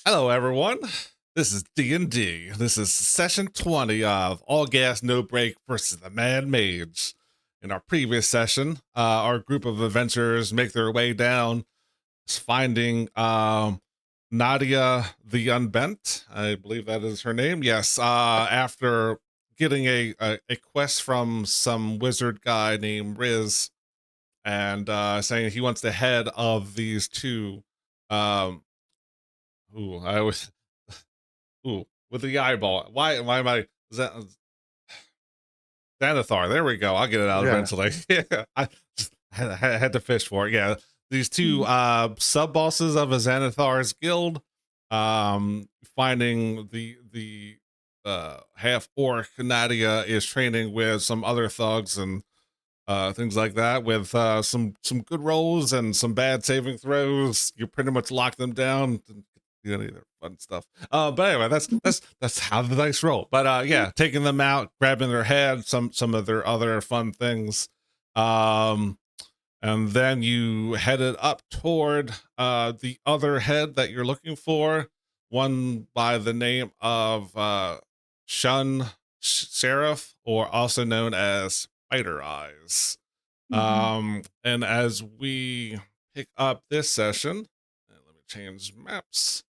Hello, everyone. This is D&D. This is session 20 of All Gas No Break versus the Mad Mage. In our previous session, our group of adventurers make their way down, finding Nadia the Unbent. I believe that is her name. Yes. After getting a quest from some wizard guy named Riz, and saying he wants the head of these two. Um, ooh, I always Ooh, with the eyeball. Why am I Xanathar? There we go. I'll get it out Yeah. eventually. Yeah, I just had to fish for it. Yeah, these two sub bosses of a Xanathar's guild, finding the half orc Nadia is training with some other thugs and things like that. With some good rolls and some bad saving throws, you pretty much lock them down. Any of their fun stuff. But anyway, that's how the dice roll. But yeah, taking them out, grabbing their head, some of their other fun things. Um, and then you headed up toward the other head that you're looking for, one by the name of Shun Seraph, or also known as Spider Eyes. And as we pick up this session, let me change maps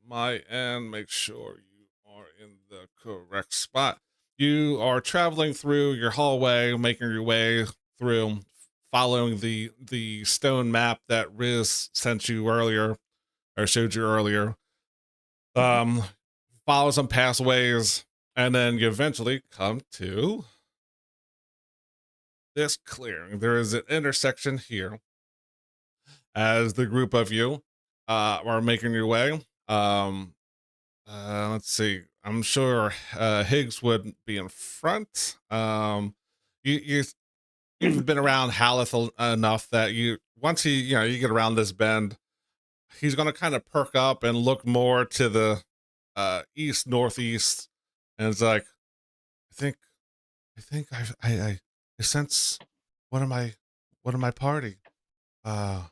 my end, make sure you are in the correct spot. You are traveling through your hallway, making your way through, following the stone map that Riz sent you earlier, or showed you earlier. Um, follow some pathways, and then you eventually come to this clearing. There is an intersection here as the group of you are making your way. Let's see. I'm sure Higgs would be in front. You've been around Haleth enough that you once you get around this bend, he's going to kind of perk up and look more to the east northeast, and it's like, I think I think I sense one of my party. Uh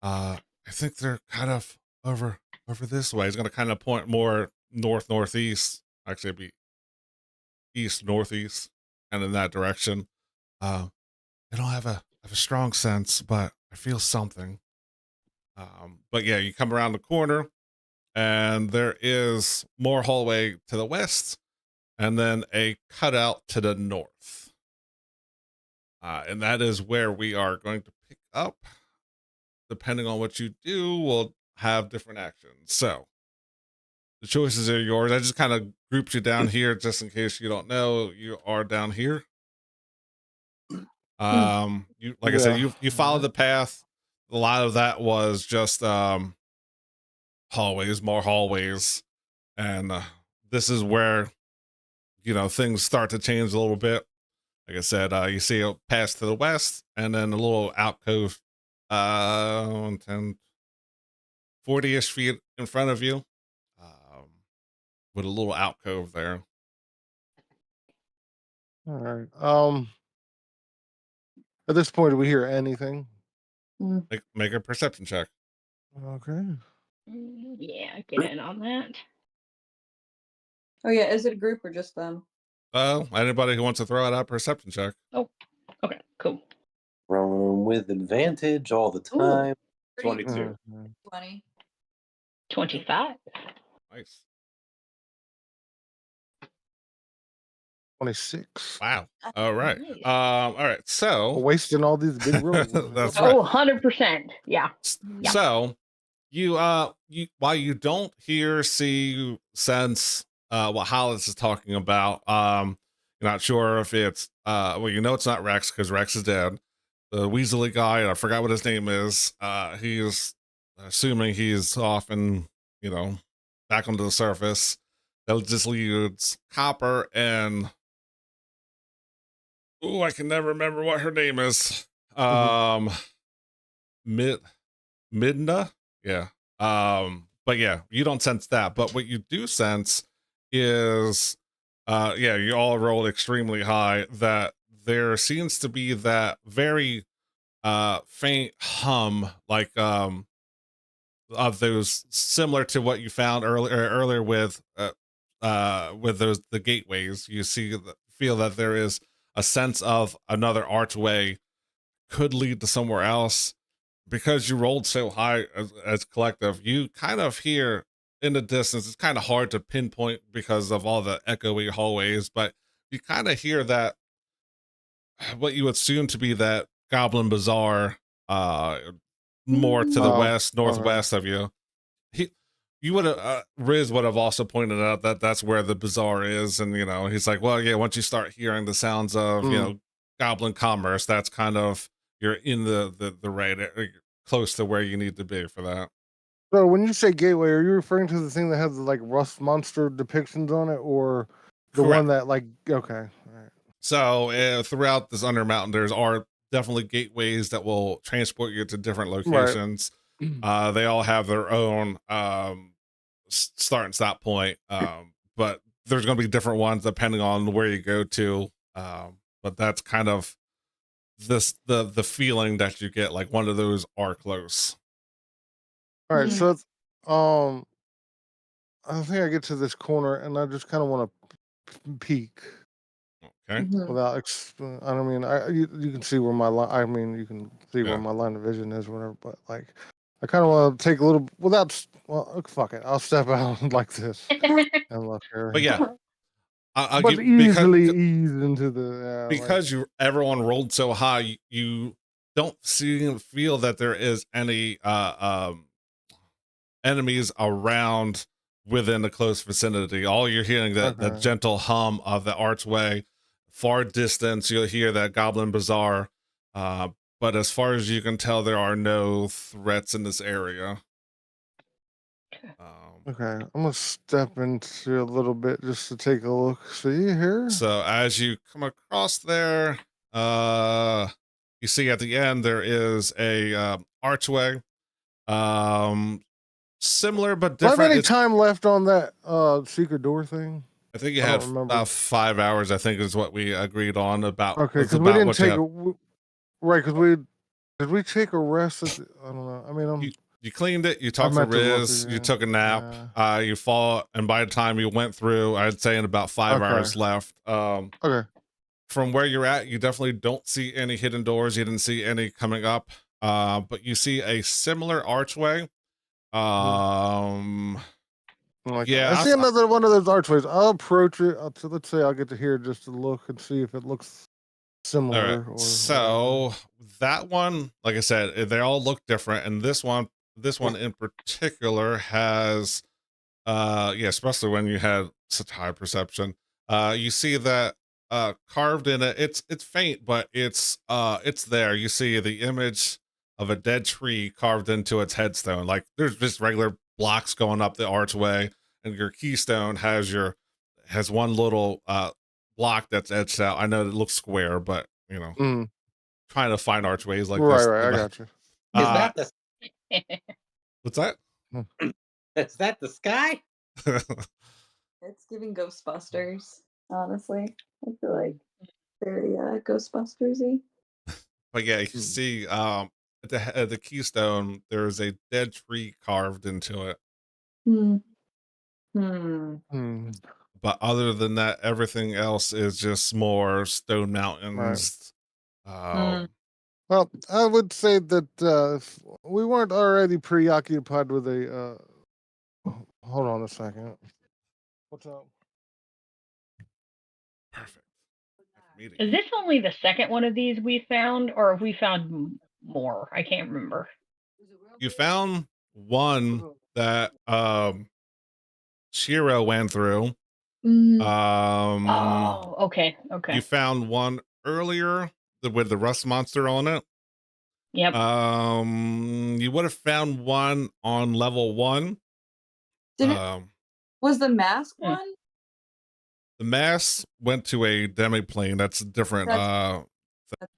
I think they're kind of over this way. He's going to kind of point more northeast. Actually, it'd be east northeast, and in that direction. Uh, I don't have a strong sense, but I feel something. But yeah, you come around the corner, and there is more hallway to the west, and then a cutout to the north. And that is where we are going to pick up. Depending on what you do, we'll have different actions. So the choices are yours. I just kind of grouped you down here just in case you don't know you are down here. You like I said, you follow the path. A lot of that was just hallways, more hallways, and this is where things start to change a little bit. Like I said, you see a pass to the west, and then a little alcove, 10, 40-ish feet in front of you, with a little alcove there. All right. At this point, do we hear anything? Make a perception check. Okay. Yeah, get in on that. Oh yeah, is it a group or just them? Anybody who wants to throw out a perception check. Oh, okay, cool. Rolling with advantage all the time. 22. 20. 25. Nice. 26. Wow. All right. All right. So Wasting all these big rolls. that's right. Oh, 100%. Yeah. Yeah. So you while you don't hear, see, sense what Hollis is talking about, you're not sure if it's well, it's not Rex because Rex is dead. The Weasley guy, I forgot what his name is. He's assuming he's off and back onto the surface. That just leaves Copper and I can never remember what her name is. Midna. Yeah. But yeah, you don't sense that. But what you do sense is yeah, you all rolled extremely high, that there seems to be that very faint hum, like of those, similar to what you found earlier with those the gateways. You feel that there is a sense of another archway could lead to somewhere else. Because you rolled so high as collective, you kind of hear in the distance. It's kind of hard to pinpoint because of all the echoey hallways, but you kind of hear that what you assume to be that Goblin Bazaar, more to the Oh, northwest of you. You would have Riz would have also pointed out that that's where the bazaar is, and he's like, well, yeah, once you start hearing the sounds of goblin commerce, that's kind of, you're in the right close to where you need to be for that. So when you say gateway, are you referring to the thing that has the like rust monster depictions on it, or the one Correct. that like okay, all right. So throughout this Undermountain, there's are definitely gateways that will transport you to different Right. locations. They all have their own start and stop point, but there's going to be different ones depending on where you go to. But that's kind of the feeling that you get, like one of those are close. All right, Mhm. so it's, I think I get to this corner and I just kind of want to peek Okay. Mhm. without. I don't mean you can see where my line. I mean you can see where Yeah. my line of vision is, whatever. But like, I kind of want to take a little without. Well, fuck it. I'll step out like this and look here. But yeah, I'll But give easily ease into the because everyone rolled so high, you don't feel that there is any enemies around within the close vicinity. All you're hearing that Okay. gentle hum of the archway. Far distance, you'll hear that Goblin Bazaar. But as far as you can tell, there are no threats in this area. Okay, I'm gonna step into a little bit just to take a look. See here? So as you come across there, you see at the end there is a archway. Similar but Do I have different. any time left on that secret door thing? I think you I had don't remember. about 5 hours. I think is what we agreed on about. Okay, Was because we about didn't what you take have. right. Because did we take a rest? I don't know. I mean, You cleaned it. You I talked to meant to look Riz. You again. took a nap. Yeah. You fought, and by the time you went through, I'd say in about 5 Okay. hours left. Okay. From where you're at, you definitely don't see any hidden doors. You didn't see any coming up. But you see a similar archway. Like, Yeah, I see another one of those archways. I'll approach it. So let's say I'll get to here just to look and see if it looks all right. similar. Or So that one, like I said, they all look different, and this one in particular has, yeah, especially when you had such high perception, you see that carved in it. It's faint, but it's there. You see the image of a dead tree carved into its headstone. Like there's just regular blocks going up the archway, and your keystone has one little block that's etched out. I know it looks square, but trying to find archways like this. Right. I got you. Is that the What's that? is that the sky? It's giving Ghostbusters, honestly. I feel like very Ghostbusters-y. But yeah, you can see at the keystone there's a dead tree carved into it. But other than that, everything else is just more stone mountains. Well, I would say that if we weren't already preoccupied with a. Hold on a second. What's up? Perfect. Meeting. Is this only the second one of these we found, or have we found more? I can't remember. You found one that Shiro went through. Oh, okay. You found one earlier with the rust monster on it. Yep. You would have found one on level 1. Was the mask one? The mass went to a demiplane. That's different. Oh,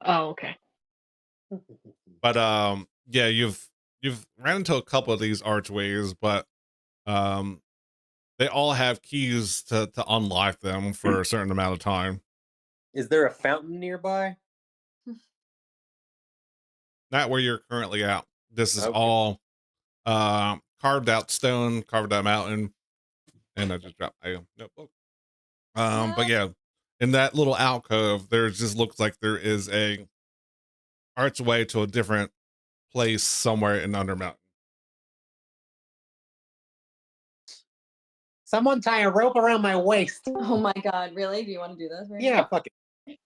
okay. But yeah, you've ran into a couple of these archways, but they all have keys to unlock them for a certain amount of time. Is there a fountain nearby? Not where you're currently at. This is Okay. all carved out stone, carved out mountain, and I just dropped my notebook. But yeah, in that little alcove, there just looks like there is a archway to a different place somewhere in Undermountain. Someone tie a rope around my waist. Oh my god, really? Do you want to do this right Yeah, fuck it.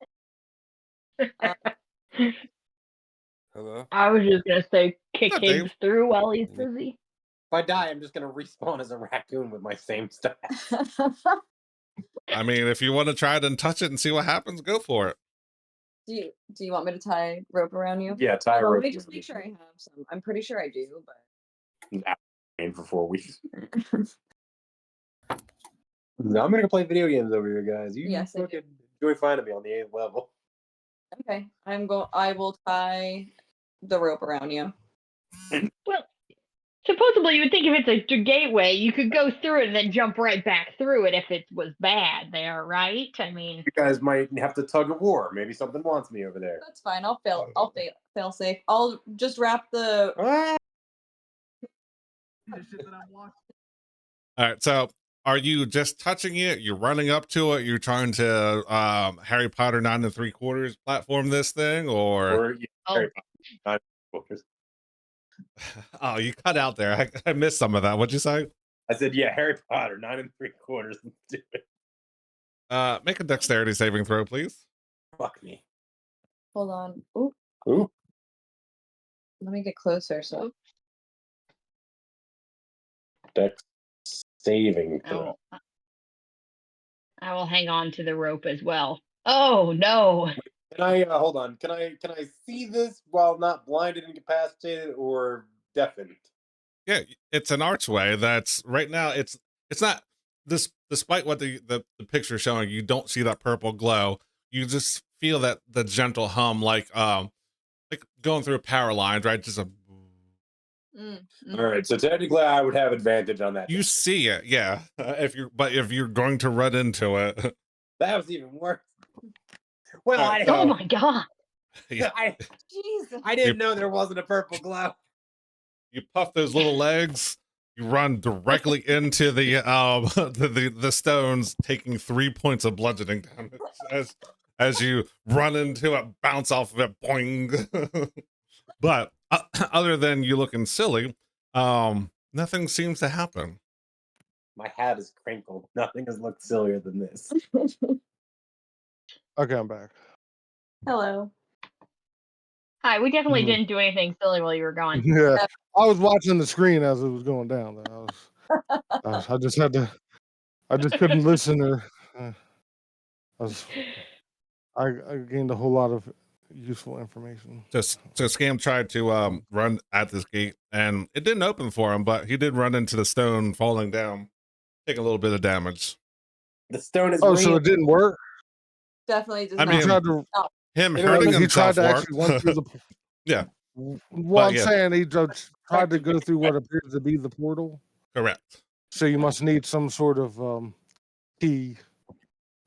Hello? I was just gonna say kick Not Higgs Dave. through while he's busy. If I die, I'm just gonna respawn as a raccoon with my same stuff. now? I mean, if you want to try it and touch it and see what happens, go for it. Do you want me to tie rope around you? Yeah, tie a Well, rope. let me just make sure I have some. I'm pretty sure I do, but For 4 weeks. No, I'm gonna go play video games over here, guys. You Yes, I do. fucking enjoy finding me on the 8th level. okay. I will tie the rope around you. Well, supposedly you would think if it's a gateway, you could go through it and then jump right back through it if it was bad there, right? I mean, You guys might have to tug of war. Maybe something wants me over there. That's fine. I'll fail safe. I'll just wrap the Ah! All right, so are you just touching it? You're running up to it? You're trying to Harry Potter 9 3/4 platform this thing, or Yeah, oh, Harry Potter. oh, you cut out there. I missed some of that. What'd you say? I said, yeah, Harry Potter 9 3/4. Let's do it. Make a dexterity saving throw, please. Fuck me. hold on. Ooh, Ooh. let me get closer. So Dex saving throw. I will hang on to the rope as well. Oh no! Can I hold on? Can I see this while not blinded, incapacitated, or deafened? Yeah, it's an archway that's right now it's not this, despite what the picture is showing, you don't see that purple glow. You just feel that the gentle hum, like going through a power line, right? Just a All right, so technically I would have advantage on that. you see it, yeah. If you're going to run into it, That was even worse. Well, Alright, Oh so- my god! yeah, Jesus. I didn't know there wasn't a purple glow. you puff those little legs. You run directly into the the stones, taking 3 points of bludgeoning damage as you run into it, bounce off of it, boing. But other than you looking silly, nothing seems to happen. My hat is crinkled. Nothing has looked sillier than this. Okay, I'm back. Hello. Hi, we definitely Mhm. didn't do anything silly while you were gone. Yeah, I was watching the screen as it was going down. I just had to. I just couldn't listen or. I gained a whole lot of useful information. So Scam tried to run at this gate, and it didn't open for him, but he did run into the stone, falling down, take a little bit of damage. The stone is Oh, so real. it didn't work. Definitely does I not. mean, He tried to. Him You know, hurting he tried himself to actually run worked. through the. Yeah. Well, I'm yeah. saying he just tried to go through what appears to be the portal. Correct. So you must need some sort of key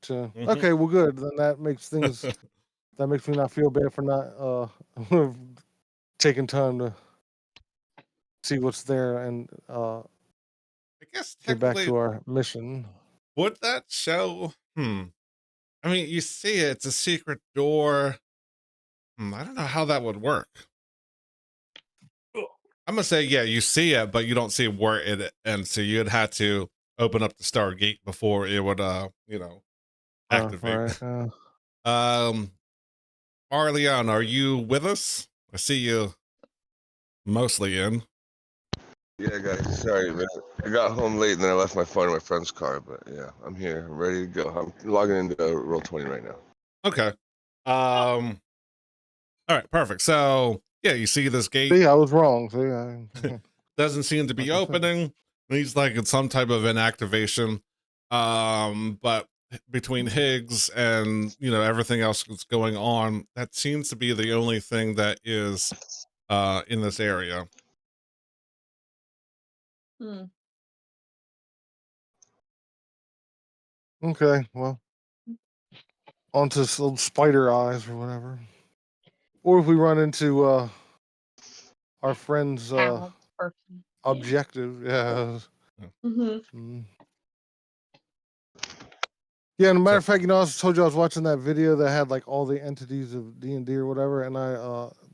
to. Mhm. Okay, well, good. Then that makes things. That makes me not feel bad for not taking time to see what's there and I guess get back technically, to our mission. would that show? I mean, you see it, it's a secret door. I don't know how that would work. I'm gonna say, yeah, you see it, but you don't see where it ends. So you'd have to open up the star gate before it would, activate. Right. Arleon, are you with us? I see you mostly in. Yeah, guys, sorry, man. I got home late and then I left my phone in my friend's car, but yeah, I'm here. I'm ready to go. I'm logging into Roll20 right now. Okay. All right, perfect. So yeah, you see this gate. See, I was wrong. See, Doesn't seem to be Like I said. opening. He's like it's some type of inactivation. But between Higgs and everything else that's going on, that seems to be the only thing that is in this area. Okay, well, onto some spider eyes or whatever. Or if we run into our friend's Owl person. objective. Yeah. Hmm. Mm. Yeah, and a matter So- of fact, I also told you I was watching that video that had like all the entities of D&D or whatever, and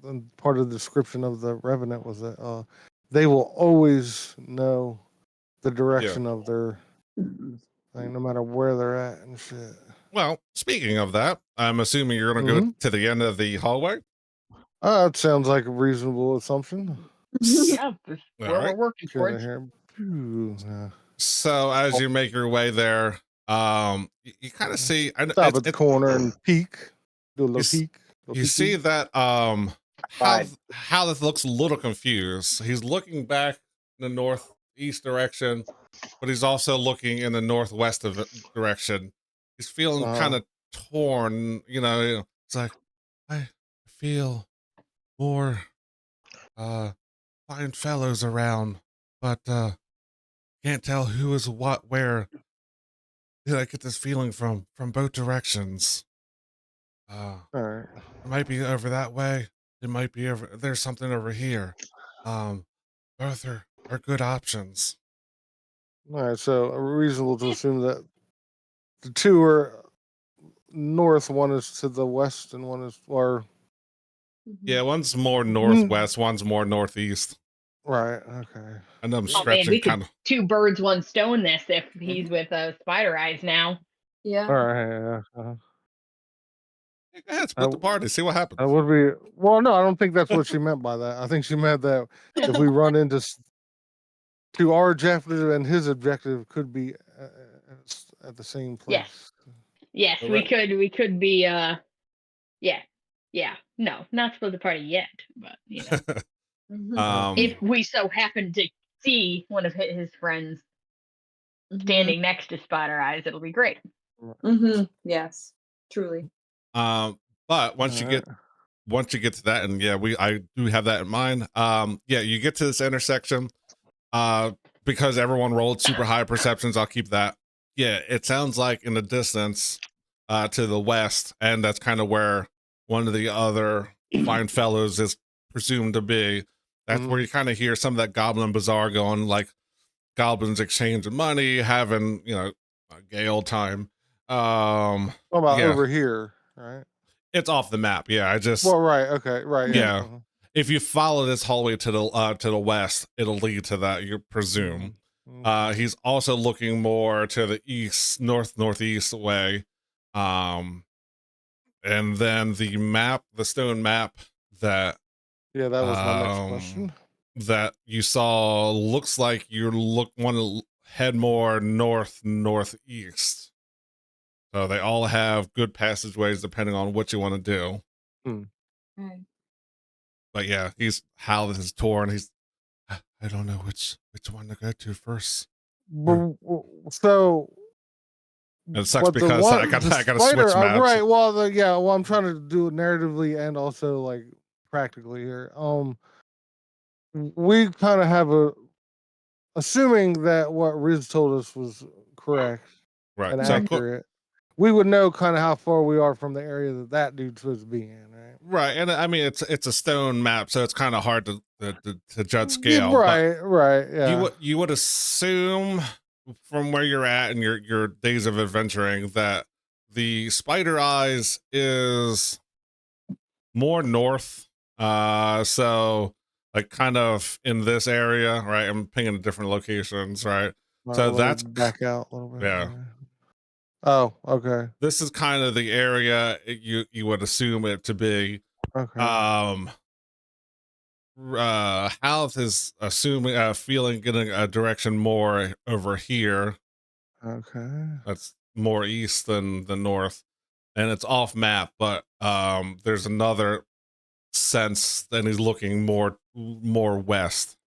and part of the description of the Revenant was that they will always know the direction of their thing, no matter where they're at and shit. Well, speaking of that, I'm assuming you're going to go to the end of the hallway. That sounds like a reasonable assumption. Yeah, that's All where we're right. working Get out towards. of here. Phew, yeah. So as you make your way there, you kind of see. I know Stop it's- at the it- corner and peek. Do a little s- peek. You see that how this looks a little confused. He's looking back in the northeast direction, but he's also looking in the northwest direction. He's feeling kind of torn. It's like I feel more fine fellows around, but can't tell who is what where. I get this feeling from both directions. All right. It might be over that way. It might be over. There's something over here. Both are good options. All right. So reasonable to assume that the two are north. One is to the west, and one is Yeah, one's more northwest, one's more northeast. right. Okay. And I'm Oh man, stretching we could kind of. 2 birds, 1 stone this if he's with Spider Eyes now. Yeah. All right. Yeah. Yeah, split the party. See what happens. That would be well. No, I don't think that's what she meant by that. I think she meant that if we run into to our objective and his objective could be at the same place. Yes. Yes, Alright. we could be yeah. No, not split the party yet, but Mhm. if we so happen to see one of his friends standing next to Spider Eyes, it'll be great. Mhm. Yes. Truly. But once you get to that, and I do have that in mind. You get to this intersection. Because everyone rolled super high perceptions, I'll keep that. Yeah, it sounds like in the distance, to the west, and that's kind of where one of the other fine fellows is presumed to be. That's where you kind of hear some of that goblin bazaar going, like goblins exchanging money, having a gay old time. What about yeah. over here? Right. It's off the map. Yeah, I just Well, right. Okay. Right. Yeah. If you follow this hallway to the west, it'll lead to that, you presume. He's also looking more to the east, northeast way. And then the stone map that Yeah, that was my next question. that you saw looks like you want to head more northeast. So they all have good passageways depending on what you want to do. Right. But yeah, how this is torn. I don't know which one to go to first. So It sucks because I gotta switch maps. right. Well, I'm trying to do it narratively and also like practically here. We kind of have assuming that what Riz told us was correct Right. and So accurate. We would know kind of how far we are from the area that dude's supposed to be in, right? right, and I mean it's a stone map, so it's kind of hard to judge scale. Right. Yeah. You would assume from where you're at and your days of adventuring that the Spider Eyes is more north. So like kind of in this area, right? I'm pinging at different locations, right? So Let me that's back out a little bit. yeah. Oh, okay. This is kind of the area you would assume it to be. Okay. Haleth is assuming feeling getting a direction more over here. Okay. That's more east than the north, and it's off map, but there's another sense that he's looking more west.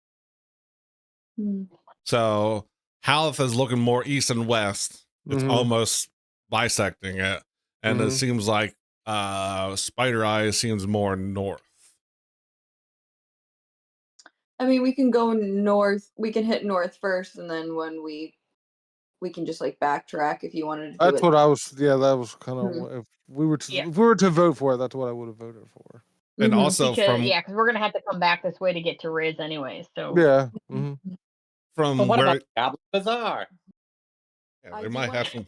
So Haleth is looking more east and west. It's almost bisecting it, and it seems like Spider Eyes seems more north. I mean, we can go north. We can hit north first, and then when we can just like backtrack if you wanted to. That's what I was. Yeah, that was kind of if we were to vote for it. That's what I would have voted for. And Mhm. also because because we're gonna have to come back this way to get to Riz anyway. So Yeah. from But what where about Goblin Bazaar? yeah, I they do might wanna have some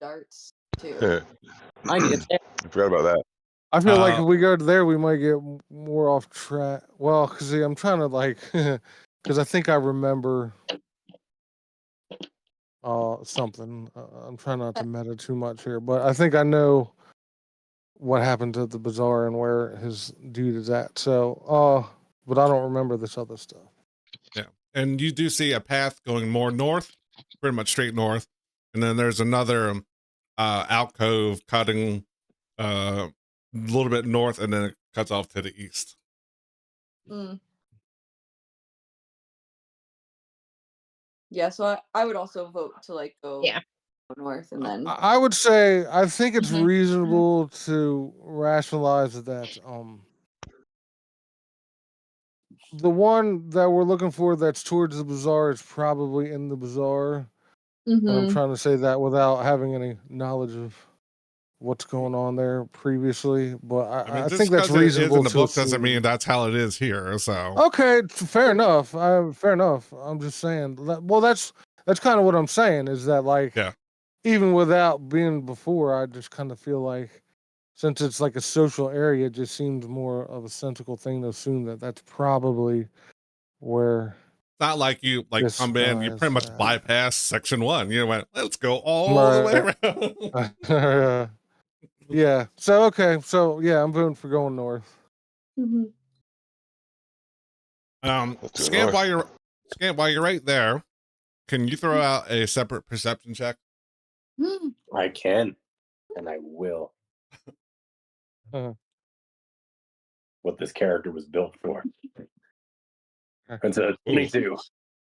darts too. I need to I forgot about that. I feel like Uh, if we go to there, we might get more off track. Well, because I'm trying to like, because I think I remember something. I'm trying not to meta too much here, but I think I know what happened at the bazaar and where his dude is at. So, but I don't remember this other stuff. yeah. And you do see a path going more north, pretty much straight north. And then there's another alcove cutting a little bit north, and then it cuts off to the east. Mm. Yeah, so I would also vote to like go Yeah. north and then I would say I think it's Mhm. reasonable to rationalize that the one that we're looking for that's towards the bazaar is probably in the bazaar. And I'm Mhm. trying to say that without having any knowledge of what's going on there previously. But I mean, I just think that's because it is in reasonable the to book doesn't mean assume. that's how it is here. So Okay, fair enough. Fair enough. I'm just saying. Well, that's kind of what I'm saying is that like yeah, even without being before, I just kind of feel like since it's like a social area, it just seems more of a sensible thing to assume that that's probably where it's not like you like this come in, guy you is pretty much at. bypass section 1. You went, let's go all the way around. Yeah. So okay. So yeah, I'm voting for going north. Mhm. Let's do it north. Scamp while you're right there. Can you throw out a separate perception check? Mm. I can, and I will. Uh, What this character was built for. Okay. It's a 22. All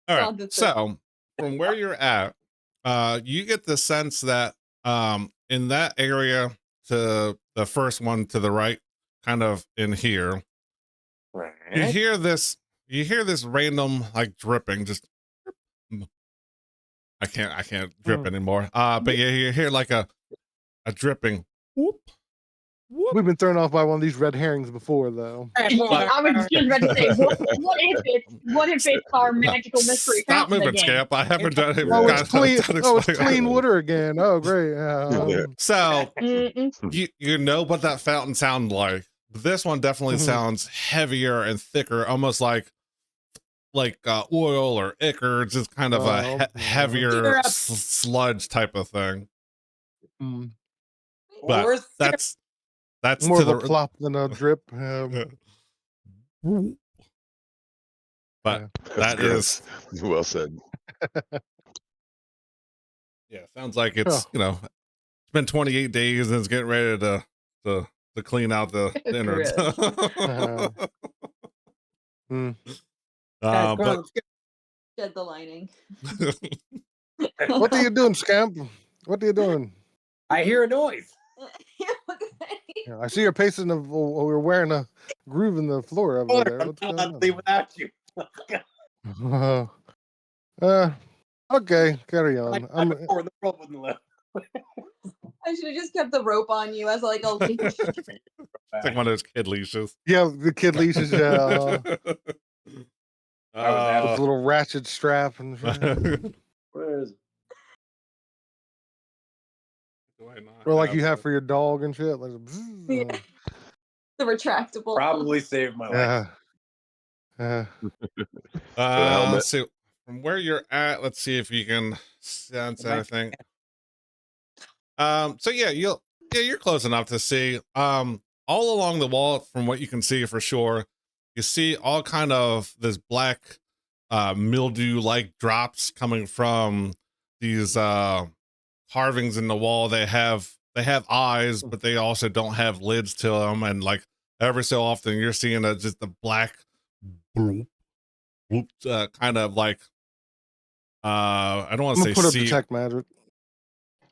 right. Sounds the same. So from where you're at, you get the sense that in that area to the first one to the right, kind of in here, you Right? hear this random like dripping, just I can't drip Mm. anymore. But you hear like a dripping whoop whoop. We've been thrown off by one of these red herrings before, though. I was just about to say, what if it's our magical mystery Stop fountain moving, again? Scamp. I haven't done it. Oh, it's Got clean. done Oh, it's explaining. clean water again. Oh, great. Yeah. So Mm-mm. you know what that fountain sounded like. This one definitely Mhm. sounds heavier and thicker, almost like oil or ichor, just kind of a Oh, yeah. heavier sludge type of thing. Mm. But Or that's More to of a plop than a drip. but Yeah. That's that gross. is Well said. yeah, sounds like it's Oh. it's been 28 days and it's getting ready to clean out the innards. Mm. But Shed the lining. What are you doing, Scamp? What are you doing? I hear a noise. Yeah, I see you're pacing. We're wearing a groove in the floor over there. What's going Honestly, on? without you. Okay, carry on. I'm before the world wouldn't live. I should have just kept the rope on you as like a leash. it's like one of those kid leashes. Yeah, the kid leashes. Yeah, with a little ratchet strap and shit. Where is it? Or like you have for your dog and shit. Like, Yeah. The retractable. Probably saved my life. yeah. helmet. So from where you're at, let's see if you can sense anything. So yeah, you're close enough to see. All along the wall, from what you can see for sure, you see all kind of this black mildew like drops coming from these carvings in the wall. They have eyes, but they also don't have lids to them, and like every so often you're seeing just the black bloop, bloop, kind of like I don't want I'm to gonna say put up sea. detect magic.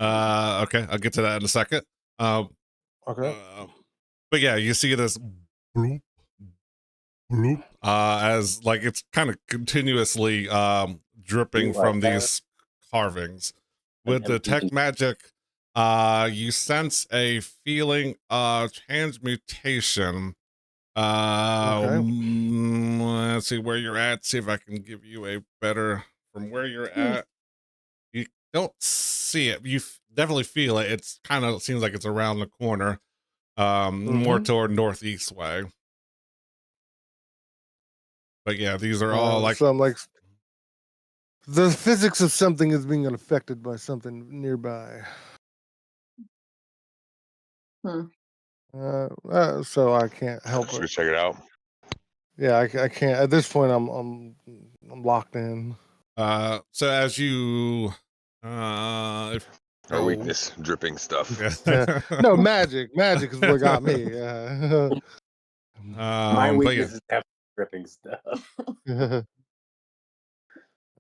Okay, I'll get to that in a second. Okay. But yeah, you see this bloop, bloop, as like it's kind of continuously dripping Like from that. these carvings. Like With the tech empty. magic, you sense a feeling of transmutation Okay. Let's see where you're at. See if I can give you a better from where you're at. You don't see it. You definitely feel it. It's kind of seems like it's around the corner, more toward northeast way. But yeah, these are all like So I'm like, the physics of something is being affected by something nearby. So I can't help Should we it. check it out? Yeah, I can't. At this point, I'm locked in. so as you if Our oh, weakness, dripping stuff. No, magic is what got me. Yeah. My but weakness yeah. is definitely dripping stuff.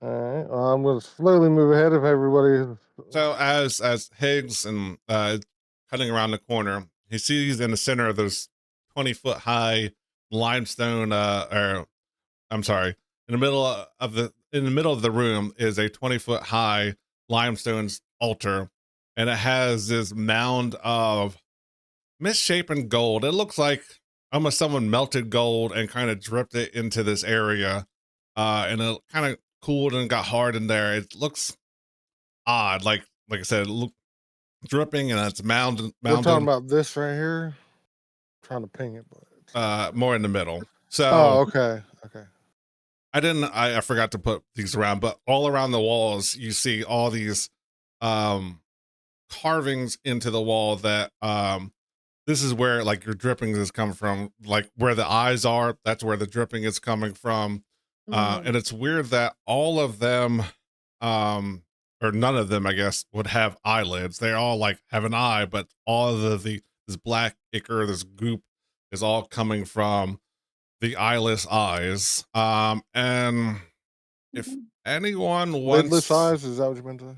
All right. Well, I'm going to slowly move ahead if everybody. So as Higgs and cutting around the corner, he sees in the center of this 20-foot high limestone or I'm sorry, in the middle of the room is a 20-foot high limestone altar, and it has this mound of misshapen gold. It looks like almost someone melted gold and kind of dripped it into this area, and it kind of cooled and got hard in there. It looks odd, like I said, look dripping, and it's We're mounded talking about this right here. I'm trying to ping it, but more in the middle. So oh, okay. I forgot to put these around, but all around the walls you see all these carvings into the wall that this is where like your drippings is coming from, like where the eyes are, that's where the dripping is coming from. And it's weird that all of them or none of them I guess would have eyelids. They all like have an eye, but all of the this black ichor, this goop is all coming from the eyeless eyes. And if anyone Lidless wants eyes. Is that what you meant to?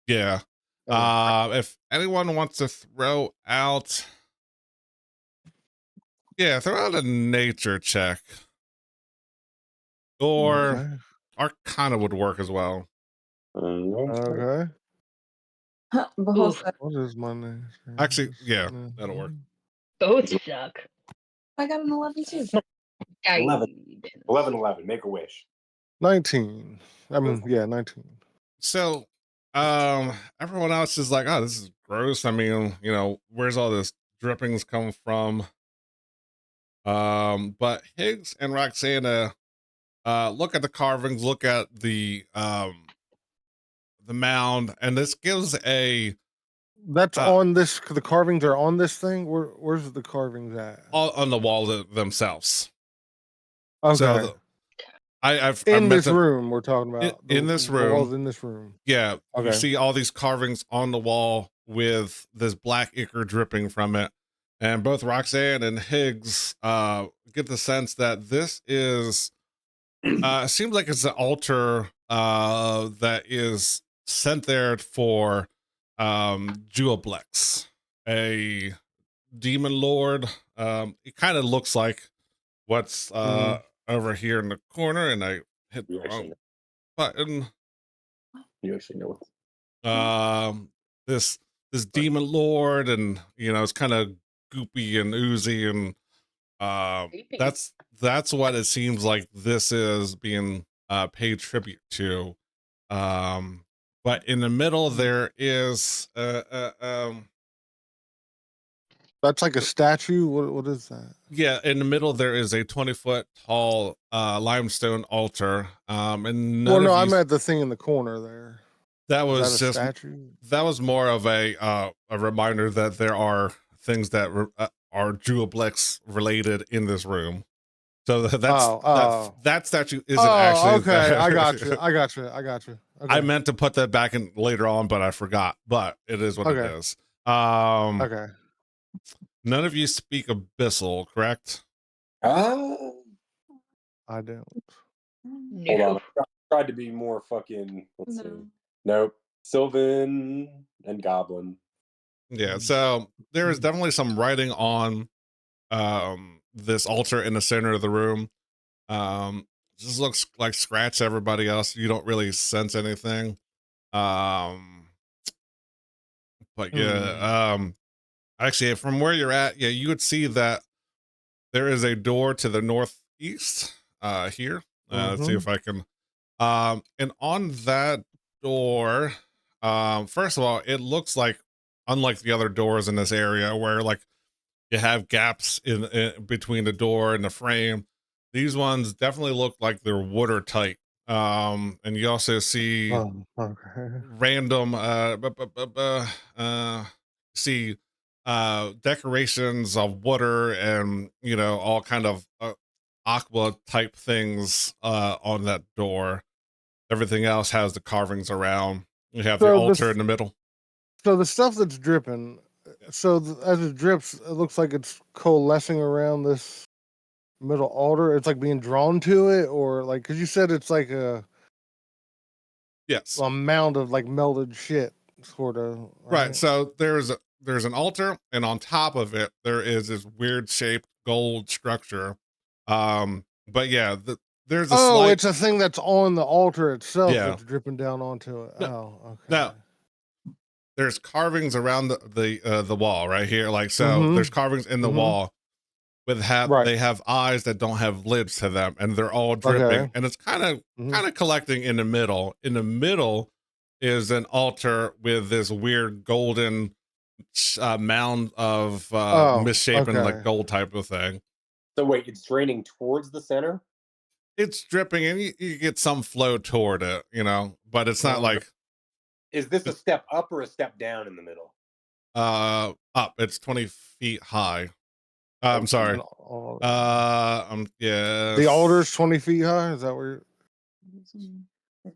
yeah. Okay. If anyone wants to throw out throw out a nature check. Or Okay. Arcana would work as well. Okay. Behold, Oof. What is my name? Actually, yeah, that'll work. Both suck. I got an 11 too. 11. 11. Make a wish. 19. I mean, yeah, 19. So everyone else is like, oh, this is gross. I mean, where's all this drippings come from? But Higgs and Roxana look at the carvings, look at the mound, and this gives a That's on this. The carvings are on this thing. Where's the carvings at? on the wall themselves. Okay. So I've in meant this to- room, we're talking about in this the room. walls in this room. Yeah, you Okay. see all these carvings on the wall with this black ichor dripping from it. And both Roxanne and Higgs get the sense that this is seems like it's an altar that is sent there for Juoblex, a demon lord. It kind of looks like what's over here in the corner, and I hit the You actually wrong know. button. You actually know. This demon lord, and it's kind of goopy and oozy, and Creepy. that's what it seems like this is being paid tribute to. But in the middle there is That's like a statue. What is that? yeah, in the middle there is a 20-foot tall limestone altar. And Well, none no, of I you, meant the thing in the corner there. that Is was that a just statue? that was more of a reminder that there are things that are Juoblex related in this room. So that statue isn't actually okay. there. I got you. Okay. I meant to put that back in later on, but I forgot. But it is what it Okay. is. Okay. None of you speak Abyssal, correct? I don't. Hold on. No. I tried to be more fucking. Let's see. No. Nope. Sylvan and Goblin. Yeah. So there is definitely some writing on this altar in the center of the room. Just looks like scratch everybody else. You don't really sense anything. But yeah, actually from where you're at, yeah, you would see that there is a door to the northeast here. Let's see Mhm. if I can. And on that door, first of all, it looks like, unlike the other doors in this area where like you have gaps in between the door and the frame, these ones definitely look like they're watertight. And you also see Okay. random see decorations of water and all kind of aqua type things on that door. Everything else has the carvings around. You have the So altar this, in the middle. so the stuff that's dripping, as it drips, it looks like it's coalescing around this middle altar. It's like being drawn to it, or like, because you said it's like Yes. a mound of like melted shit, sort of. Right. So there's an altar, and on top of it there is this weird shaped gold structure. But yeah, there's a Oh, slight it's a thing that's on the altar itself Yeah. that's dripping down onto it. No, Oh, okay. no. There's carvings around the wall right here. Like so Mhm. there's carvings in the Mhm. wall Right. they have eyes that don't have lids to them, and they're all dripping, Okay. and it's kind of Mhm. collecting in the middle. In the middle is an altar with this weird golden mound of Oh, misshapen like okay. gold type of thing. So wait, it's draining towards the center? It's dripping, and you get some flow toward it, but it's not like Is this a step up or a step down in the middle? up. It's 20 feet high. I'm Oh, sorry. And all- Yeah. The altar's 20 feet high. Is that where?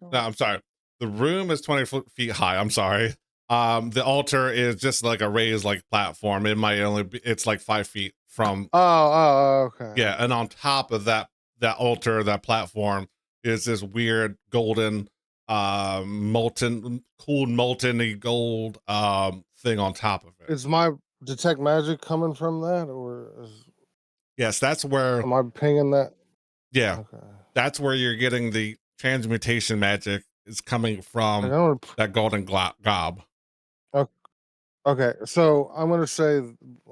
No, I'm sorry. The room is 20 feet high. I'm sorry. The altar is just like a raised like platform. It might only be, it's like 5 feet from, Okay. yeah. And on top of that altar, that platform is this weird golden, molten, cooled molten gold, thing on top of it. Is my detect magic coming from that, or Yes. That's where, am I pinging that? yeah, Okay. that's where you're getting the transmutation magic is coming Like, from that golden gob. Okay, so I'm gonna say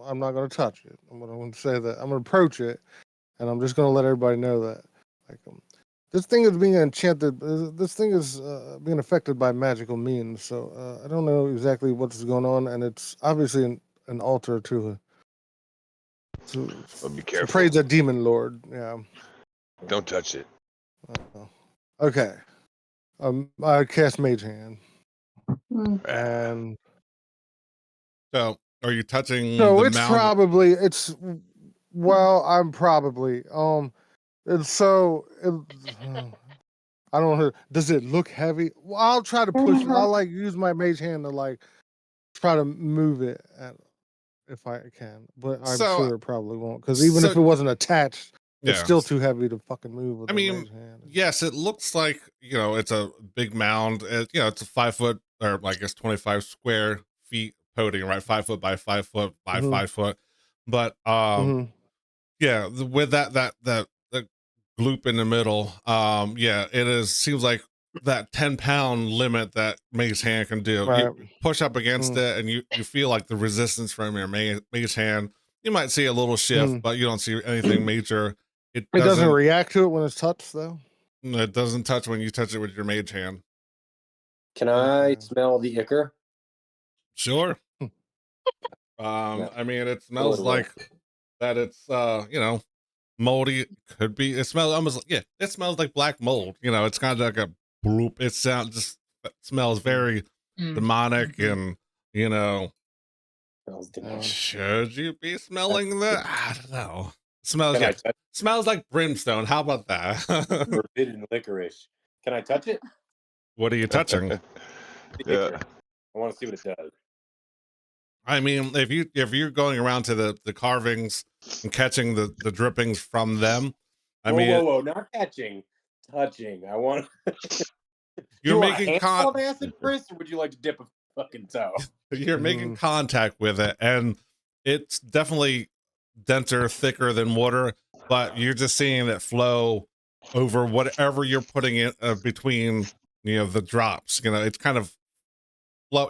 I'm not gonna touch it. I'm gonna say that I'm gonna approach it, and I'm just gonna let everybody know that, like, this thing is being enchanted. This thing is being affected by magical means. So I don't know exactly what's going on, and it's obviously an altar to But be to careful. praise a demon lord. Yeah. Don't touch it. Okay. I cast Mage Hand, Mm. and So, are you touching so the it's mound? probably well, I'm probably and so I don't know. Does it look heavy? Well, I'll try to push. I'll like use my mage hand to like try to move it if I can, but I'm So, sure it probably won't, because even if so it wasn't attached, it's yeah. still too heavy to fucking move with I a mean, mage hand. yes, it looks like it's a big mound. It's a 5 foot, or I guess 25 square feet podium, right? 5 foot by 5 foot by Mhm. 5 foot. But Mhm. yeah, with that the gloop in the middle, yeah, it is seems like that 10-pound limit that Maze Hand can do. Right. You push up against Mm. it, and you feel like the resistance from your Maze Hand. You might see a little shift, Mm. but you don't see anything major. It doesn't react to it when it's touched, though. It doesn't touch when you touch it with your mage hand. Can I Okay. smell the ichor? Sure. Yeah. I mean, it smells Totally. like that. It's moldy. Could be. It smells almost yeah. It smells like black mold. It's kind of like a bloop. It smells very demonic, and Smells demonic. should you be smelling that? I don't know. Smells Can I yeah. touch Smells like brimstone. How about that? forbidden licorice? Can I touch it? What are you touching? The Yeah. ichor. I want to see what it does. I mean, if you're going around to the carvings and catching the drippings from them, I whoa, mean, whoa, whoa! Not catching, touching. I want. you're you want making a handful of acid, Chris, or would you like to dip a fucking toe? you're making Mhm. contact with it, and it's definitely denser, thicker than water, but you're just seeing it flow over whatever you're putting it between the drops. It's kind of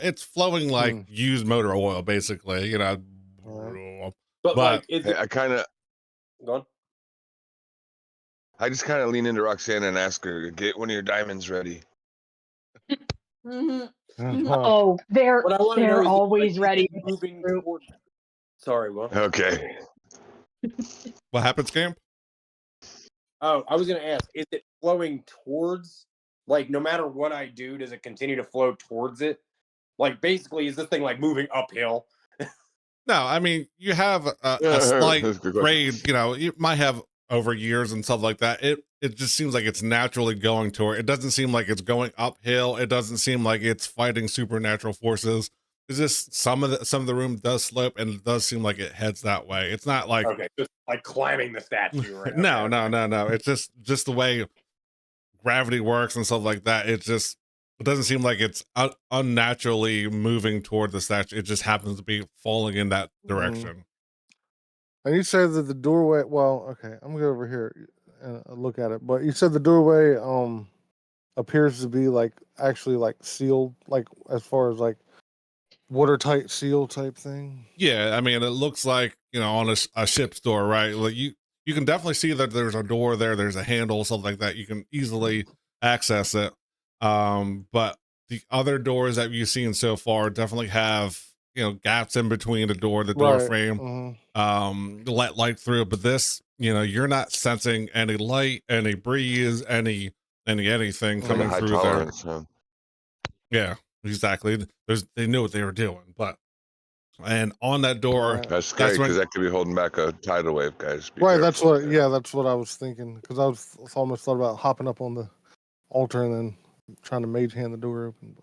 it's flowing like used motor oil, basically. But But like, is Hey, it? I kind of Go on. I just kind of lean into Roxana and ask her, "Get one of your diamonds ready." Mhm. Oh, they're What I want to know they're is always if ready. it's moving Group. toward. Sorry, Will. Okay. What happens, Camp? Oh, I was going to ask: is it flowing towards? Like, no matter what I do, does it continue to flow towards it? Like, basically, is this thing like moving uphill? No, I mean you have a That's slight a good question. grade. You know, you might have over years and stuff like that. It just seems like it's naturally going toward. It doesn't seem like it's going uphill. It doesn't seem like it's fighting supernatural forces. It's just some of the room does slope, and it does seem like it heads that way. It's not like Okay, just like climbing the statue. Right? no, Okay, no, okay. no, no. It's just the way gravity works and stuff like that. It doesn't seem like it's unnaturally moving toward the statue. It just happens to be falling in that direction. And you said that the doorway. Well, okay, I'm gonna go over here and look at it. But you said the doorway appears to be like actually like sealed, like as far as like watertight seal type thing. Yeah, I mean, it looks like, you know, on a ship's door, right? Like you can definitely see that there's a door there. There's a handle, something like that. You can easily access it. But the other doors that you've seen so far definitely have, you know, gaps in between the door Right. frame, to let light through. But this, you know, you're not sensing any light, any breeze, anything Like a coming high through there. tolerance. Huh? Yeah, exactly. They knew what they were doing, and on that door, Right. That's That's great when- because that could be holding back a tidal wave, guys. Be Right. That's careful. what. Yeah, that's what I was thinking because I was almost thought about hopping up on the altar and then trying to mage hand the door open.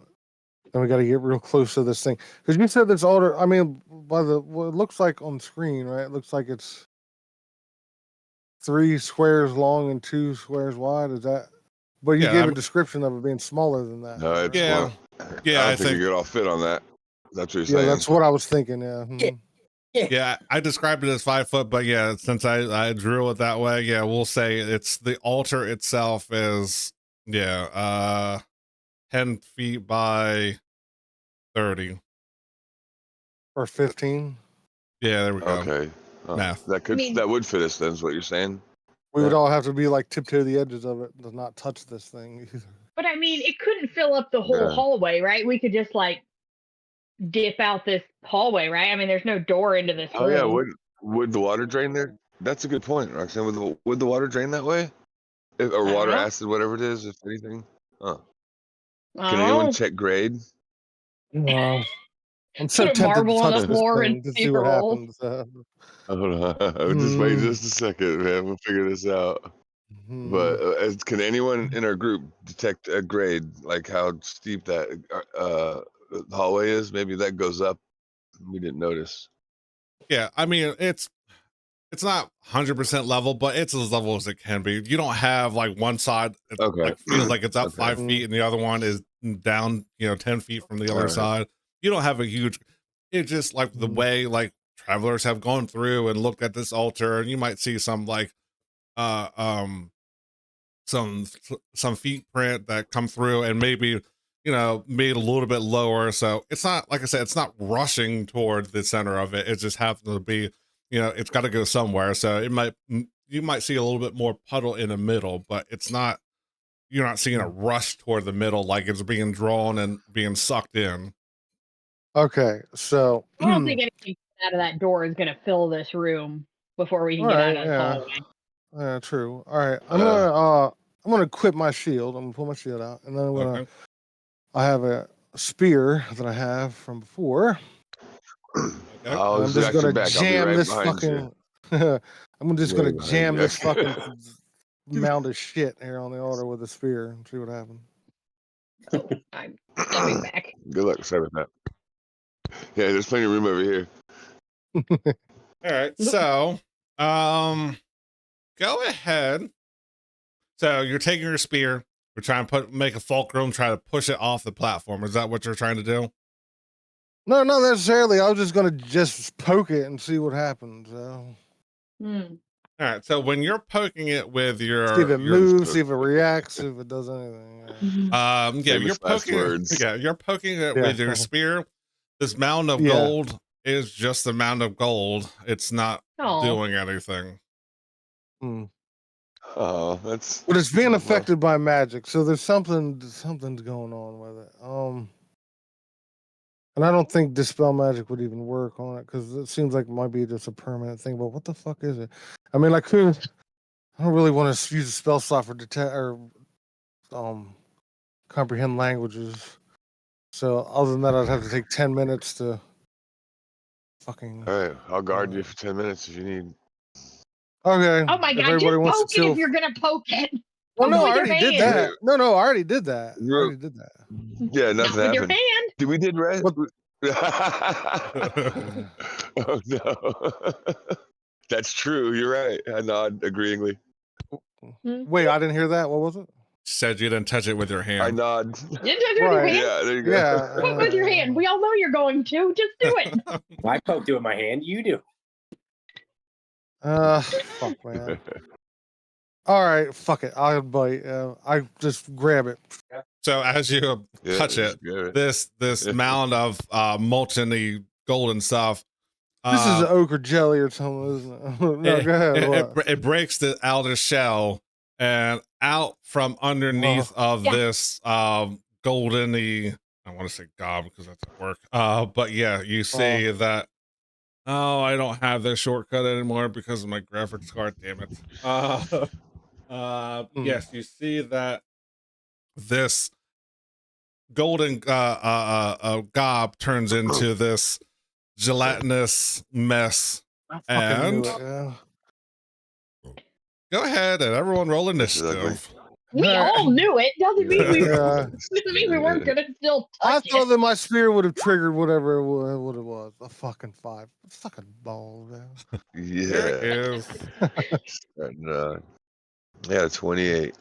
But then we got to get real close to this thing because you said this altar. I mean, by the what it looks like on screen, right? It looks like it's 3 squares long and 2 squares wide. Is that? But you Yeah, gave I'm- a description of it being smaller than that. No, it's Yeah. well, Yeah, I I don't think think- you could all fit on that. That's what you're Yeah, saying. that's what I was thinking. Yeah. Mhm. Yeah, I described it as 5 foot, but yeah, since I drew it that way, yeah, we'll say it's the altar itself is 10 feet by 30. Or 15. Yeah, there we go. Okay. Oh, Math. that would fit us then, is what you're saying. We would Yeah. all have to be like tiptoe the edges of it, does not touch this thing. But I mean, it couldn't fill up the whole Yeah. hallway, right? We could just like dip out this hallway, right? I mean, there's no door into this Oh room. yeah, would the water drain there? That's a good point, Roxanne. Would the water drain that way? Or don't water, know. acid, whatever it is, if anything. Huh. I Can don't anyone know. check grade? Wow. I'm so Put a tempted to marble on the touch this floor thing and to see see if what it rolls. happens. Hold on. Just wait Hmm. just a second, man. We'll figure this out. But can anyone in our group detect a grade, like how steep that hallway is? Maybe that goes up. We didn't notice. Yeah, I mean, it's not 100% level, but it's as level as it can be. You don't have like one side it, Okay. like feels like it's up Okay. 5 feet and the other one is down, 10 feet from the other Alright. side. You don't have a huge, it's just like the Mhm. way like travelers have gone through and looked at this altar, and you might see some like uh um some feet print that come through and maybe made a little bit lower. So it's not, like I said, it's not rushing toward the center of it. It just happens to be, it's got to go somewhere. So you might see a little bit more puddle in the middle, but you're not seeing a rush toward the middle like it's being drawn and being sucked in. Okay, so I don't think anything out of that door is going to fill this room before we can all get right, out of this hallway. yeah, true. All right, I'm gonna equip my shield. I'm gonna pull my shield out, and then Okay. I have a spear that I have from before. Okay. I'll I'm just got your gonna back. I'll be jam right this behind you. fucking. I'm just gonna Right behind jam you. this fucking mound of shit here on the altar with a spear and see what happens. I'm stepping back. Good luck. Sorry about that. Yeah, there's plenty of room over here. All right. So, go ahead. So you're taking your spear. We're trying to make a fulcrum, try to push it off the platform. Is that what you're trying to do? No, not necessarily. I was just gonna just poke it and see what happens. So. Hmm. All right. So when you're poking it with your, See if it your moves, see if it reacts, see if it does anything. Yeah. yeah, Famous last words. Yeah, you're poking it Yeah. with your spear. This mound of Yeah. gold is just a mound of gold. It's not Aw. doing anything. Oh, that's. But it's being well, affected by magic, so there's something's going on with it. And I don't think dispel magic would even work on it because it seems like it might be just a permanent thing. But what the fuck is it? I mean, I don't really want to use a spell slot for detect or comprehend languages. So other than that, I'd have to take 10 minutes to fucking. All right, I'll guard you for 10 minutes if you need. Okay. Oh my if god, everybody just wants poke to it chill. if you're gonna poke it. Well, Poke no, it I with your already did hand. that. No, I already did that. I You're- already did that. Yeah, Not nothing with your happened. hand. Did we did right? What- Oh no. That's true. You're right. I nod agreeingly. Wait, I didn't hear that. What was it? Said you didn't touch it with your I hand. nod. You just with your Right. hand. Yeah, there you go. Yeah. Poke with your hand. We all know you're going to. Just do it. I poked it with my hand. You do. Fuck, man. All right, fuck it. I'll bite. I just grab it. So as you Yeah, touch it's it, good. this mound of molten golden stuff. This is an ochre jelly or something, isn't it? No, it, go ahead. it, what? it breaks the outer shell, and out from underneath of Yeah. this goldeny, I want to say gob because that's at work. But yeah, you see that. Oh, I don't have this shortcut anymore because of my graphics card. Damn it. Yes, you see that this golden gob turns into this gelatinous mess. I fucking knew And it, yeah. go ahead and everyone roll This is ugly. initiative. We all knew it. Doesn't mean we Yeah. doesn't mean we weren't gonna still I touch thought it. that my spear would have triggered whatever what it was. A fucking 5. Fucking balls, man. There Yeah. is. And, yeah, 28.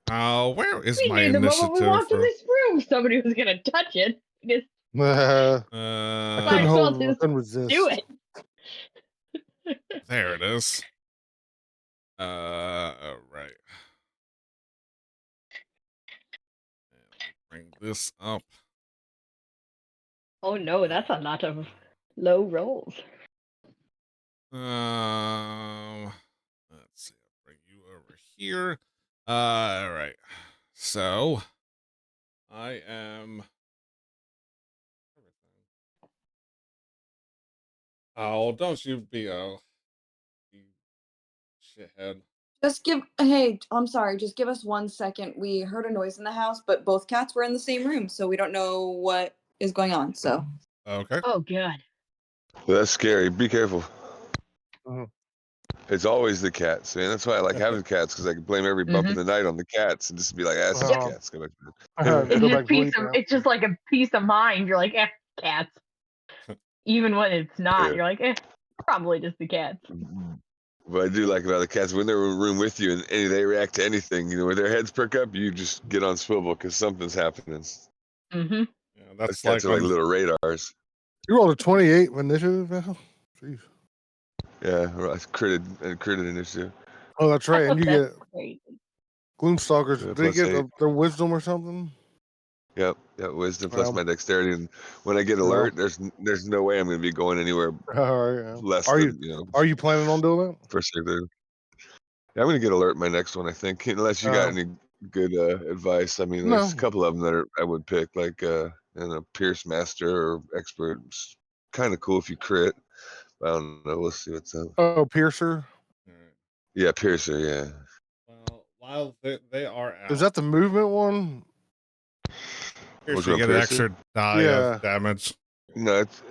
Where is We my knew the moment we initiative? walked in For, this room, somebody was gonna touch it. Just I Might couldn't as well hold. I just couldn't resist. do it. there it is. All right. Bring this up. Oh no, that's a lot of low rolls. Let's see. I'll bring you over here. All right. So I am. Oh, don't you be a shithead. Hey, I'm sorry, just give us 1 second. We heard a noise in the house, but both cats were in the same room, so we don't know what is going on. So Okay. Oh god. That's scary. Be careful. Mhm. It's always the cats, man. That's why I like having cats because I can blame every bump in the night on the cats and just be like, "Ass Wow. cats." Go back to bed. It's Go just back to peace sleep of, now. it's just like a peace of mind. You're like, cats. Even when it's not, Yeah. you're like, probably just the cats. What I do like about the cats when they're in a room with you and they react to anything, you know, when their heads perk up, you just get on swivel because something's happening. Mm-hmm. Yeah, Those that's cats like are like when, little radars. You rolled a 28 initiative, Val? Jeez. Yeah, I critted initiative. Oh, that's right. And you get Crazy. Gloomstalkers. Yeah, Did they plus get 8. their wisdom or something? Yep, wisdom plus Well, my dexterity, and when I get well. alert, there's no way I'm gonna be going anywhere All right. Yeah. less Are than you planning on doing that? for sure. Yeah, I'm gonna get alert my next one, I think, unless you got any good advice. I mean, there's a No. couple of them that I would pick, like Pierce Master or Expert. Kind of cool if you crit. I don't know. We'll see what's up. Oh, Piercer. Yeah, Piercer. Yeah. well, while they are out, Is that the movement one? here Which you one, get an Piercer? extra die Yeah. of damage. No, it's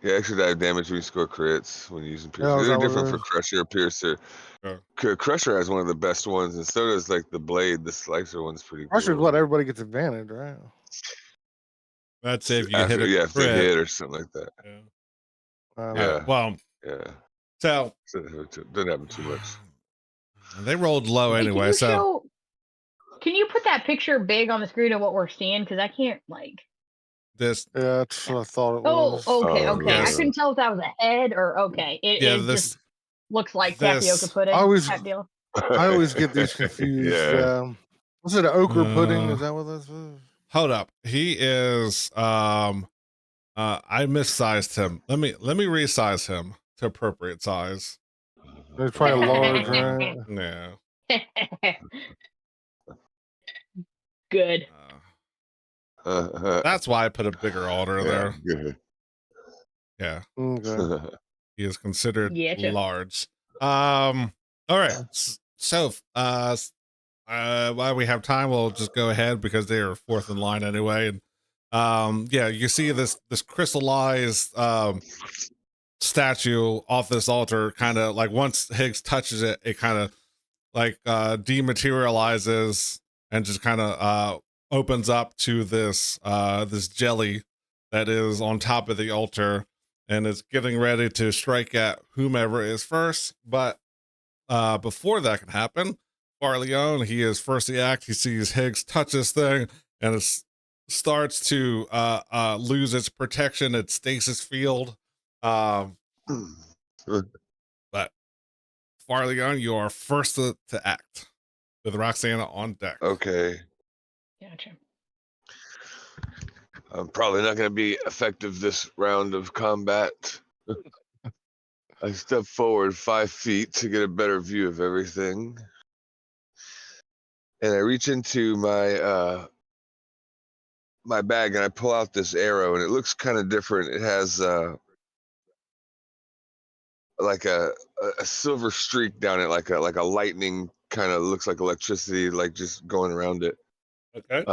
extra die of damage when you score crits when using Piercer. Oh, is They're that what it different for is? Crusher or Piercer. Yeah. Crusher has one of the best ones, and so does like the Blade. The Slicer one's pretty I should cool. let everybody get advantage, right? That's if you After, hit a yeah, if they crit. hit or something like that. Yeah. Yeah. Well, Yeah. so Doesn't happen too much. they rolled low Hey, anyway. So can you put that picture big on the screen of what we're seeing? Because I can't like. this, Yeah, that's what I thought it Oh, was. okay, Oh, okay. I yes. couldn't tell if that was a head or okay. It yeah, just this looks like this- tapioca pudding. I always- type deal. I always get these confused. Yeah. Was it an ochre pudding? Is that what this is? hold up. He is I missized him. Let me resize him to appropriate size. It's probably large, Uh, right? Yeah. Good. That's why I put a bigger altar yeah, there. good. Yeah. Okay. He is considered Getcha. large. All right. So, while we have time, we'll just go ahead because they are fourth in line anyway. And yeah, you see this crystallized statue off this altar, kind of like once Higgs touches it, it kind of like dematerializes and just kind of opens up to this jelly that is on top of the altar and is getting ready to strike at whomever is first. But before that can happen, Barleone, he is first to act. He sees Higgs touch this thing and it starts to lose its protection, its stasis field. But Farleon, you are first to act with Roxana on deck. Okay. Gotcha. I'm probably not going to be effective this round of combat. I step forward 5 feet to get a better view of everything. And I reach into my bag and I pull out this arrow and it looks kind of different. It has like a silver streak down it, like a lightning, kind of looks like electricity, like just going around it. Okay.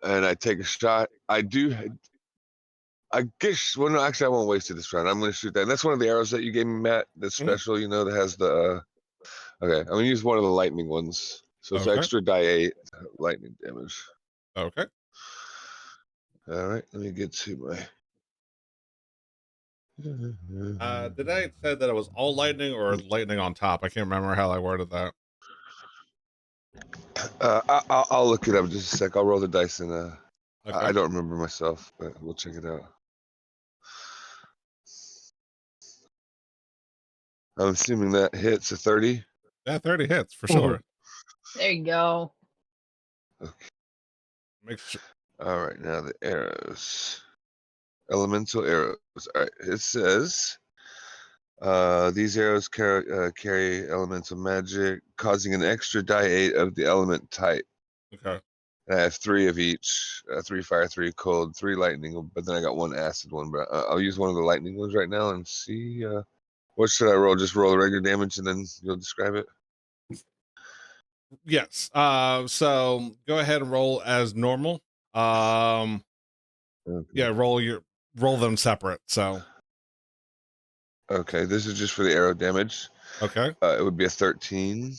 And I take a shot. I guess, well, no, actually, I won't waste it this round. I'm going to shoot that. And that's one of the arrows that you gave me, Matt. That's special, you know, that has the. Okay, I'm going to use one of the lightning ones. So it's Okay. extra die 8 lightning damage. Okay. All right, let me get to my. Did I say that it was all lightning or lightning on top? I can't remember how I worded that. I'll look it up in just a sec. I'll roll the dice and Okay. I don't remember myself, but we'll check it out. I'm assuming that hits a 30. Yeah, 30 hits for sure. There you go. Okay. Make sure. All right, now the arrows. Elemental arrows. All right, it says these arrows carry elemental magic, causing an extra die 8 of the element type. Okay. And I have 3 of each: 3 fire, 3 cold, 3 lightning. But then I got 1 acid one. But I'll use one of the lightning ones right now and see. What should I roll? Just roll the regular damage and then you'll describe it. Yes. So go ahead and roll as normal. Okay. Yeah, roll them separate. So Okay, this is just for the arrow damage. okay. It would be a 13.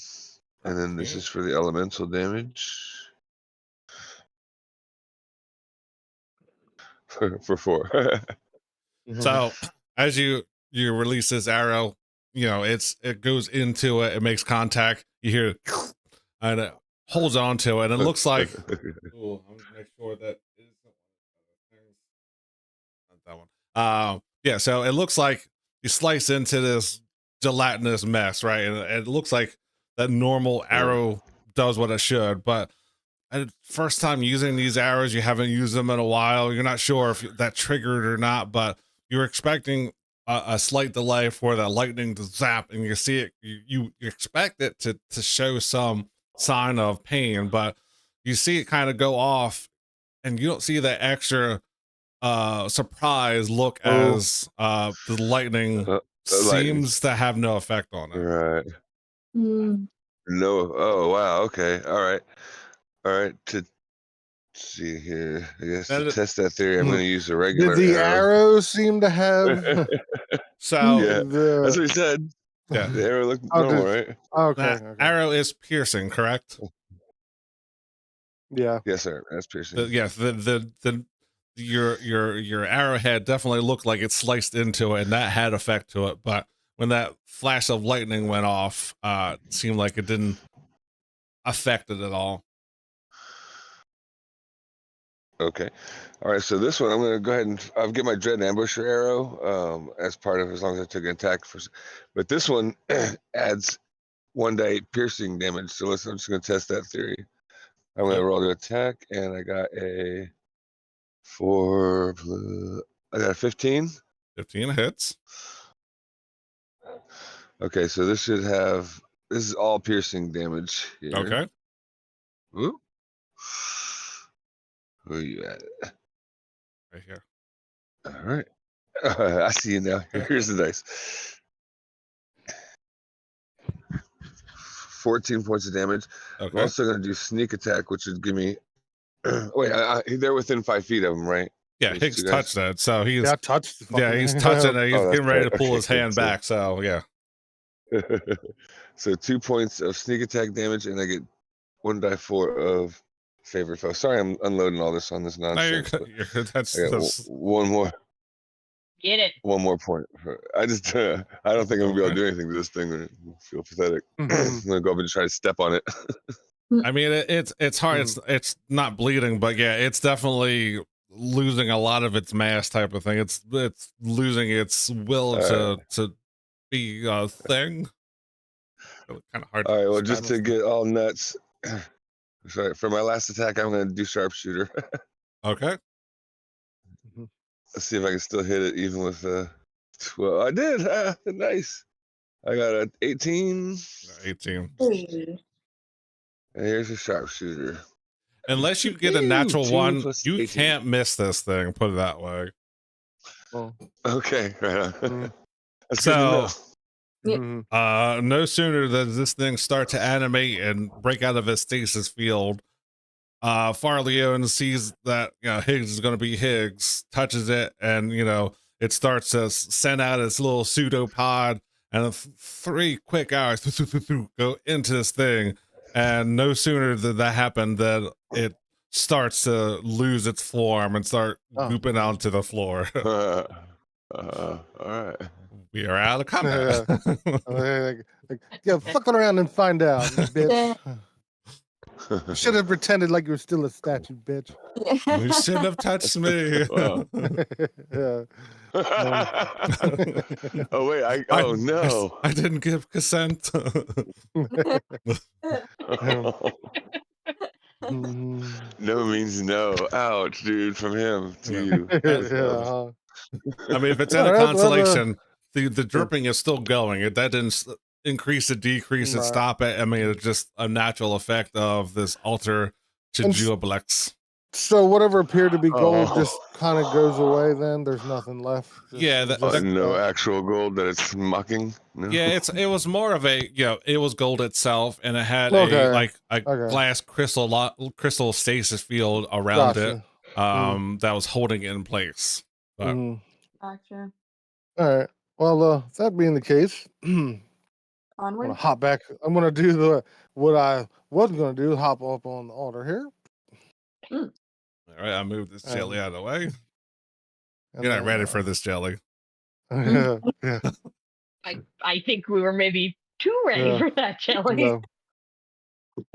And then this 13. is for the elemental damage. For 4. So as you release this arrow, you know, it goes into it, it makes contact, you hear and it holds on to it, and it looks like ooh, I'm gonna make sure that isn't not that one. Yeah, so it looks like you slice into this gelatinous mess, right? And it looks like that normal arrow does what it should, but at first time using these arrows, you haven't used them in a while, you're not sure if that triggered or not, but you're expecting a slight delay for that lightning to zap, and you see it, you expect it to show some sign of pain, but you see it kind of go off, and you don't see that extra surprise look as the lightning seems to have no effect on it. Right. Mm. No. Oh, wow. Okay. All right. To see here, I guess to test that theory, I'm going to use a regular Did the arrow. arrows seem to have? So Yeah, that's what he said. Yeah. The arrow looked Oh, normal, right? Okay. that arrow is piercing, correct? Yeah. Yes, sir. That's piercing. Yes, your arrowhead definitely looked like it sliced into it, and that had effect to it. But when that flash of lightning went off, it seemed like it didn't affect it at all. Okay. All right. So this one, I'm going to go ahead and I'll get my dread ambusher arrow as part of, as long as I took an attack for. But this one adds 1d8 piercing damage. So I'm just going to test that theory. I'm going to roll the attack, and I got a 4. I got a 15. 15 hits. Okay, so this should have. This is all piercing damage here. Okay. Ooh. Where you at? Right here. All right. I see you now. Here's the dice. 14 points of damage. I'm Okay. also going to do sneak attack, which would give me. Wait, they're within 5 feet of him, right? Yeah, Those Higgs two guys? touched that, so he's Yeah, I touched. The yeah, fucking he's thing. touching it. He's Oh, that's getting ready right. to pull Okay, his good. hand So- back. So yeah. So 2 points of sneak attack damage, and I get 1d4 of favorite foe. Sorry, I'm unloading all this on this No, you're nonsense. good. But You're good. That's, I got that's one more. Get it. One more point. I just, I don't think I'm gonna be able to Okay. do anything to this thing. I feel pathetic. I'm Mhm. gonna go up and try to step on it. I mean, it's hard. It's not bleeding, but yeah, it's definitely losing a lot of its mass, type of thing. It's losing its will to be a thing. Kind of hard. All right. Well, describe just to it. get all nuts. Sorry, for my last attack, I'm gonna do sharpshooter. Okay. Let's see if I can still hit it, even with 12. I did. Nice. I got a 18. 18. Hey. And here's a sharpshooter. Unless you get a Woo, natural 2 one, plus you 18. can't miss this thing. Put it that way. Oh. Okay. Right on. Mhm. That's good to know. Yeah. Mhm. No sooner does this thing start to animate and break out of its stasis field, Farleone sees that Higgs is going to be Higgs, touches it, and it starts to send out its little pseudopod, and 3 quick arrows go into this thing, and no sooner did that happen than it starts to lose its form and start Oh. gooping onto the floor. All right. We are out of combat. Yeah, fuck around and find out, you bitch. You should have pretended like you were still a statue, bitch. You shouldn't have touched me. Wow. Yeah. Oh wait, oh no. I didn't give consent. No means no. Ouch, dude, from him to Yeah. you. Yeah. I mean, if it's in All a right, well, constellation, the dripping is still going. That didn't increase it, decrease it, Right. stop it. I mean, it's just a natural effect of this alter to And Geoblex. So whatever appeared to be gold Oh. just kind of goes away. Then there's nothing left. Yeah, It's that- No actual gold that it's mocking. No. Yeah, it was more of a it was gold itself, and it had Okay. a Okay. glass crystal stasis field around Gotcha. it, that was holding it in place. But Mhm. Gotcha. All right. Well, that being the case, I'm Onward. gonna hop back. I'm gonna do what I was gonna do. Hop up on the altar here. all right, I moved this jelly out of the way. and You're not then, ready for this jelly. Yeah. I think we were maybe too ready Yeah. for that, Jelly. No.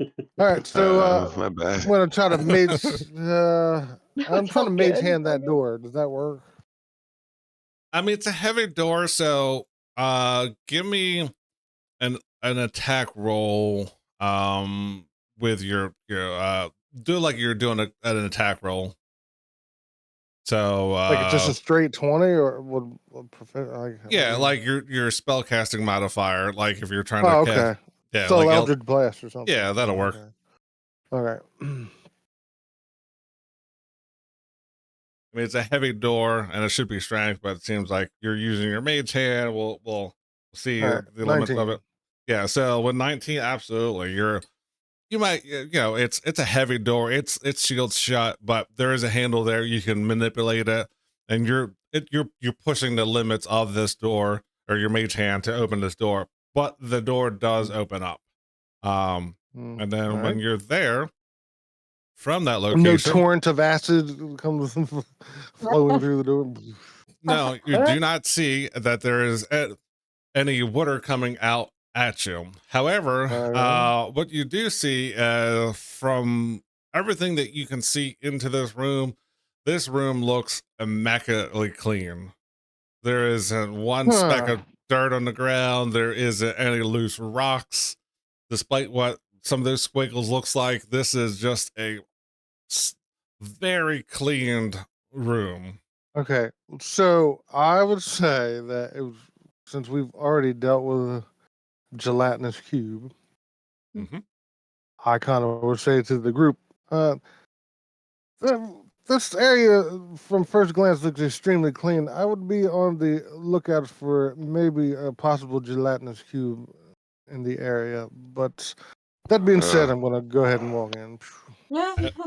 All right. So my bad. I'm gonna try to mage. I'm It's trying all to mage good, hand it's all that good. door. Does that work? I mean, it's a heavy door, so give me an attack roll with your do like you're doing an attack roll. So Like just a straight 20, or would prefer? yeah, like your spellcasting modifier, like if you're trying to Oh, cast, okay. yeah, So like Eldritch Blast or something. yeah, that'll work. Okay. All right. I mean, it's a heavy door and it should be strength, but it seems like you're using your mage hand. We'll see All right, the limits of 19. it. Yeah, so with 19, absolutely, you might it's a heavy door. It's shield shut, but there is a handle there. You can manipulate it, and you're pushing the limits of this door or your mage hand to open this door. But the door does open up, and then all when right. you're there from that No location, torrent of acid comes flowing through the door. no, you do not see that there is any water coming out at you. However, Alright. what you do see from everything that you can see into this room looks immaculately clean. There isn't one speck of dirt on the ground. There isn't any loose rocks. Despite what some of those squiggles looks like, this is just a very cleaned room. Okay, so I would say that it was, since we've already dealt with gelatinous cube, hmm I kind of would say to the group, this area from first glance looks extremely clean. I would be on the lookout for maybe a possible gelatinous cube in the area. But that being said, I'm going to go ahead and walk in.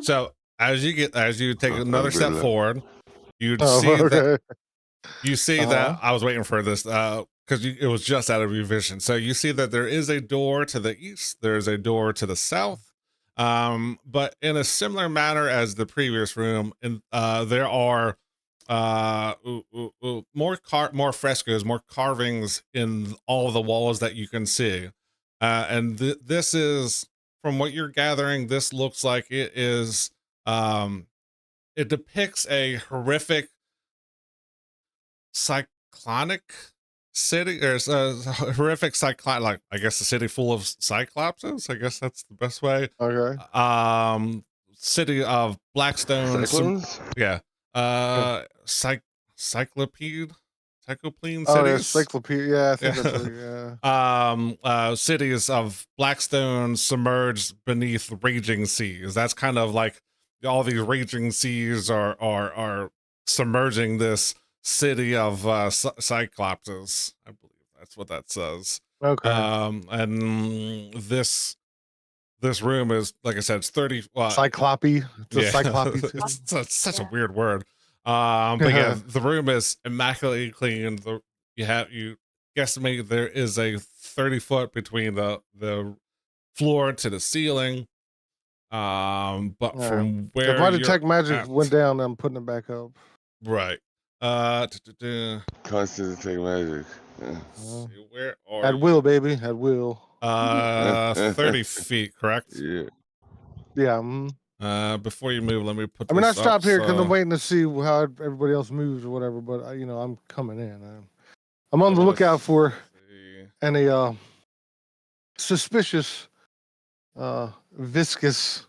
So as you take another good step luck. forward, you'd Oh, see that okay. you see Uh-huh. that I was waiting for this because it was just out of your vision. So you see that there is a door to the east, there is a door to the south, but in a similar manner as the previous room, and there are more frescoes, more carvings in all of the walls that you can see, and this is from what you're gathering. This looks like it is. It depicts a horrific cyclonic city, or a horrific cyclone, like I guess a city full of cyclopses. I guess that's the best way. Okay. City of Blackstone. Cyclones? Yeah. Cyclopede, cyclopene Oh, yeah, cities. cyclopedia. Yeah, I think Yeah. that's what, yeah. Cities of Blackstone submerged beneath raging seas. That's kind of like all these raging seas are submerging this city of cyclopses. I believe that's what that says. Okay. And this room is, like I said, it's 30. Cyclope. It's a Yeah, cyclope. it's such a weird word. But yeah, the room is immaculately clean. You guesstimate there is a 30-foot between the floor to the ceiling. But Yeah. from If where my you're detect magic at- went down, I'm putting it back up. right. Constant detect magic. Yeah. See, where are At you? will, baby. At will. 30 feet, correct? Yeah. Yeah. Before you move, let me put I mean, I this up, stopped here because so- I'm waiting to see how everybody else moves or whatever. But I'm coming in. I'm on the Let's lookout for see. any suspicious, viscous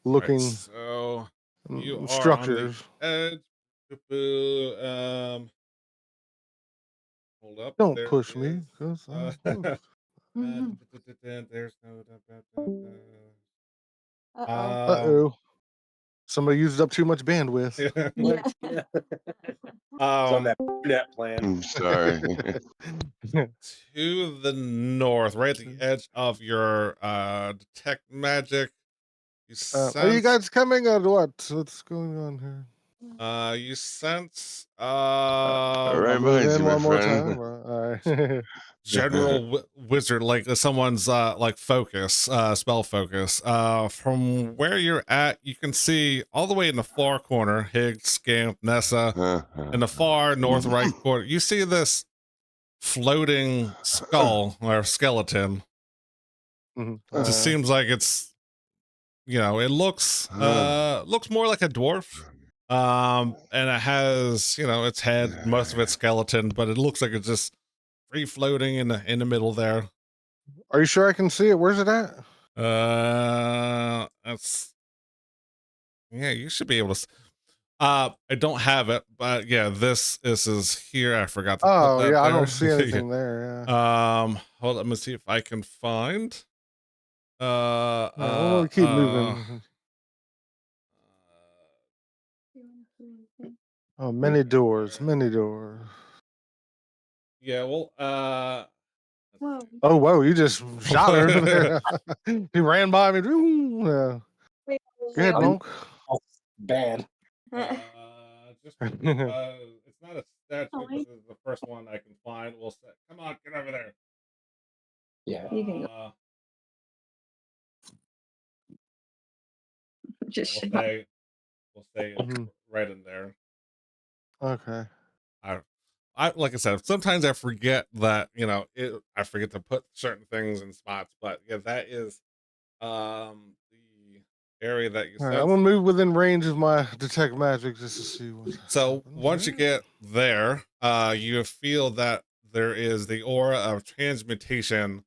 looking Right, so you are on the structures. edge. Hold up. Don't there push me, is, 'cause there's no. Uh-oh. Somebody used up too much bandwidth. Yeah. It's on that net plan. I'm sorry. To the north, right at the edge of your detect magic, you Are you sense. guys coming or what? What's going on here? You sense. Right I'll move behind in you, my one more friend. time. All right. General wizard, like someone's like focus, spell focus. From where you're at, you can see all the way in the far corner, Higgs, Scamp, Nessa. In the far north right corner, you see this floating skull or skeleton. Mhm. It just seems like it's, it looks more like a dwarf. And it has, its head, most of its skeleton, but it looks like it's just free floating in the middle there. Are you sure I can see it? Where's it at? That's, yeah, you should be able to. I don't have it, but yeah, this is here. I forgot to put Oh that yeah, I there. don't see anything there. Yeah. Hold on, let me see if I can find. Yeah, we'll keep moving. Oh, many doors, many doors. Yeah, well, Whoa. Oh whoa! You just shot her there. He ran by me. Yeah. Wait, Go ahead, I'm- Monk. Bad. just it's not a statue. Oh, This is the first one I can find. We'll say, come on, get over there. Yeah. You can go. Just We'll shut up. say it's Mhm. right in there. Okay. I like I said, sometimes I forget that I forget to put certain things in spots, but yeah, that is the area that you All said. right. I'm gonna move within range of my detect magic just to see what's. So happening once you here. get there, you feel that there is the aura of transmutation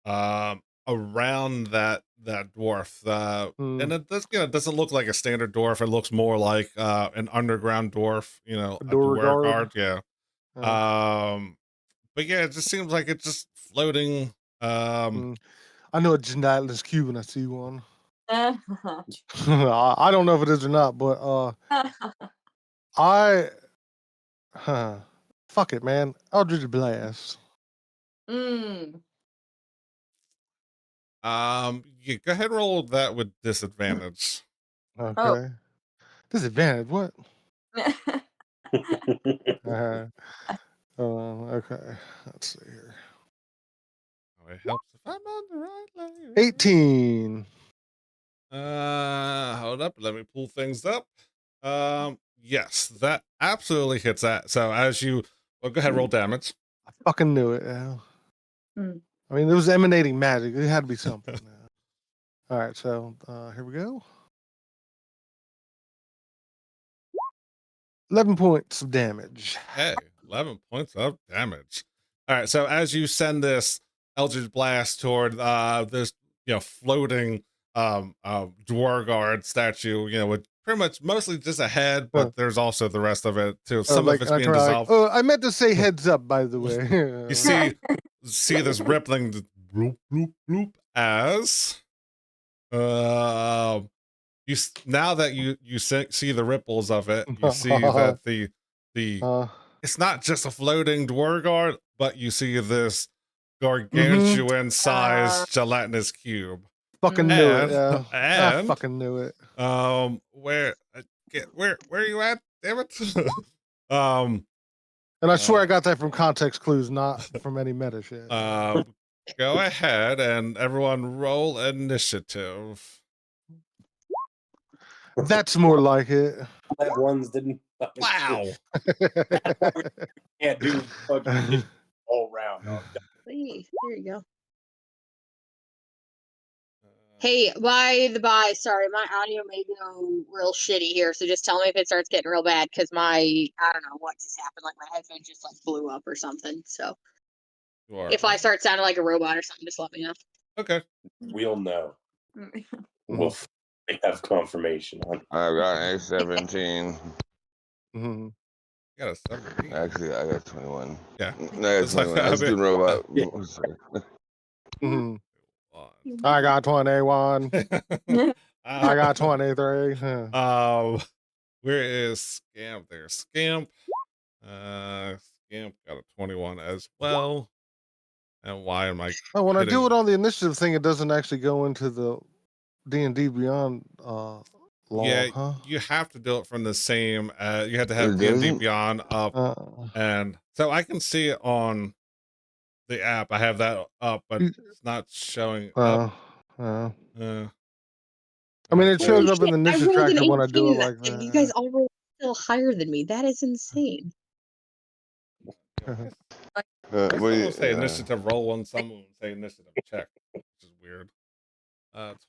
around that dwarf. And it does, doesn't look like a standard dwarf. It looks more like an underground dwarf, a Duergar? Duergar, yeah. Yeah. But yeah, it just seems like it's just floating I know a gelatinous cube when I see one. Uh, I don't know if it is or not, but I fuck it, man. Eldritch Blast. mm. Yeah, go ahead and roll that with disadvantage. Okay. Disadvantage. What? Okay. Let's see here. Oh, it helps if I'm on the right layer. 18. Hold up, let me pull things up. Yes, that absolutely hits that. So as you, well, go ahead, roll damage. I fucking knew it. Yeah. Mm. I mean, it was emanating magic. It had to be something. All right, so here we go. 11 points of damage. Hey, 11 points of damage. All right, so as you send this Eldritch Blast toward this, floating Dwargard statue, with pretty much mostly just a head, but there's also the rest of it too. Some of it's being dissolved. Oh, I meant to say heads up, by the way. You see this rippling bloop bloop bloop as now that you see the ripples of it, you see that the it's not just a floating Dwargard, but you see this gargantuan sized gelatinous cube. Fucking knew it. Yeah. I And fucking knew it. where are you at? Damn it. And I swear I got that from context clues, not from any meta shit. Go ahead and everyone roll initiative. That's more like it. That ones didn't. Wow. Can't do fucking all round. Hey, there you go. Hey, by the by, sorry, my audio may go real shitty here, so just tell me if it starts getting real bad, because I don't know what just happened, like my headphone just like blew up or something, so if I start sounding like a robot or something, just let me know. Okay. We'll know. We'll have confirmation on it. I got a 17. Mm-hmm. You got a 17. Actually, I got 21. Yeah. No, I got 21. I was doing robot. Yeah. Mm-hmm. I got 21. I got 23. Where is Scamp? There's Scamp. Scamp got a 21 as well. And why am I? Oh, when I do hitting- it on the initiative thing, it doesn't actually go into the D&D Beyond log, Yeah, huh? you have to do it from the same. You have to have It D&D doesn't? Beyond up, and so I can see it on the app. I have that up, but it's not showing up. I I mean, it shows Holy up in the shit, I initiative rolled an tracker when I do it 18, like and that. you guys all rolled still higher than me. That is insane. What do Someone you, will say initiative roll and someone will say initiative check, which is weird.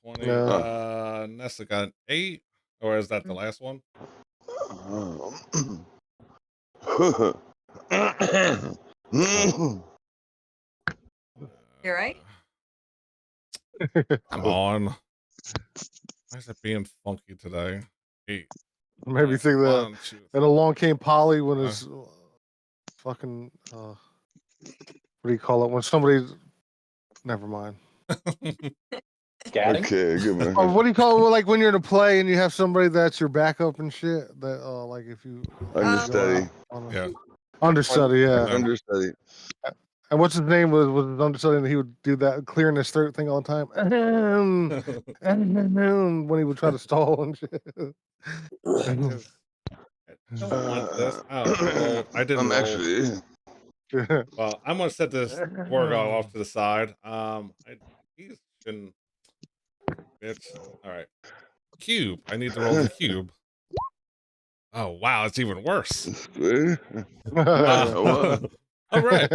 20. Yeah. Nessa got an 8, or is that the last one? You're right. Come on. Why is it being funky today? 8. Maybe you think that. 1, 2, And along came Polly when it's fucking what do you call it? When somebody never mind. Scatting? Okay, good man. Oh, what do you call it? Well, like when you're in a play and you have somebody that's your backup and shit. That like if you Understudy. Yeah. Understudy, yeah. Understudy. And what's his name was his understudy, and he would do that clearing his throat thing all the time. When he would try to stall and shit. I don't want this. Oh, I didn't I'm roll. actually. Well, I'm gonna set this Dwargard off to the side. He's been bitch. All right. Cube. I need to roll the cube. Oh wow, it's even worse. All right.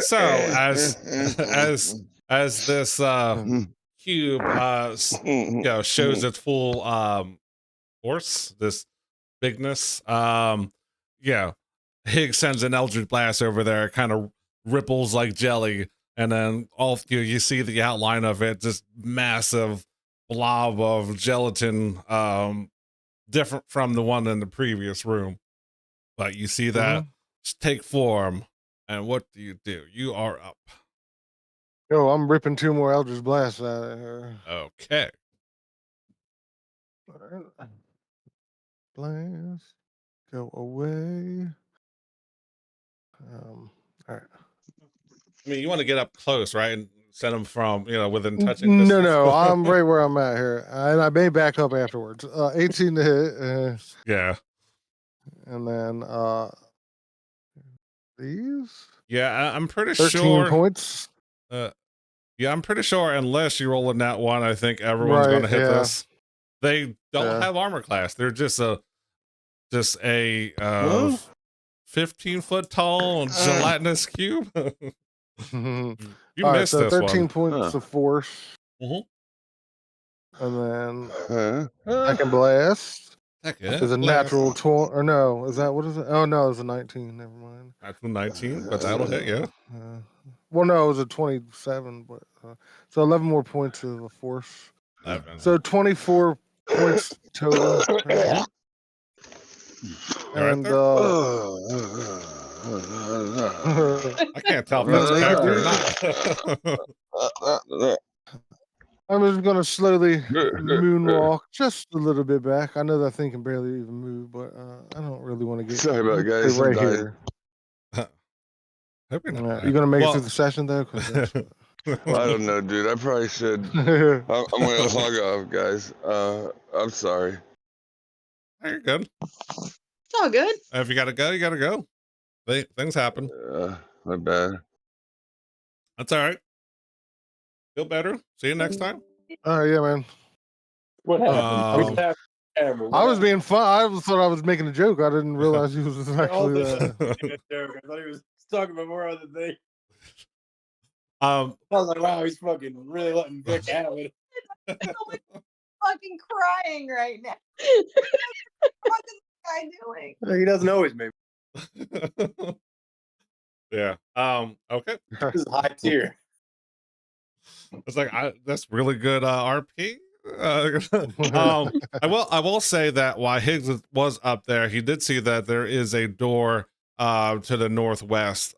So as this cube shows its full force, this bigness, Higgs sends an Eldritch Blast over there, kind of ripples like jelly, and then you see the outline of it, just massive blob of gelatin, different from the one in the previous room. But you see that take form, and what do? You are up. Yo, I'm ripping 2 more Eldritch Blasts out of here. Okay. Blast. Go away. All right. I mean, you want to get up close, right, and send them from within touching distance. No, I'm right where I'm at here, and I may back up afterwards. 18 to hit, Yeah. and then these Yeah, I'm pretty 13 sure. points. Yeah, I'm pretty sure unless you roll a nat one, I think everyone's Right, going to hit yeah. this. They don't Yeah. have armor class. They're just a 15-foot tall gelatinous cube. You All right, missed so this 13 one. points of force, Mhm. and then second blast Heck is a natural 20. Or no, is that what is it? Oh no, it's a 19. Never mind. Natural 19, but that'll hit you. Well, no, it was a 27, but so 11 more points of the force. 11. So 24 points total. You're right And there. I can't tell if that's a character or not. I'm just gonna slowly moonwalk just a little bit back. I know that thing can barely even move, but I don't really want to get. Sorry about it, Stay guys. I'm right dying. here. Hope you're not You gonna make it through Well- the session though? 'Cause that's I don't know, dude. I probably should. what- I'm gonna log off, guys. I'm sorry. You're good. It's all good. If you gotta go, you gotta go. Things happen. My bad. That's all right. Feel better. See you next time. Oh yeah, man. What happened? I was being fun. I thought I was making a joke. I didn't realize he was actually. I thought he was talking about more other things. I I was like, wow, he's fucking really letting Vic have it. Fucking crying right now. What is this guy doing? He doesn't always make yeah. Okay. this is high tier. It's like that's really good RP. I will say that while Higgs was up there, he did see that there is a door to the northwest.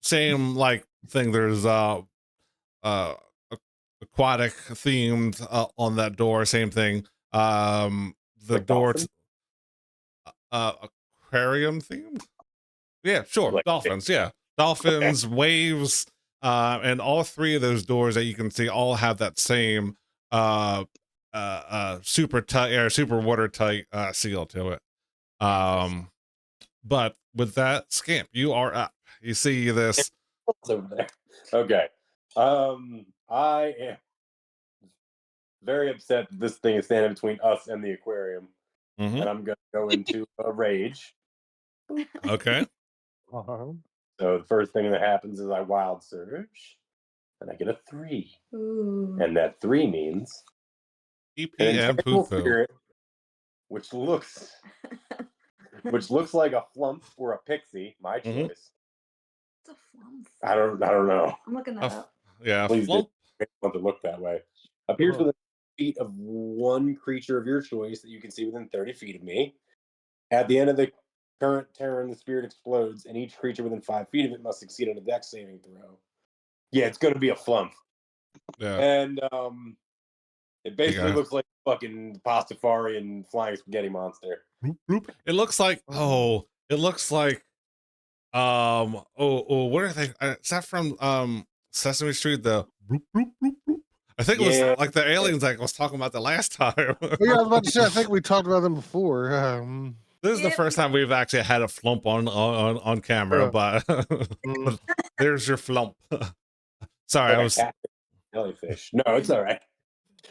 Same like thing. There's aquatic themed on that door. Same thing. The Like door dolphins? aquarium themed. Yeah, sure. Like- Dolphins. Yeah, dolphins, waves. And all three of those doors that you can see all have that same super tight or super watertight seal to it. But with that, Scamp, you are up. You see this. It's over there. Okay. I am very upset that this thing is standing between us and the aquarium, Mhm. and I'm gonna go into a rage. Okay. So the first thing that happens is I wild surge, and I get a 3, Ooh. and that 3 means EP an and integral poo poo. spirit, which looks like a flump or a pixie, my Mhm. choice. It's a flump. I don't know. I'm looking that up. Yeah. Please do. Flump. I want to look that way. Appears within feet of one creature of your choice that you can see within 30 feet of me. At the end of the current turn, the spirit explodes, and each creature within 5 feet of it must succeed on a dex saving throw. Yeah, it's going to be a flump. Yeah. And it basically Yeah. looks like fucking Pastafarian flying spaghetti monster. It looks like what are they? Is that from Sesame Street? The bloop, bloop, bloop, bloop. I think it was Yeah. like the aliens like was talking about the last time. Yeah, I was about to say. I think we talked about them before. This is the Yeah. first time we've actually had a flump on camera, Yeah. but Mm. there's your flump. Sorry, I Like a was cat jellyfish. No, it's all right.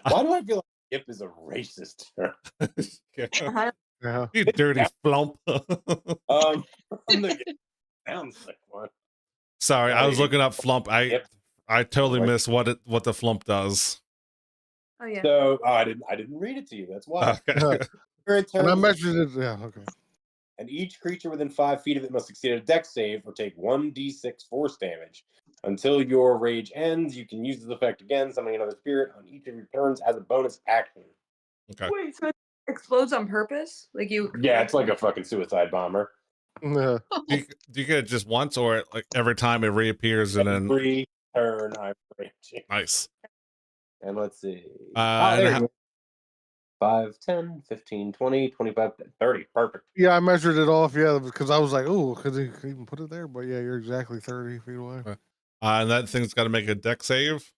Why do I feel like Skip is a racist? Yeah. you dirty flump. I'm gonna get sounds like one. Sorry, I was looking up flump. Yep. I totally Like- missed what the flump does. Oh yeah. So I didn't read it to you. That's why. Okay. And I mentioned it. Yeah. Okay. And each creature within 5 feet of it must succeed at a dex save or take 1d6 force damage. Until your rage ends, you can use this effect again, summoning another spirit on each of your turns as a bonus action. Okay. Wait, so it explodes on purpose? Like you? Yeah, it's like a fucking suicide bomber. Yeah. Do you get it just once or like every time it reappears and then Every turn I'm raging. Nice. And let's see. And there how- you go. 5, 10, 15, 20, 25, 30. Perfect. Yeah, I measured it off. Yeah, because I was like, oh, could he even put it there? But yeah, you're exactly 30 feet away. and that thing's got to make a deck save.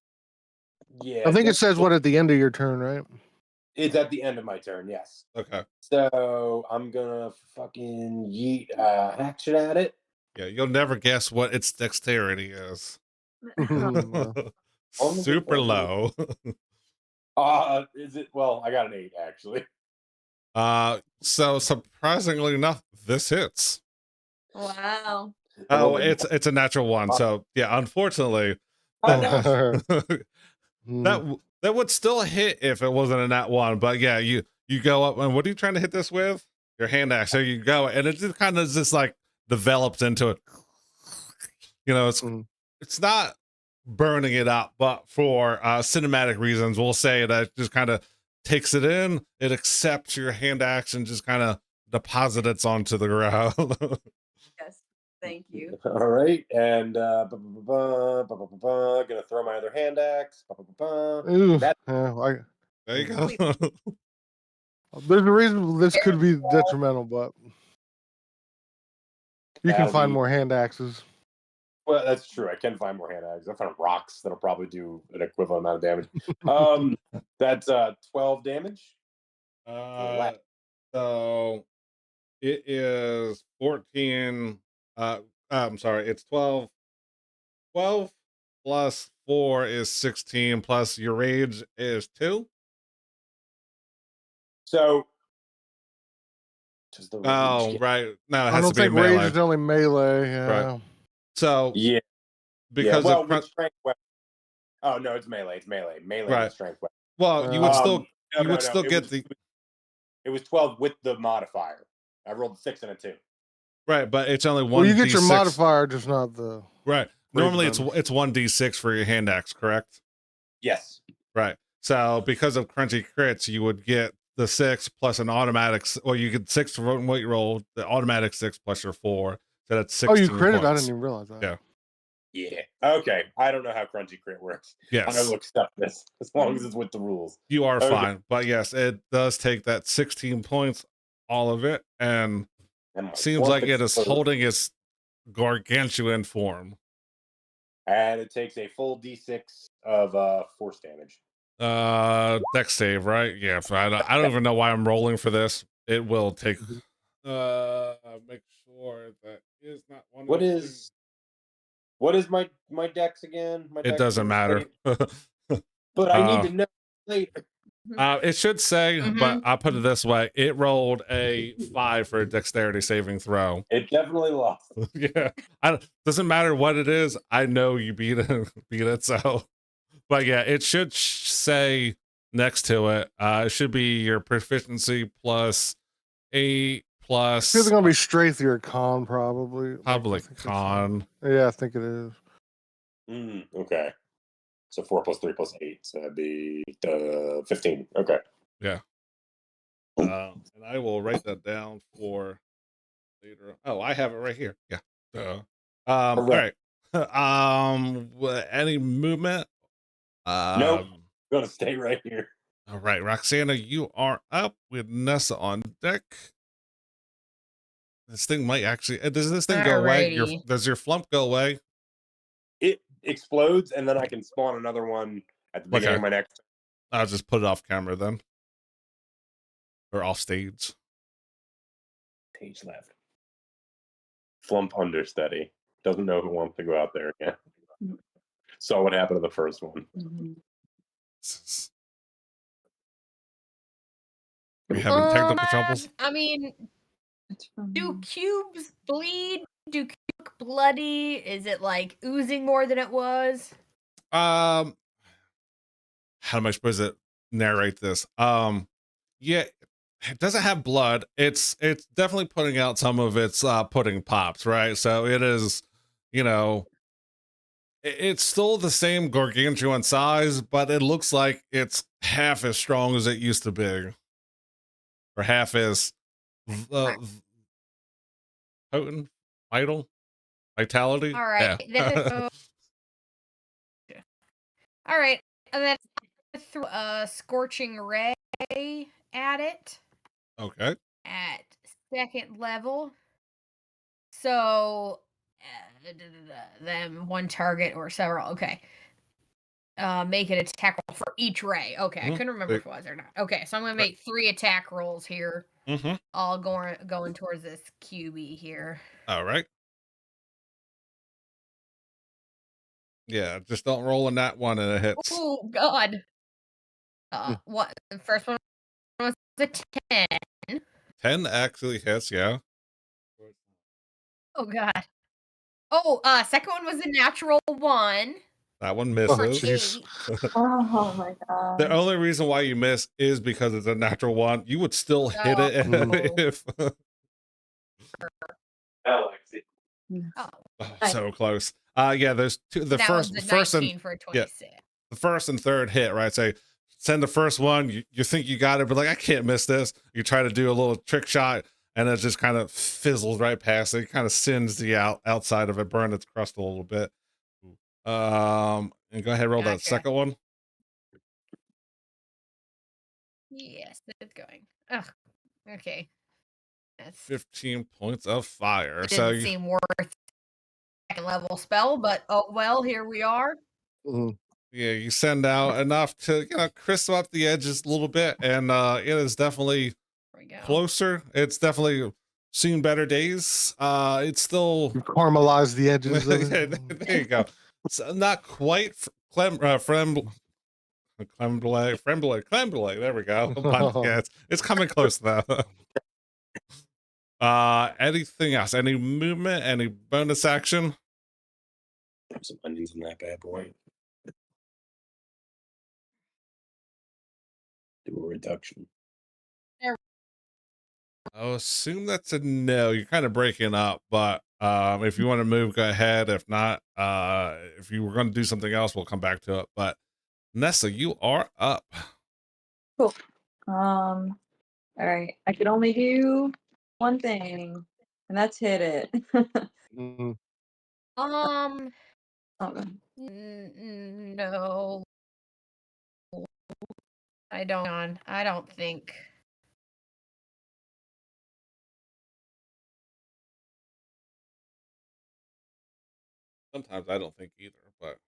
Yeah. I think it that's- says what at the end of your turn, right? It's at the end of my turn, yes. Okay. So I'm gonna fucking yeet action at it. Yeah, you'll never guess what its dexterity is. Super low. Is it? Well, I got an 8 actually. So surprisingly enough, this hits. Wow. Oh, it's a natural one. So yeah, unfortunately, Oh, no. that would still hit if it wasn't a nat one. But yeah, you go up and what are you trying to hit this with? Your hand axe. So you go and it just kind of just like develops into it. You know, it's not burning it up, but for cinematic reasons, we'll say that just kind of takes it in, it accepts your hand axe and just kind of deposits it onto the ground. Yes. Thank you. All right, and gonna throw my other hand axe. Ooh, That- yeah, There you go. there's a reason this could be detrimental, but you can That'll find be- more hand axes. Well, that's true. I can find more hand axes. I found rocks that'll probably do an equivalent amount of damage. That's 12 damage. So it is 14. I'm sorry, it's 12. 12 plus 4 is 16, plus your rage is 2. So, does the rage Oh, get- right. No, it I has don't to be think rage melee. is only melee. Yeah. So Yeah, because well, of with strength weapon. Oh no, it's melee. It's melee. Melee Right. with strength weapon. well, you would still No, you would still it get was, the It was 12 with the modifier. I rolled a 6 and a 2. right, but it's only one. Well, you get your D6. modifier, just not the. Right. Rage Normally bonus. it's 1d6 for your hand axe, correct? Yes. Right. So because of crunchy crits, you would get the 6 plus an automatic. Well, you get 6 from what you roll, the automatic 6 plus your 4. So that's 16 Oh, you critted? I points. didn't even realize that. Yeah. Yeah. Okay. I don't know how crunchy crit works. I Yes, will accept this as long as it's with the rules. you are Okay. fine. But yes, it does take that 16 points, all of it, and And my seems swamp like it is explodes. holding its gargantuan form. And it takes a full d6 of force damage. Dex save, right? Yeah. So I don't even know why I'm rolling for this. It will take. Make sure that is not one. What of is my dex again? My the- It dex doesn't is matter. But I need to know later. It should say, but I'll put it this way: it rolled a 5 for a dexterity saving throw. It definitely lost. Yeah, doesn't matter what it is. I know you beat it. Beat it. So, but yeah, it should say next to it. It should be your proficiency plus 8 plus It's gonna be straight through your con, probably. Like, I public think it's- con. Yeah, I think it is. Okay. So 4 plus 3 plus 8. So that'd be 15. Okay. And I will write that down for later. Oh, I have it right here. Yeah. All right. Any movement? Nope. I'm gonna stay right here. All right, Roxana, you are up with Nessa on deck. This thing might actually. Does this thing go away? Alrighty. Does your flump go away? It explodes, and then I can spawn another one at the beginning Okay. of my next. I'll just put it off camera then, or off stage. Page left. Flump understudy. Doesn't know who wants to go out there again. Saw what happened to the first one. We having technical troubles. I mean, It's from Do cubes bleed? Do cubes look bloody? Is it like oozing more than it was? How am I supposed to narrate this? Yeah, it doesn't have blood. It's definitely putting out some of its pudding pops, right? So it is, it's still the same gargantuan size, but it looks like it's half as strong as it used to be, or half as potent, vitality. All right. Yeah. All right, and then I threw a scorching ray at it Okay. at second level. So, then one target or several. Okay. Make an attack roll for each ray. Okay, I Mhm. couldn't remember if it was or not. Okay, so I'm gonna make 3 attack rolls here, Mm-hmm. all going towards this QB here. All right. Yeah, just don't roll in that one and it hits. Oh God. What? The first one was a 10. 10 actually hits, yeah. Oh God. Oh, second one was a natural 1 That one Oh, for misses. jeez. 8. Oh my The god. only reason why you miss is because it's a natural one. You would still hit it Oh. if Alexi. Oh, oh, Nice. so close. Yeah, there's two. The that was the first 19 and for a yeah, 26. the first and third hit, right? Say send the first one, you think you got it, but like I can't miss this. You try to do a little trick shot, and it just kind of fizzles right past it. Kind of sends the outside of it, burn its crust a little bit. And go ahead, roll that Gotcha. second one. Yes, it's going. Ugh. Okay. That's 15 points of fire. It So didn't seem worth second level spell, but oh well, here we are. Mhm. yeah, you send out enough to crisp up the edges a little bit, and it is definitely There we go. closer. It's definitely seen better days. It's still You caramelize the edges of yeah, it. there you go. So not quite creme brulee. There we go. But yeah, it's coming close though. Anything else? Any movement? Any bonus action? Drop some onions in that bad boy. Do a reduction. I'll assume that's a no. You're kind of breaking up, but if you want to move, go ahead. If not, if you were going to do something else, we'll come back to it. But Nessa, you are up. Cool. All right. I could only do one thing, and that's hit it. Mhm. Oh, No, I don't. I don't think. Sometimes I don't think either, but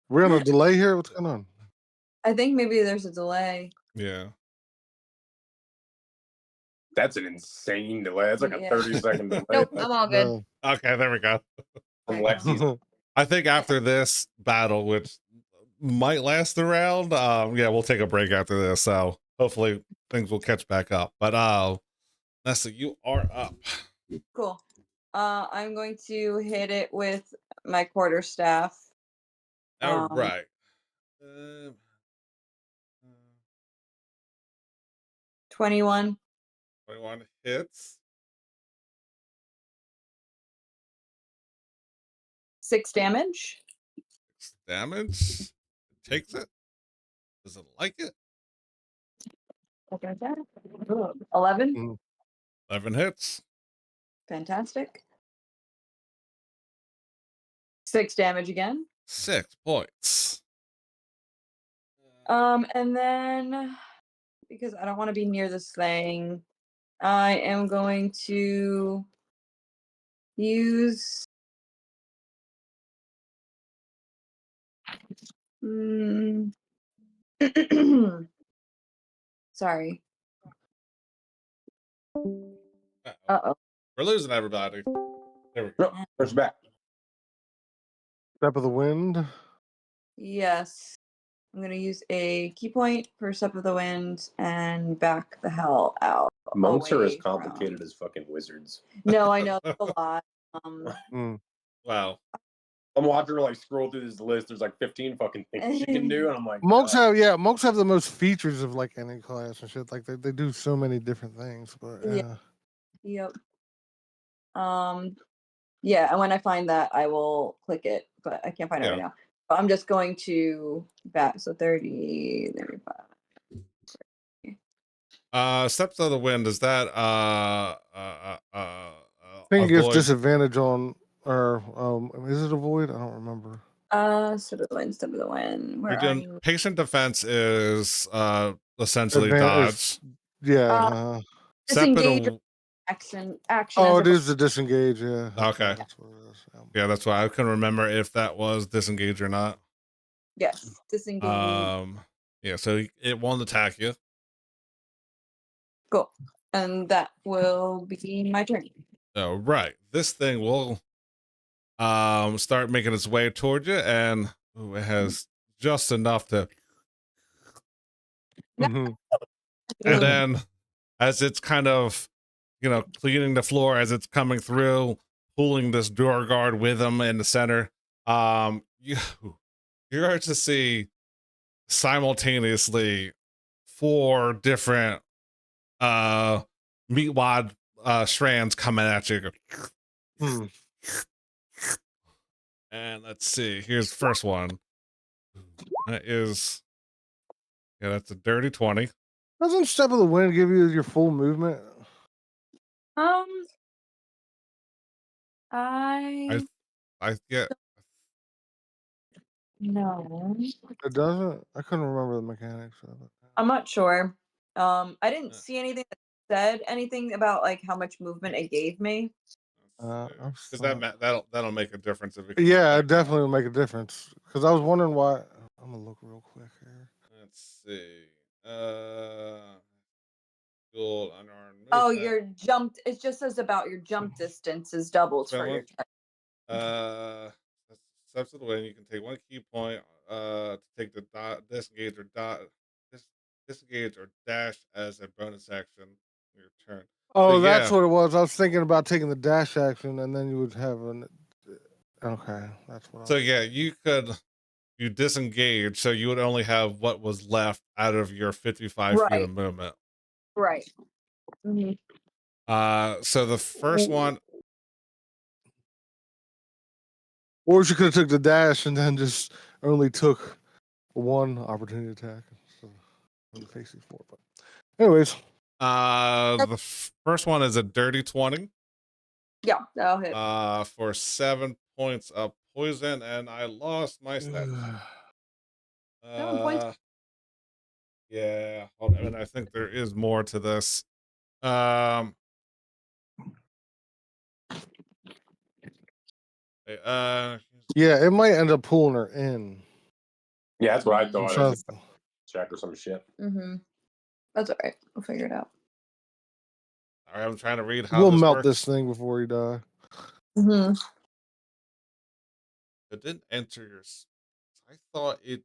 We're on a delay here. What's going on? I think maybe there's a delay. yeah. That's an insane delay. That's like a Yeah. 30-second delay. Nope, I'm all good. Okay, there we go. From Lexi's. I think after this battle, which might last a round, yeah, we'll take a break after this. So hopefully things will catch back up. But Nessa, you are up. Cool. I'm going to hit it with my quarterstaff. All Um, right. 21. 21 hits. 6 damage. 6 damage. It takes it. Does it like it? Second attack. 11. 11 hits. Fantastic. 6 damage again. 6 points. And then because I don't want to be near this thing, I am going to use sorry. Uh-oh. We're losing everybody. There we go. No, push back. Step of the wind. Yes. I'm going to use a key point for Step of the Wind and back the hell out. Monks are as away complicated from- as fucking wizards. No, I know that's a lot. Wow. I'm watching her like scroll through this list. There's like 15 fucking things she can do, and I'm like, Monks have the most features of like any class and shit. Like they do so many different things. But Yeah. Yep. Yeah, and when I find that, I will click it, but I can't find it right now. But I'm just going to back. So 30, 35. Steps of the Wind, is that I think it gives avoid? disadvantage on or is it avoid? I don't remember. Step of the wind, step of the wind. Where You're are doing you? patient defense is essentially Advantage. dodge. Yeah. Uh, Step of Disengage the action as Oh, a it is the disengage. Yeah. Okay. That's what it is. yeah, that's why I couldn't remember if that was disengage or not. yes, disengage. Yeah, so it won't attack you. Cool. And that will be my turn. Oh, right. This thing will start making its way toward you, and it has just enough to. Mhm. And then, as it's kind of, cleaning the floor as it's coming through, pulling this door guard with him in the center, you're going to see simultaneously 4 different meat wad strands coming at you. Hmm. And let's see. Here's the first one. That is, that's a dirty 20. Doesn't step of the wind give you your full movement? I I get. no. It doesn't. I couldn't remember the mechanics of it. I'm not sure. I didn't Uh. see anything that said anything about like how much movement it gave me. I'm Because sorry. that'll make a difference if it comes Yeah, back it definitely will make a difference. Because I was wondering why. I'm gonna look real quick here. Let's see. Gold unarmed Oh, movement. your jumped. It just says about your jump distance is doubled for your turn. Steps of the wind. You can take 1 key point to take the disengage or disengage or dash as a bonus action on your turn. Oh, So, that's yeah. what it was. I was thinking about taking the dash action, and then you would have an. Okay, that's what. So yeah, you disengage, so you would only have what was left out of your 55 feet Right. of movement. Right. Mhm. So the first one, Or you could have took the dash and then just only took 1 opportunity attack. So I'm facing 4. But anyways, the first one is a dirty 20. Yeah, that'll hit. For 7 points of poison, and I lost my stats. 7 points. Yeah, hold on, and I think there is more to this. yeah, it might end up pulling her in. Yeah, that's what I I'm thought. trying Just check or some shit. Mm-hmm. That's all right. We'll figure it out. all right, I'm trying to read how We'll this melt works. this thing before you die. Mm-hmm. It didn't enter your. I thought it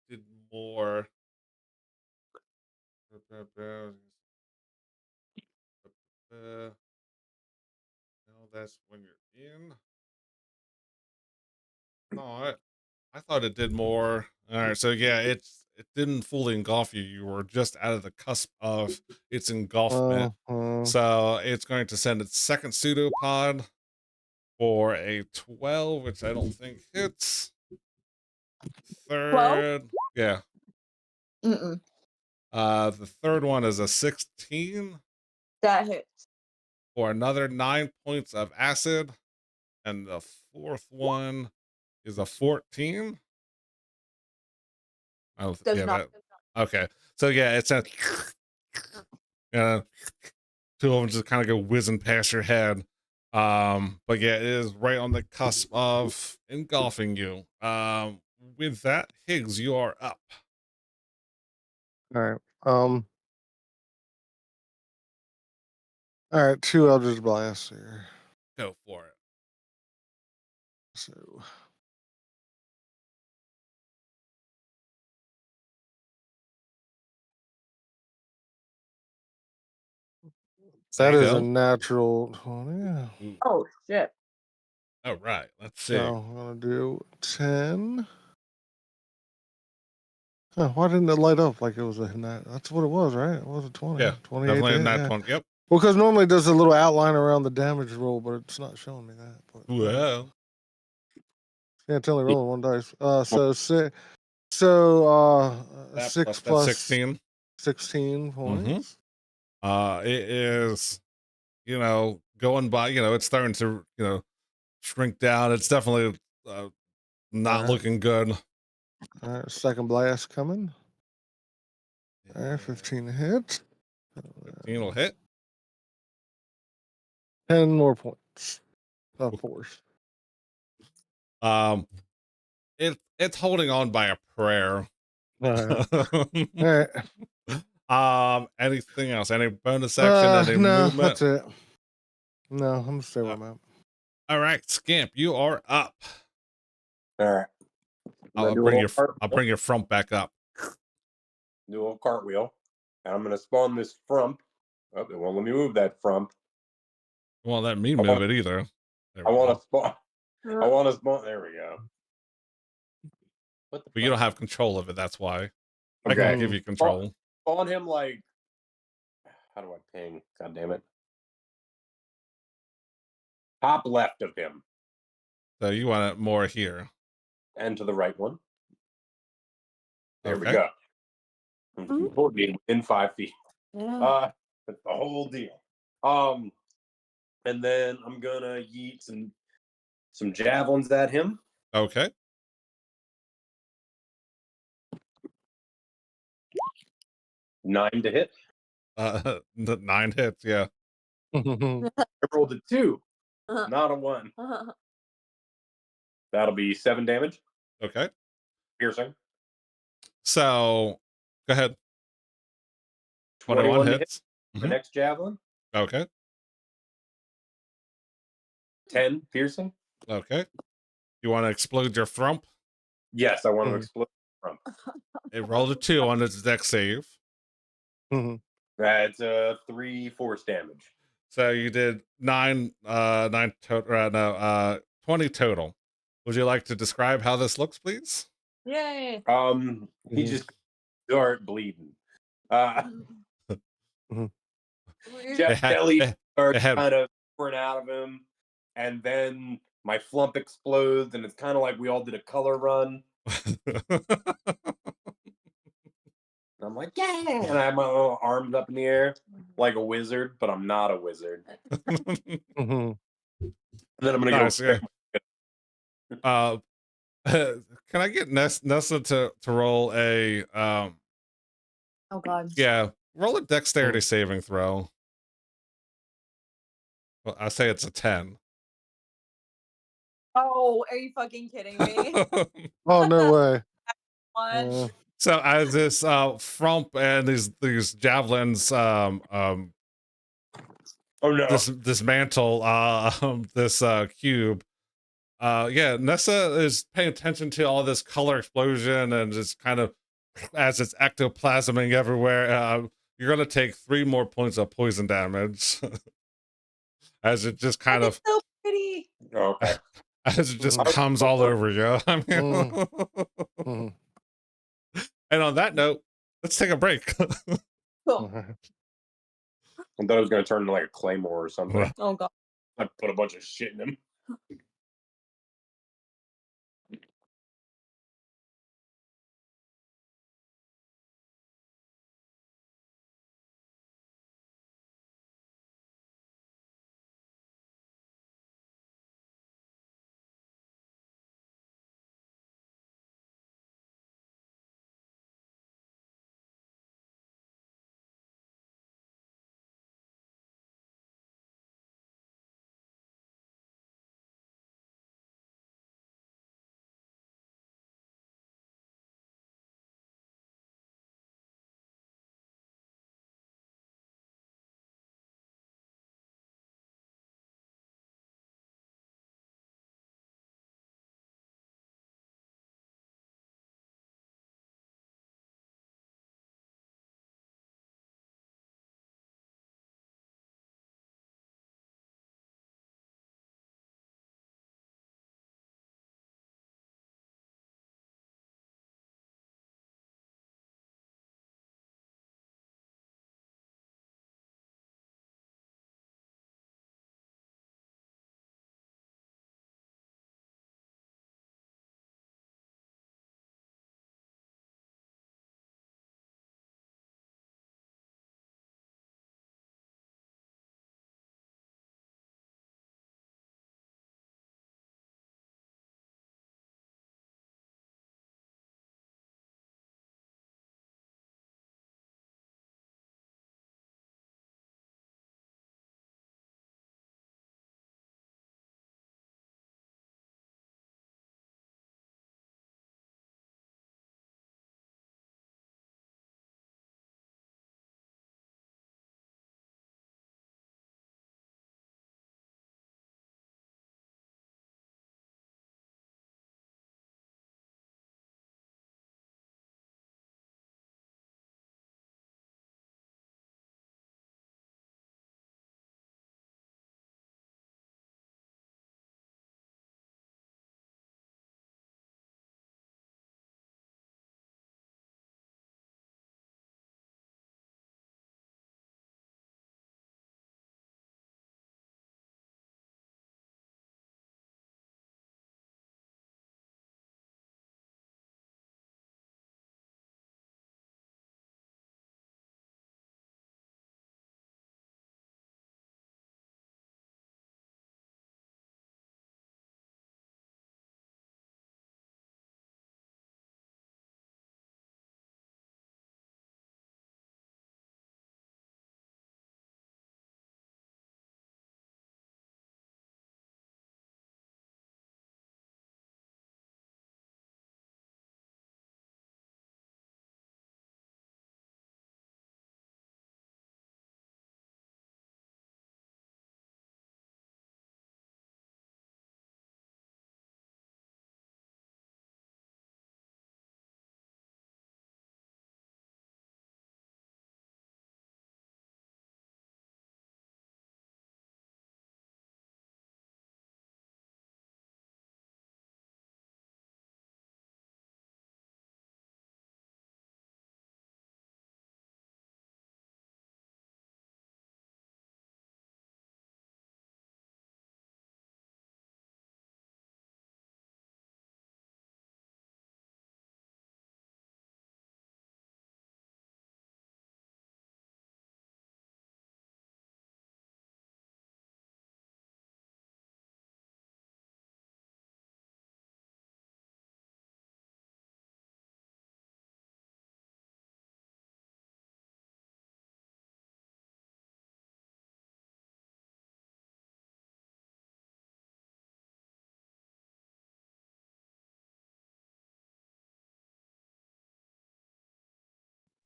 did more. No, that's when you're in. No, I thought it did more. All right, so yeah, it didn't fully engulf you. You were just out of the cusp of its engulfment. So it's going to send its second pseudopod for a 12, which I don't think hits. Third, 12? yeah. Mm-mm. The third one is a 16 That hits. for another 9 points of acid, and the fourth one is a 14. Oh, Does yeah, not. okay. So yeah, it's a 2 of them just kind of go whizzing past your head. But yeah, it is right on the cusp of engulfing you. With that, Higgs, you are up. All right. All right. 2 Eldritch Blasts here. Go for it. So. That is a natural 20. Ooh. Oh shit. All right, let's see. So I'm gonna do 10. Huh, why didn't it light up like it was a nat? That's what it was, right? It was a 20. Yeah, 28 definitely to a hit, nat yeah. 20. Yep. Well, because normally it does a little outline around the damage roll, but it's not showing me that. But, Well, yeah, it's only rolling 1 dice. that 6 plus 16. 16 points. It is, going by, it's starting to, shrink down. It's definitely not Uh-huh. looking good. All right, second blast coming. All right, 15 hit. 15 will hit. 10 more points of force. It's holding on by a prayer. All right. Anything else? Any bonus action? Any No, movement? that's it. No, I'm gonna stay where I'm at. All right, Scamp, you are up. All right. I'm I'll gonna do a bring little your cartwheel. front back up. Do a little cartwheel. And I'm gonna spawn this frump. Oh, it won't let me move that frump. Won't let me I move want- it either. There I we want go. to spawn. I want to spawn. There we go. What the But you fuck? don't have control of it. That's why I Okay. can give you control. Spawn him like. How do I ping? God damn it. Top left of him So you want it more here. and to the right one. There we Okay. go. In 5 feet. Yeah. That's the whole deal. And then I'm gonna yeet some javelins at him. Okay. 9 to hit. 9 hits. Yeah. I rolled a 2, not a 1. That'll be 7 damage. Okay. Piercing. So go ahead. 21 to hit hits. the next javelin. Okay. 10 piercing. Okay. You want to explode your frump? Yes, I want to explode. It rolled a 2 on its deck save. That's 3 force damage. So you did 20 total. Would you like to describe how this looks, please? Yay. He just start bleeding. Jeff Kelly starts kind of pouring out of him, and then my flump explodes, and it's kind of like we all did a color run. I'm like, yeah, and I have my little arms up in the air like a wizard, but I'm not a wizard. And then I'm gonna Nice, go. can I get Nessa to roll a Oh god. yeah, roll a dexterity saving throw. Well, I say it's a 10. Oh, are you fucking kidding me? Oh, no way. One. So as this frump and these javelins Oh no. dismantle this cube. Yeah, Nessa is paying attention to all this color explosion and just kind of as it's ectoplasming everywhere. You're gonna take 3 more points of poison damage as it just kind of so pretty. Okay. as it just comes all over you. I mean, and on that note, let's take a break. Cool. I thought it was gonna turn into like a claymore or something. Oh god. I put a bunch of shit in him.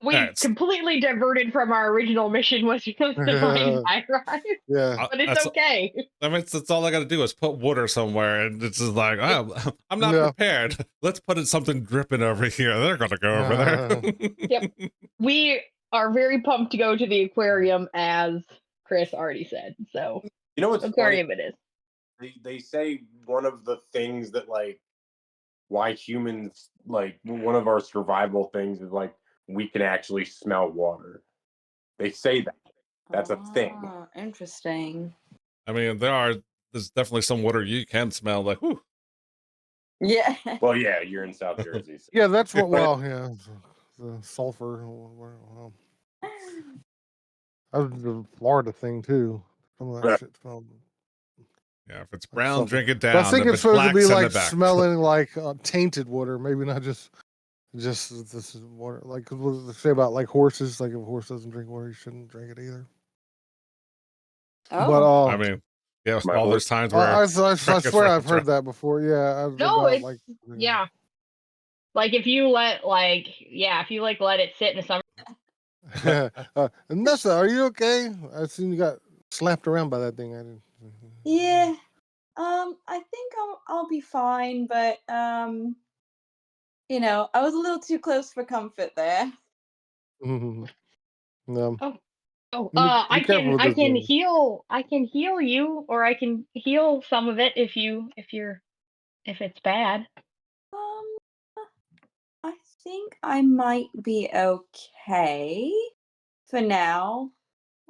We Alright, completely diverted from our original mission, was supposed to find Pyrise, Yeah. but it's that's okay. I mean, that's all I got to do is put water somewhere, and it's just like, oh, I'm not Yeah. prepared. Let's put in something dripping over here. They're gonna go over there. Yep. We are very pumped to go to the aquarium, as Chris already said. So You know what's funny? aquarium it is. They say one of the things that like why humans like one of our survival things is like we can actually smell water. They say that. That's a thing. Ah, interesting. I mean, there's definitely some water you can smell. Like, whew. Yeah. Well, yeah, you're in South Jersey. So. Yeah, that's what. Well, yeah, the sulfur. Well, that was the Florida thing too. Some of that Right. shit smelled. Yeah, if it's brown, Sulfur. drink it But down. I think If it's supposed to black, be send like it back. smelling like tainted water, maybe not just this is water. Like 'cause what does it say about like horses? Like if a horse doesn't drink water, you shouldn't drink it either. Oh. But I mean, yeah, My all horse- those times where I truck gets swear wrecked I've with heard truck. that before. Yeah. No, about, it's like yeah. Like if you let if you let it sit in the summer. Nessa, are you okay? I seen you got slapped around by that thing. I didn't. Yeah. I think I'll be fine, but you know, I was a little too close for comfort there. No. Oh, Be I careful with this game. heal you, or I can heal some of it if it's bad. I think I might be okay for now.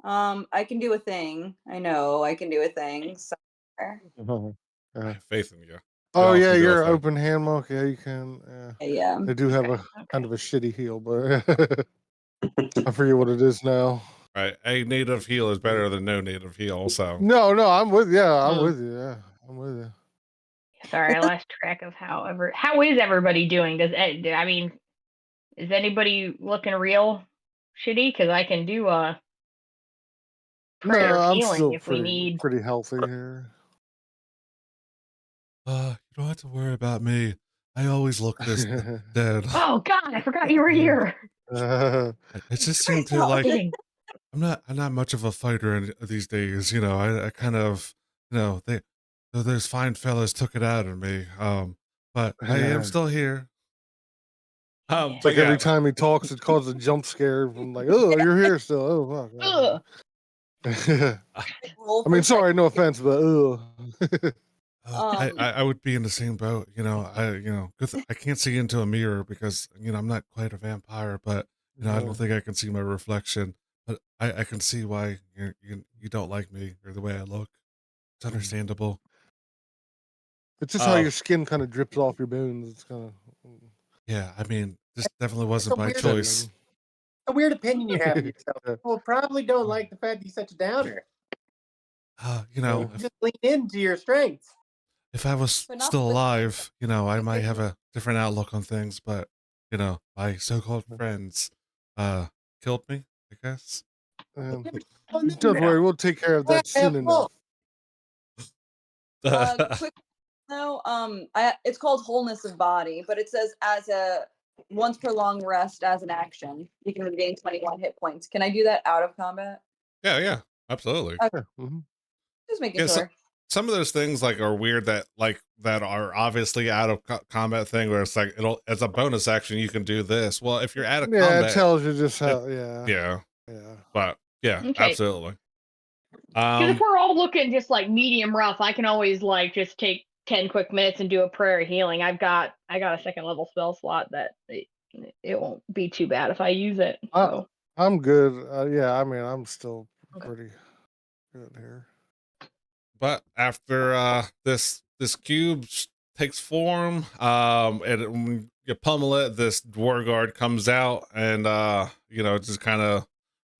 I can do a thing. I know I can do a thing somewhere. I have faith in you. Oh all yeah, can do a you're thing. open hand monk. Yeah, you can. Yeah. They do have a kind of a shitty heal, but I forget what it is now. Right, a native heal is better than no native heal. So No, I'm with. Yeah, I'm Hmm. with you. Yeah, I'm with you. Sorry, I lost track of how is everybody doing? I mean, is anybody looking real shitty? Because I can do a prayer No, of I'm healing still if we need. pretty healthy here. you don't have to worry about me. I always look this dead. Oh God, I forgot you were here. It just seemed to like Kidding. I'm not much of a fighter these days. You know, I kind of those fine fellas took it out of me. But I am still here. It's like every time he talks, it causes a jump scare from like, oh, you're here still. Oh, Ugh. fuck. Roll I mean, for sorry, no offense, but I would be in the same boat. I can't see into a mirror because I'm not quite a vampire, but I don't think I can see my reflection. But I can see why you don't like me or the way I look. It's understandable. it's just how your skin kind of drips off your bones. It's kind of Yeah, I mean, this definitely wasn't my weird choice. A weird opinion you have of yourself. People probably don't like the fact that you're such a downer. Yeah. Just lean into your strengths. If I was But not still with- alive, I might have a different outlook on things, but my so-called friends killed me, I guess. Don't worry, we'll take care of that soon enough. Quick no, it's called wholeness of body, but it says as a once per long rest as an action, you can regain 21 hit points. Can I do that out of combat? Yeah, absolutely. Yeah, mhm. Just making Yeah, sure. Some of those things are weird that are obviously out of combat thing where it's like as a bonus action you can do this. Well, if you're out of Yeah, combat, it tells you just how. Yeah. but yeah, Okay. absolutely. Because if we're all looking just like medium rough, I can always just take 10 quick minutes and do a prayer of healing. I got a second level spell slot that it won't be too bad if I use it. So I'm good. Yeah, I mean, I'm still Okay. pretty good here. But after this cube takes form, and when you pummel it, this dwarf guard comes out, and just kind of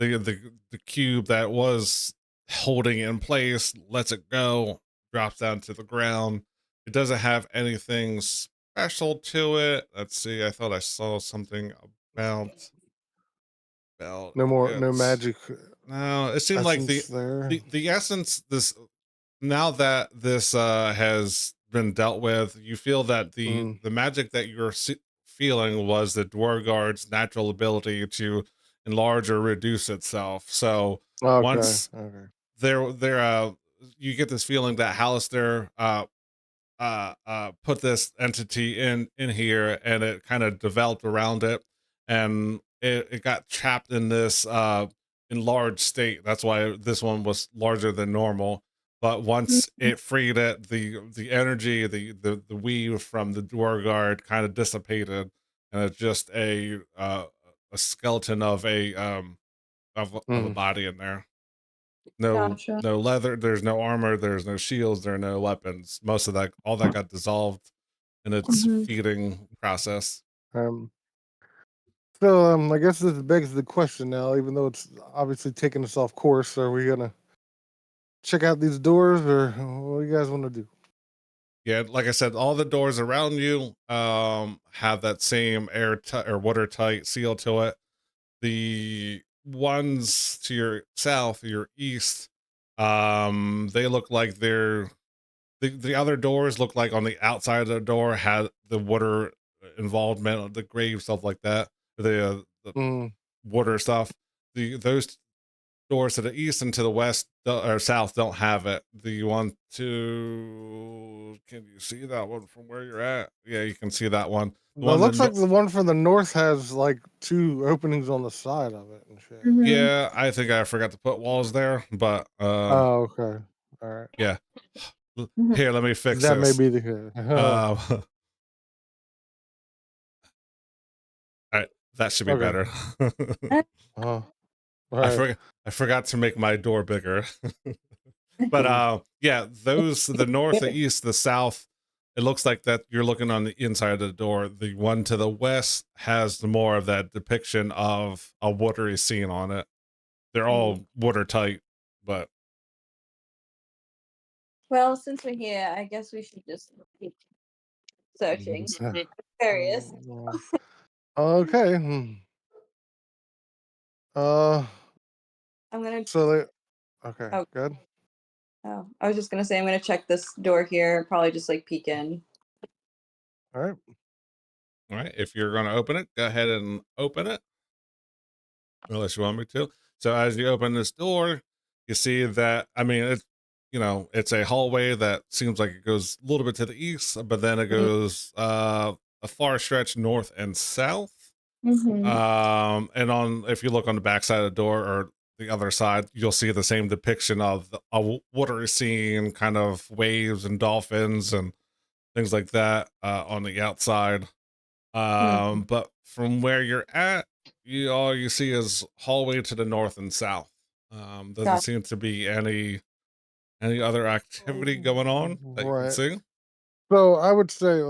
the cube that was holding it in place lets it go, drops down to the ground. It doesn't have anything special to it. Let's see. I thought I saw something about No more, no it. magic. No, it seemed like essence there. the essence. Now that this has been dealt with, you feel that the magic that you're feeling was the Dwargard's natural ability to enlarge or reduce itself. So Okay. once Okay. you get this feeling that Hallister put this entity in here, and it kind of developed around it, and it got trapped in this enlarged state. That's why this one was larger than normal. But once it freed it, the energy, the weave from the Dwargard kind of dissipated, and it's just a skeleton of of a Mm. body in there. No, Gotcha. no leather. There's no armor. There's no shields. There are no weapons. Most of that, all that got dissolved in its Mhm. feeding process. So I guess this begs the question now, even though it's obviously taking us off course. Are we gonna check out these doors, or what do you guys want to do? Yeah, like I said, all the doors around you have that same airtight or watertight seal to it. The ones to your south, your east, they look like the other doors look like on the outside of the door had the water involvement of the grave, stuff like that. The Mm. water stuff. Those doors to the east and to the west or south don't have it. The one to, can you see that one from where you're at? Yeah, you can see that one. The Well, it one looks to like the one from the north has like 2 openings on the side of it and shit. Mhm. yeah, I think I forgot to put walls there, but Oh, okay. All right. yeah. Mhm. Here, let me fix That may this. be the case. All right, that should be Okay. better. All I right. forgot I forgot to make my door bigger. But yeah, those the north, the east, the south, it looks like that you're looking on the inside of the door. The one to the west has more of that depiction of a watery scene on it. They're all watertight, but Well, since we're here, I guess we should just keep searching. Mm. Curious. Okay. Uh, I'm gonna. so they, okay, Oh. good. Oh, I was just gonna say I'm gonna check this door here. Probably just like peek in. All right. all right, if you're going to open it, go ahead and open it, unless you want me to. So as you open this door, you see that, I mean, it's, you know, it's a hallway that seems like it goes a little bit to the east, but then it goes a far stretch north and south. And on, if you look on the back side of the door or the other side, you'll see the same depiction of a watery scene, kind of waves and dolphins and things like that on the outside. But from where you're at, all you see is hallway to the north and south. Doesn't Gotcha. seem to be any other activity going on that you can Right. see. So I would say,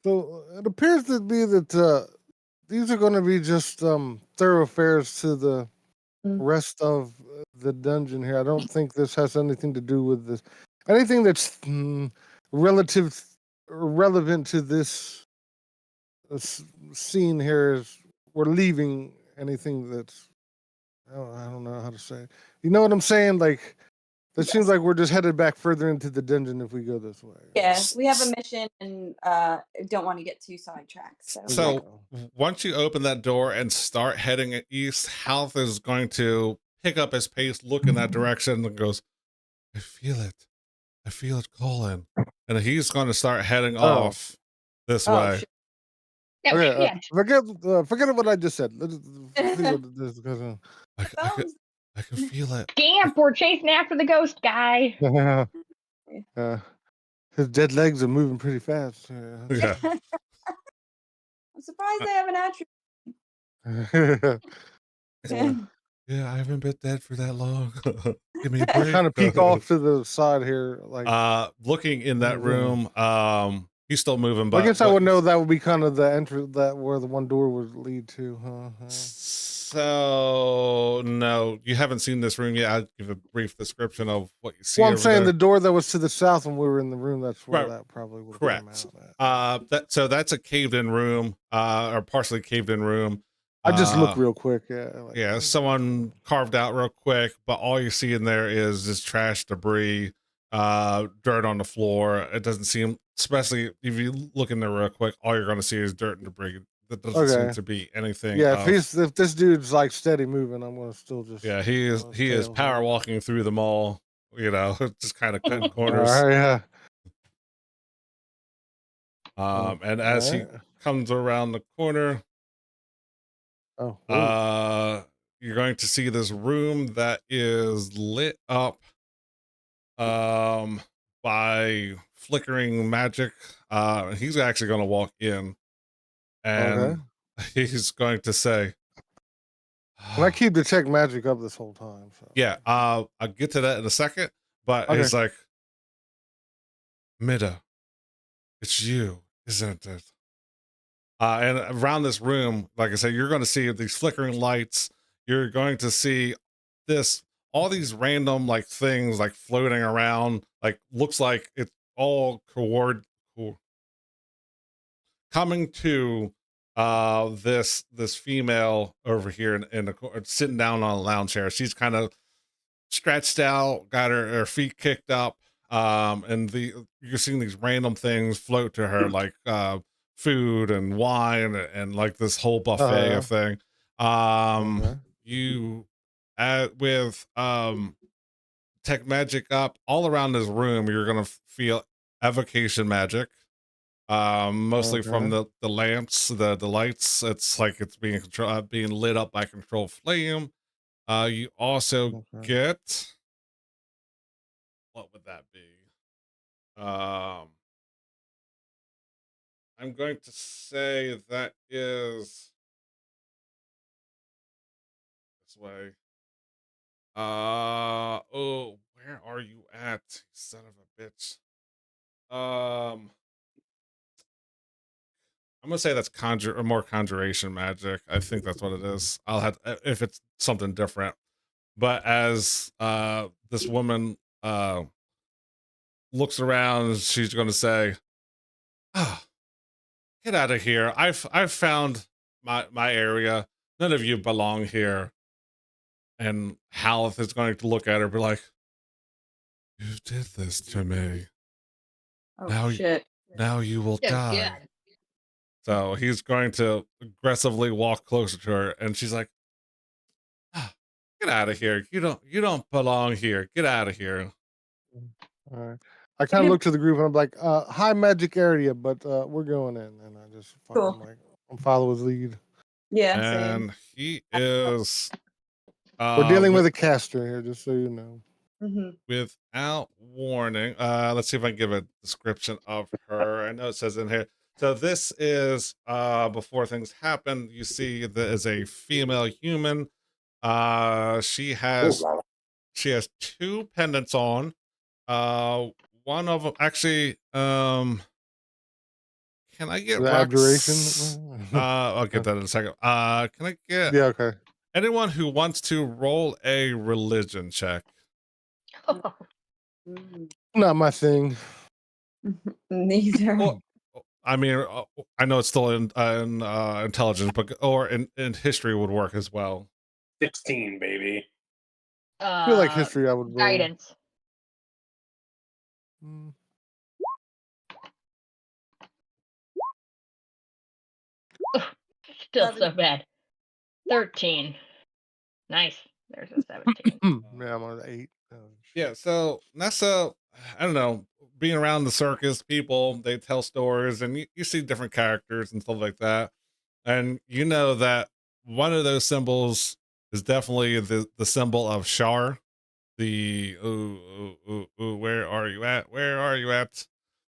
so it appears to be that these are going to be just thoroughfares to the rest of the dungeon here. I don't think this has anything to do with this. Anything that's relevant to this scene here is we're leaving anything that's I don't know how to say it. You know what I'm saying? Like it seems like we're just headed back further into the dungeon if we go this way. Yeah, we have a mission and don't want to get too sidetracked. So, So once you open that door and start heading east, Halth is going to pick up his pace, look in that direction, and goes, I feel it. I feel it calling. And he's going to start heading off this way. shit. Yeah, Okay, yeah. forget what I just said. Let's see what this is because. I can feel it. Scamp, we're chasing after the ghost guy. His dead legs are moving pretty fast. Yeah. I'm surprised they have an attribute. Yeah, I haven't been dead for that long. Give me a break. Kind of peek off to the side here, like looking in that room. He's still moving, but I guess I would know that would be kind of the entrance that where the one door would lead to, huh? So no, you haven't seen this room yet. I'll give a brief description of what you see. Well, I'm over saying there. the door that was to the south when we were in the room, that's where Right. that probably would Correct. come out. So that's a caved in room, or partially caved in room. I just look real quick, Yeah, someone carved out real quick, but all you see in there is just trash, debris, dirt on the floor. It doesn't seem especially if you look in there real quick, all you're going to see is dirt and debris. That doesn't seem Okay. to be anything. Yeah, of, if this dude's like steady moving, I'm gonna still just yeah, he is tail power him. walking through the mall. You know, just kind of cutting All corners. right, yeah. And as he Alright. comes around the corner, Oh, whoa. you're going to see this room that is lit up by flickering magic. He's actually going to walk in, and Okay. he's going to say, And I keep detect magic up this whole time. So yeah, I'll get to that in a second, but Okay. it's like, Mida, it's you, isn't it? And around this room, like I said, you're going to see these flickering lights. You're going to see all these random like things like floating around. Like looks like it's all coming to this female over here in the sitting down on a lounge chair. She's kind of stretched out, got her feet kicked up, and you're seeing these random things float to her like food and wine and like this whole buffet of thing. Okay. You with tech magic up all around this room, you're gonna feel evocation magic. Mostly from Okay. the lamps, the lights. It's like it's being lit up by controlled flame. You also Okay. get, what would that be? I'm going to say that is this way. Oh, where are you at, you son of a bitch? I'm gonna say that's more conjuration magic. I think that's what it is. I'll have if it's something different. But as this woman looks around, she's gonna say, "Ah, get out of here. I've found my area. None of you belong here." And Haleth is going to look at her and be like, "You did this to me. Oh Now shit. now you will Oh, die." God. So he's going to aggressively walk closer to her, and she's like, "Ah, get out of here. You don't belong here. Get out of here." All right. I kind of look to the group and I'm like, high magic area, but we're going in. And I just Cool. I'm follow his lead. Yeah, same. And he is We're dealing with with a caster here, just so you know. Mm-hmm. without warning. Let's see if I can give a description of her. I know it says in here. So this is before things happen. You see there is a female human. She has Oh, wow. two pendants on. One of them actually, can I get The Rux? abjuration. I'll get that in a second. Can I get Yeah, okay. anyone who wants to roll a religion check? Not my thing. Neither. Well, I mean, I know it's still in intelligence, but or in history would work as well. 16, baby. I feel like history I would roll. Guidance. Mm. Still so bad. 13. Nice. There's a 17. Yeah, I'm on 8. Yeah, so Nessa, I don't know, being around the circus, people, they tell stories and you see different characters and stuff like that. And you know that one of those symbols is definitely the symbol of Shar. Where are you at? Where are you at?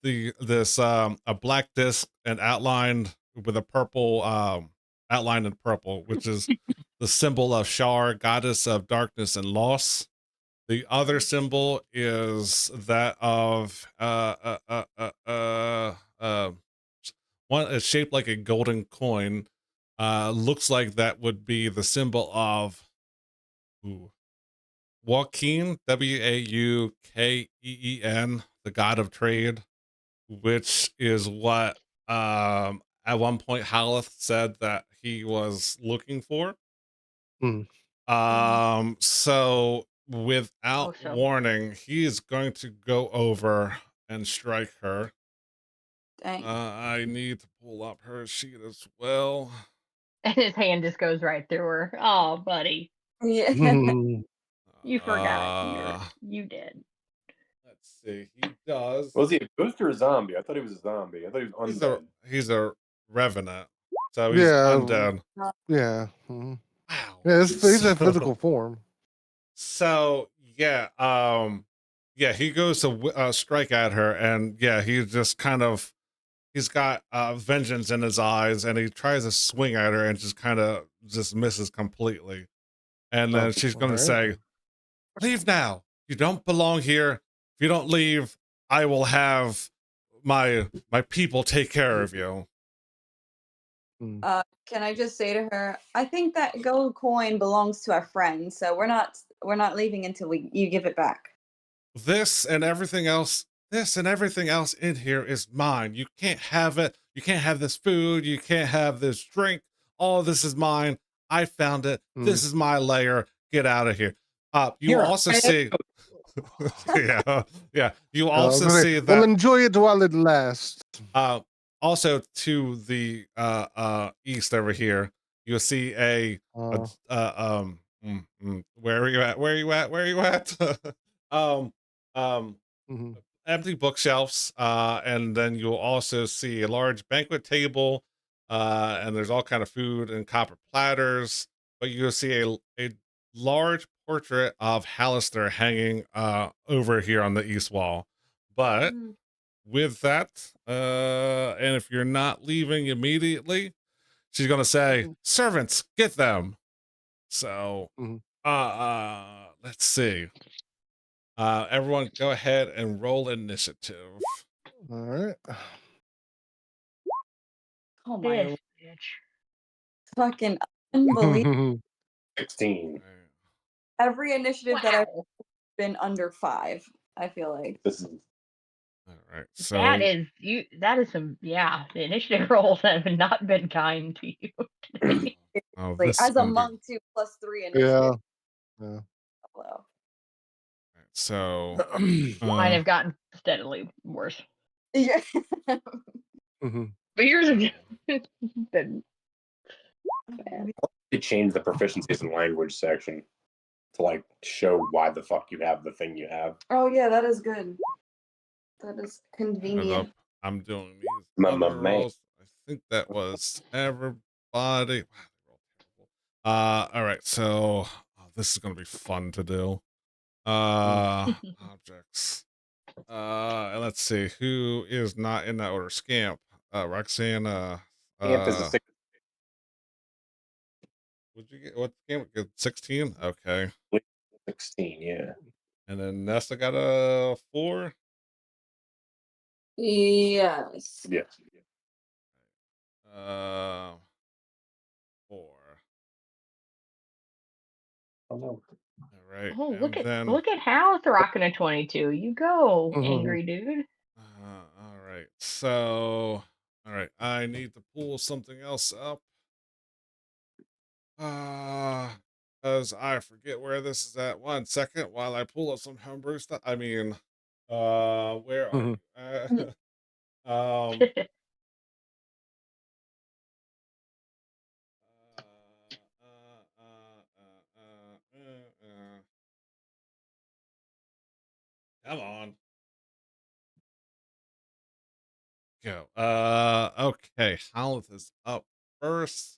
This a black disc and outlined with a purple outlined in purple, which is the symbol of Shar, goddess of darkness and loss. The other symbol is that of one is shaped like a golden coin. Looks like that would be the symbol of Joaquin, Waukeen, the god of trade, which is what at one point Haleth said that he was looking for. So without so. warning, he is going to go over and strike her. Dang. I need to pull up her sheet as well. And his hand just goes right through her. Oh, buddy, Yeah. you forgot. Uh, You did. let's see. He does. Was he a ghost or a zombie? I thought he was a zombie. I thought he was undead. He's a revenant, so he's Yeah, undead. yeah. Mhm. Wow. Yeah, he's a So- physical form. So yeah, he goes to strike at her, and yeah, he's just kind of he's got vengeance in his eyes, and he tries to swing at her, and just kind of just misses completely. And then she's going to Alright. say, "Leave now. You don't belong here. If you don't leave, I will have my people take care of you." Can I just say to her, I think that gold coin belongs to our friend, so we're not leaving until you give it back. This and everything else in here is mine. You can't have it. You can't have this food. You can't have this drink. All this is mine. I found it. This is my lair. Get out of here. You You're a also bad see yeah. You I also was gonna see say, that well, enjoy it while it lasts. also to the east over here, you'll see where are you at? Where are you at? Where are you at? um Mhm. empty bookshelves, and then you'll also see a large banquet table, and there's all kind of food and copper platters, but you'll see a large portrait of Hallister hanging over here on the east wall. But with that, and if you're not leaving immediately, she's gonna say, "Servants, get them." So Mhm. let's see. Everyone go ahead and roll initiative. All right. Oh my This bitch. fucking unbelievable. 16. Every initiative that I've Wow. been under 5, I feel like. This is All right. So That is some the initiative rolls have not been kind to you today. oh, Like, this is as a gonna be monk too, +3 Yeah. initiative. Yeah. Hello. so Mine have gotten steadily worse. Yeah. Mhm. But yours have been bad. they changed the proficiencies in language section to like show why the fuck you have the thing you have. Oh yeah, that is good. That is hold convenient. up. I'm doing these My other man. rolls. I think that was everybody. Wow, they rolled terrible. All right. So this is gonna be fun to do. Objects. And let's see who is not in that order. Scamp, Roxanne, Amp is a 6. what'd you get? What game? 16? Okay. 16, yeah. And then Nesta got a 4. Yes. Yeah. 4. Oh, no. All right. Oh, And then look at Hal's rocking a 22. You go, Mhm. angry dude. all right. So all right, I need to pull something else up. Because I forget where this is at. 1 second while I pull up some homebrew stuff. I mean, where are Mhm. you? Um, come on. Go. Okay. Howleth is up first.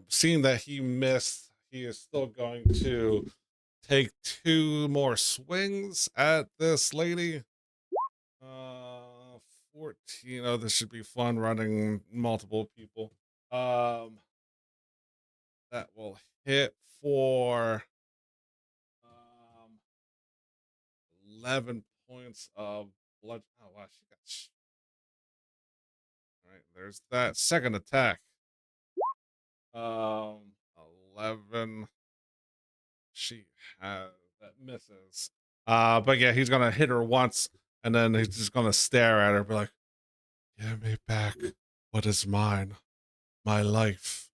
Seeing that he missed, he is still going to take 2 more swings at this lady. 14. Oh, this should be fun running multiple people. That will hit for 11 points of blood. Oh wow, she got. All right, there's that second attack. 11. She has that misses. But yeah, he's gonna hit her once, and then he's just gonna stare at her, be like, "Give me back what is mine, my life,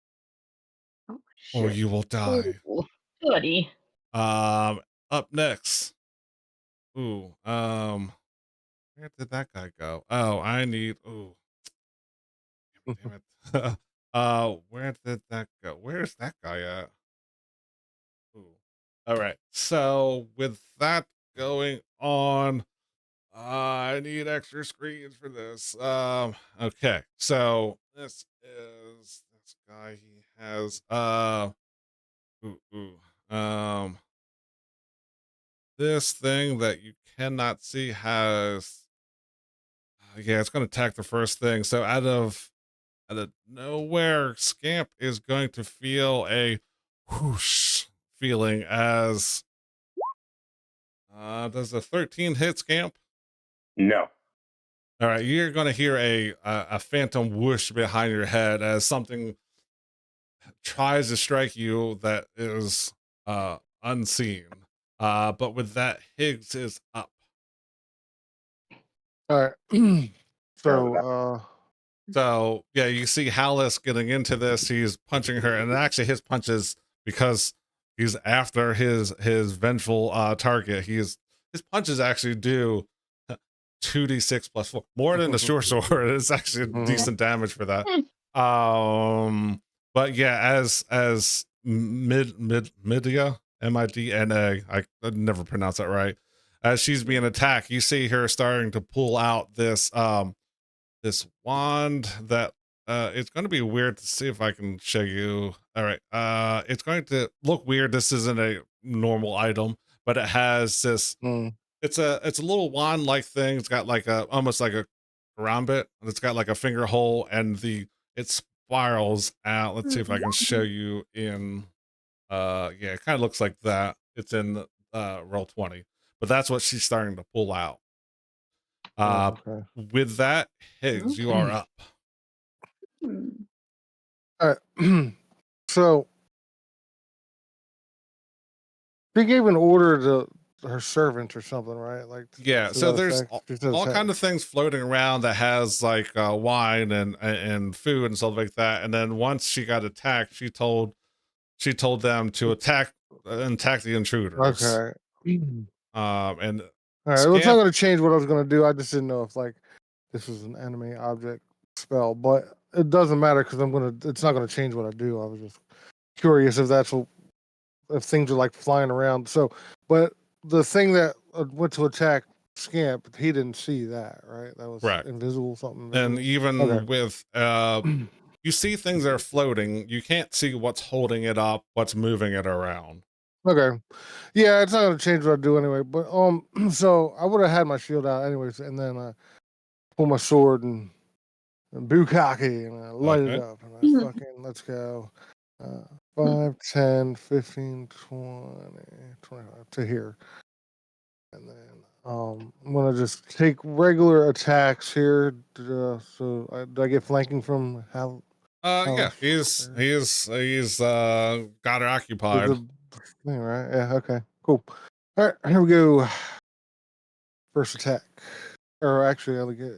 Oh, or shit. you will die." Ooh, buddy. Up next. Ooh, Where did that guy go? Oh, I need. Oh, damn it. Where did that go? Where's that guy at? Ooh. All right. So with that going on, I need extra screens for this. Okay. So this is this guy. He has this thing that you cannot see has. Yeah, it's going to attack the first thing. So out of nowhere, Scamp is going to feel a whoosh feeling as does a 13 hit, Scamp? No. All right, you're going to hear a phantom whoosh behind your head as something tries to strike you that is unseen. But with that, Higgs is up. All right. So So yeah, you see Hallis getting into this. He's punching her, and actually his punches, because he's after his vengeful target. His punches actually do 2d6 plus 4, more than the short sword. It's actually decent damage for that. But yeah, as Midna, M-I-D-N-A, I never pronounce that right. As she's being attacked, you see her starting to pull out this this wand that it's going to be weird to see if I can show you. All right, it's going to look weird. This isn't a normal item, but it has this it's a little wand like thing. It's got like a almost like a karambit, and it's got like a finger hole, and it spirals out. Let's see if I can show you in yeah, it kind of looks like that. It's in roll 20, but that's what she's starting to pull out. okay. With that, Higgs, you are up. All right. So she gave an order to her servant or something, right? Like Yeah, to so that there's effect? She said all that- kind of things floating around that has like wine and food and stuff like that. And then once she got attacked, she told them to attack the intruders. Okay. And All right. Well, it's not going to change what I was going to do. I just didn't know if like this was an enemy object spell, but it doesn't matter because it's not going to change what I do. I was just curious if if things are like flying around. So, but the thing that went to attack Scamp, he didn't see that, right? That was Correct. invisible, something. And invisible? even Okay. with you see things that are floating, you can't see what's holding it up, what's moving it around. Okay. Yeah, it's not gonna change what I do anyway. But so I would have had my shield out anyways, and then I pull my sword and bukkake and I light it up and I fucking let's go. 5, 10, 15, 20, 25 to here. And then I'm gonna just take regular attacks here. Do I get flanking from Hal? Yeah, he's got her occupied. The thing, right? Yeah. Okay. Cool. All right. Here we go. First attack. Or actually, I only get.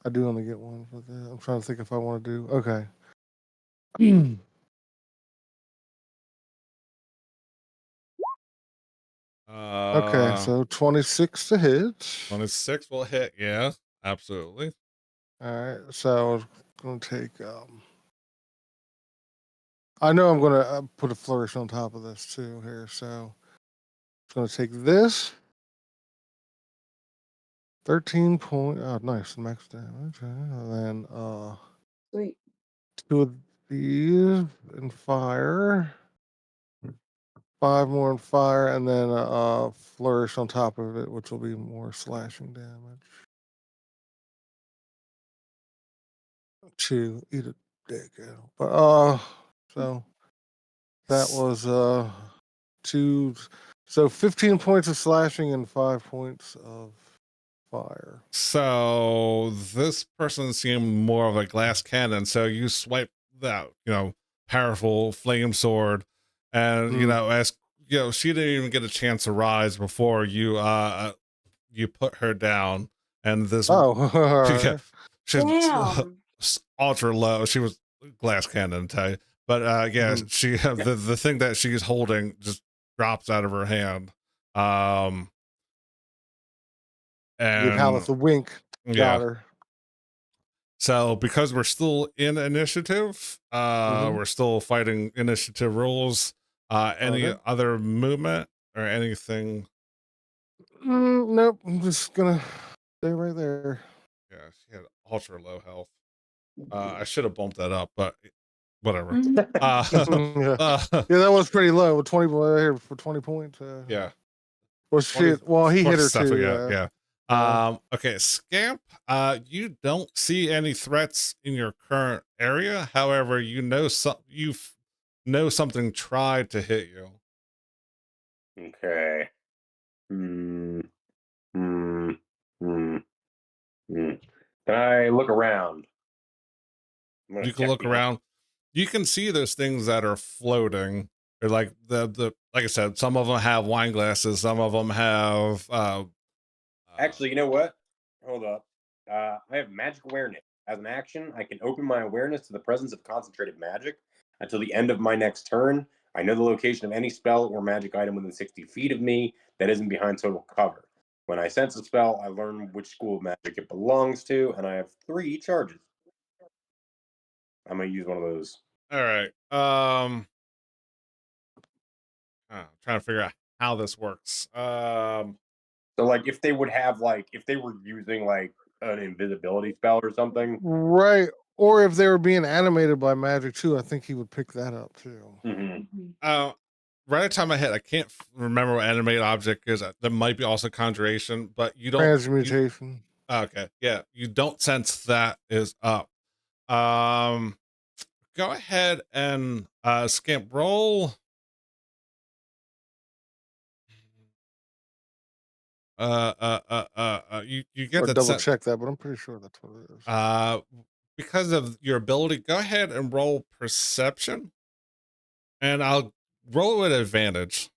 I do only get one for that. I'm trying to think if I want to do. Okay. Okay. So 26 to hit. 26 will hit. Yeah, absolutely. All right. So I'm gonna take. I know I'm gonna put a flourish on top of this too here. So I'm gonna take this. 13 point. Oh, nice max damage. And then Sweet. 2 of these in fire. 5 more in fire, and then flourish on top of it, which will be more slashing damage. 2, eat a dick. But so that was 2. So 15 points of slashing and 5 points of fire. So this person seemed more of a glass cannon. So you swipe that, powerful flame sword, and as she didn't even get a chance to rise before you put her down, and this right. she's ultra low. She was glass cannon type, but she the thing that she's holding just drops out of her hand. Give Hallis a wink. yeah. Got her. So because we're still in initiative, Mhm. we're still fighting initiative rules. Any Okay. other movement or anything? Nope. I'm just gonna stay right there. Yeah, she had ultra low health. I should have bumped that up, but whatever. yeah. Uh, Yeah, that was pretty low. 20 right here for 20 points. yeah. Well, 20 shit. Well, he hit her stuff, too. yeah, Yeah. yeah. Okay, Scamp, you don't see any threats in your current area. However, you know something tried to hit you. Okay. Can I look around? I'm gonna You can check look behind- around. You can see those things that are floating. They're like the like I said, some of them have wine glasses, some of them have Actually, you know what? Hold up. I have magic awareness. As an action, I can open my awareness to the presence of concentrated magic until the end of my next turn. I know the location of any spell or magic item within 60 feet of me that isn't behind total cover. When I sense a spell, I learn which school of magic it belongs to, and I have 3 charges. I'm gonna use one of those. all right. I'm trying to figure out how this works. So, like, if they would have, like, if they were using like an invisibility spell or something. Right. Or if they were being animated by magic too, I think he would pick that up too. Right at the time I hit, I can't remember what animated object is. There might be also conjuration, but you don't. Transmutation. Okay, yeah, you don't sense that is up. Go ahead and Scamp roll. You get Or the double check that, but I'm pretty sure that's what it is. Because of your ability, go ahead and roll perception, and I'll roll with advantage.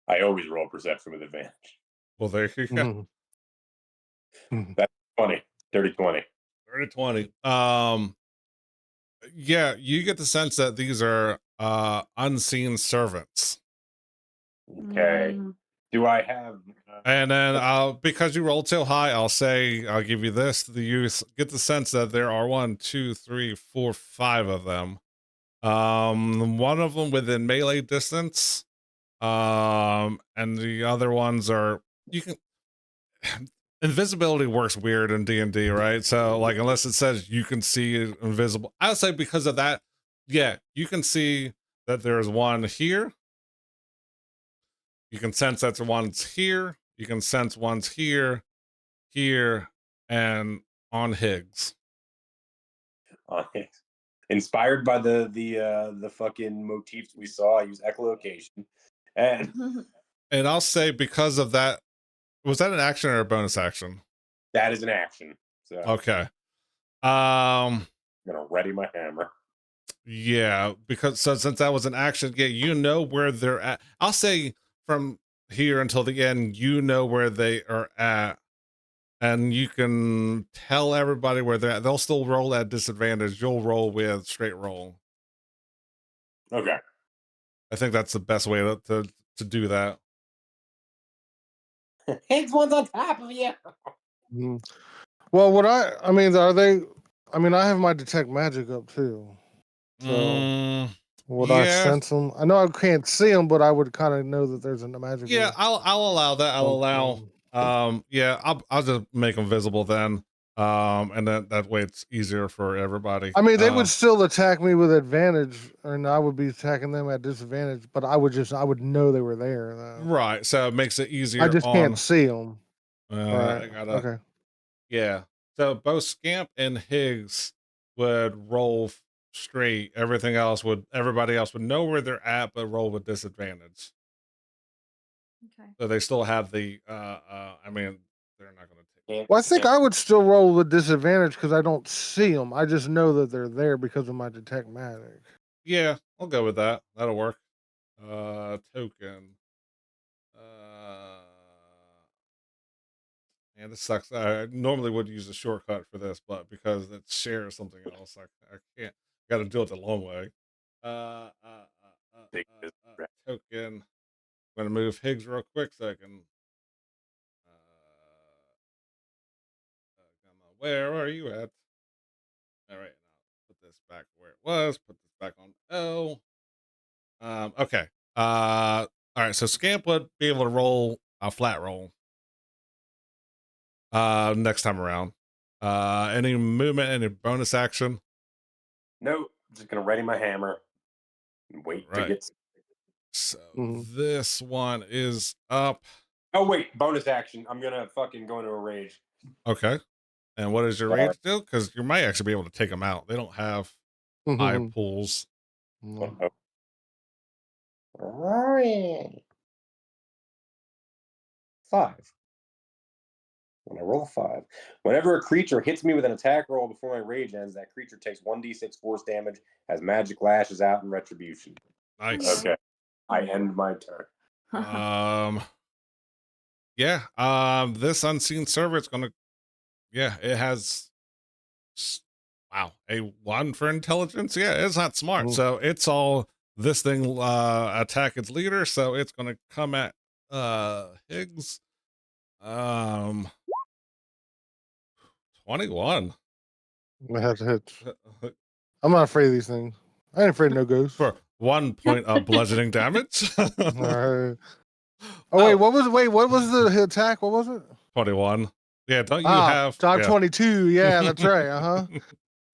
I always roll perception with advantage. Well, there you go. Mm-hmm. That's funny. 30-20. 30-20. Yeah, you get the sense that these are unseen servants. Okay. Do I have? And then because you rolled so high, I'll give you this. You get the sense that there are 1, 2, 3, 4, 5 of them. One of them within melee distance. And the other ones are you can. Invisibility works weird in D&D, right? So like unless it says you can see invisible, I would say because of that, yeah, you can see that there's one here. You can sense that one's here. You can sense one's here, and on Higgs. Inspired by the fucking motifs we saw, I use echolocation. And and I'll say because of that, was that an action or a bonus action? That is an action. So okay. I'm gonna ready my hammer. Yeah, because since that was an action, yeah, you know where they're at. I'll say from here until the end, you know where they are at, and you can tell everybody where they're at. They'll still roll at disadvantage. You'll roll with straight roll. Okay. I think that's the best way to do that. Higgs one's on top of you. Mhm. Well, what I mean, are they? I mean, I have my detect magic up too. So would I yeah. sense them? I know I can't see them, but I would kind of know that there's a magic. Yeah, I'll allow that. I'll allow. Yeah, I'll just make them visible then. And then that way it's easier for everybody. I mean, they would still attack me with advantage, and I would be attacking them at disadvantage. But I would know they were there. Though. Right, so it makes it easier. I just can't see them. Right. I gotta. Okay. Yeah. So both Scamp and Higgs would roll straight. Everybody else would know where they're at, but roll with disadvantage. Okay. So they still have the. I mean, they're not going to take. Well, I think I would still roll with disadvantage because I don't see them. I just know that they're there because of my detect magic. Yeah, I'll go with that. That'll work. Token. And this sucks. I normally would use a shortcut for this, but because it shares something else, I can't. Got to do it the long way. Token. I'm gonna move Higgs real quick so I can where are you at? All right, now put this back where it was. Put this back on O. Okay. All right. So Scamp would be able to roll a flat roll. Next time around. Any movement, any bonus action? Nope. Just gonna ready my hammer and wait to Right. get. So Mhm. this one is up. Oh wait, bonus action. I'm gonna fucking go into a rage. Okay. And what does your Sorry. rage do? Because you might actually be able to take them out. They don't have high pulls. No. Oh. 5. When I roll a 5, whenever a creature hits me with an attack roll before my rage ends, that creature takes 1d6 force damage as magic lashes out in retribution. Nice. Okay. I end my turn. Yeah. This unseen server is gonna. Yeah, it has. Wow, a 1 for intelligence. Yeah, it's not smart. Mhm. So it's all this thing attack its leader. So it's gonna come at Higgs. 21 That hits. I'm not afraid of these things. I ain't afraid of no ghosts. for 1 point of bludgeoning damage. All right. Wait, what was the attack? What was it? 21. Yeah, don't you Ah, have Dog yeah. 22. Yeah, that's right. Uh-huh.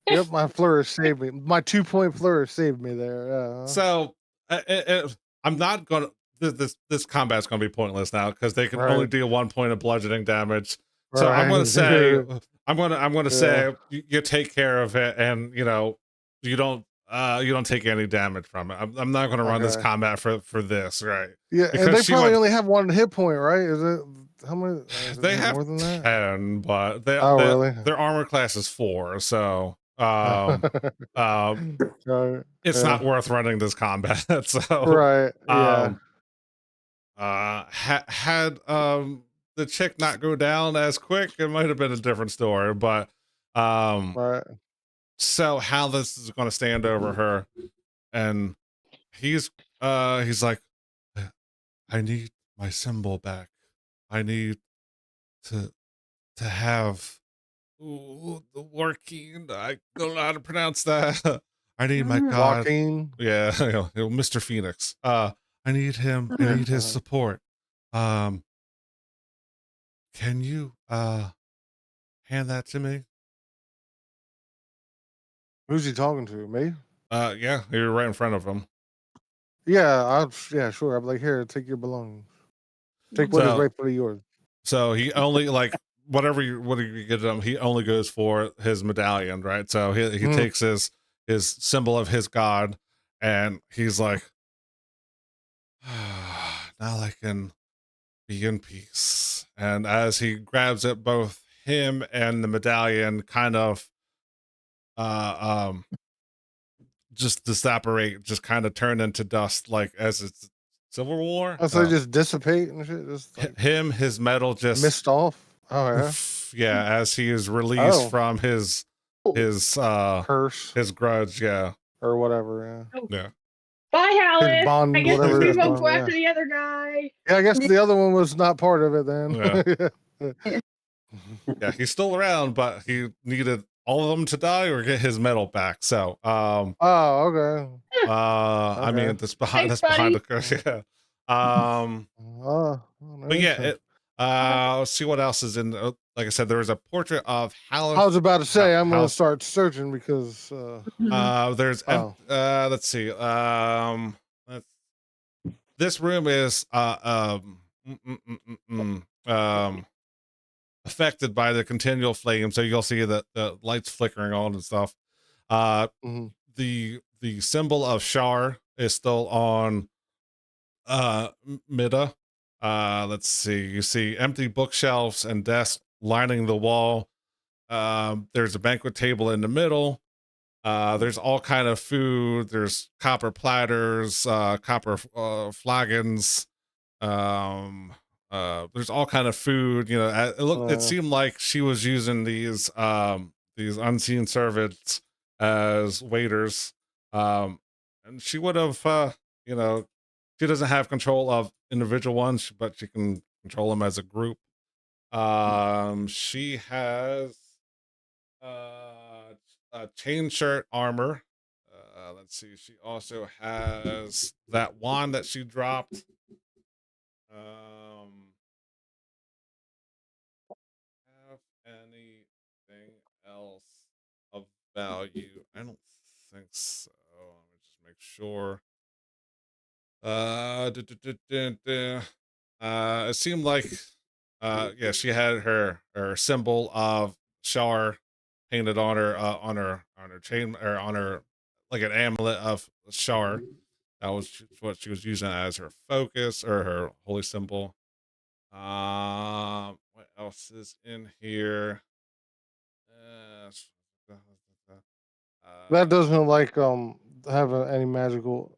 Yep, my flourish saved me. My 2-point flourish saved me there. Yeah. So I'm not gonna this combat's gonna be pointless now because they can only Right. deal 1 point of bludgeoning damage. So I'm gonna Right. say I'm gonna Yeah. say you take care of it, and you don't take any damage from it. I'm not gonna run this Okay. combat for this, right? Yeah, Because and they she probably went- only have 1 hit point, right? Is it how many? Is They it have more than that? 10, but Oh, really? their armor class is 4, so Right. it's Yeah. not worth running this combat. So Right. Yeah. had the chick not go down as quick, it might have been a different story. But Right. so how this is going to stand over her, and he's like, I need my symbol back. I need to have the working. I don't know how to pronounce that. I need my god. Joaquin. Yeah, Mr. Phoenix. I need him. I need his support. Can you hand that to me? Who's he talking to? Me? Yeah, you're right in front of him. Yeah, sure. I'm like, here, take your belongings. Take what is So- rightfully yours. So he only like whatever you get him, he only goes for his medallion, right? So he Mhm. takes his symbol of his god, and he's like, now I can be in peace. And as he grabs it, both him and the medallion kind of just disapparate, just kind of turn into dust, like as it's Civil War. Oh, so they just dissipate and shit? Just like Him, his metal just mist off? Oh, yeah. yeah, as he is released Oh. from his Curse his grudge. Yeah, or whatever, yeah. yeah. Bye, His Howlett. bond, I guess whatever we it is, won't bond, go yeah. after the other guy. Yeah, I guess the other one was not part of it then. Yeah, he's still around, but he needed all of them to die or get his medal back. So, Oh, okay. I mean, Okay. that's behind Thanks, the buddy. curse. Yeah. Oh, But yeah, let's see what else is in. Like I said, there is a portrait of Halif. I was about to say I'm gonna House- start searching because There's Oh. let's see. This room is affected by the continual flame, so you'll see that the lights flickering on and stuff. Mhm. The symbol of Shar is still on Mida. Let's see. You see empty bookshelves and desks lining the wall. There's a banquet table in the middle. There's all kind of food. There's copper platters, copper flagons. There's all kind of food. It seemed like she was using these unseen servants as waiters. And she would have, she doesn't have control of individual ones, but she can control them as a group. She has chain shirt armor. Let's see. She also has that wand that she dropped. Have anything else of value? I don't think so. Let me just make sure. It seemed like, yeah, she had her symbol of Shar painted on her chain, or on her, like an amulet of Shar. That was what she was using as her focus, or her holy symbol. What else is in here? That doesn't like have any magical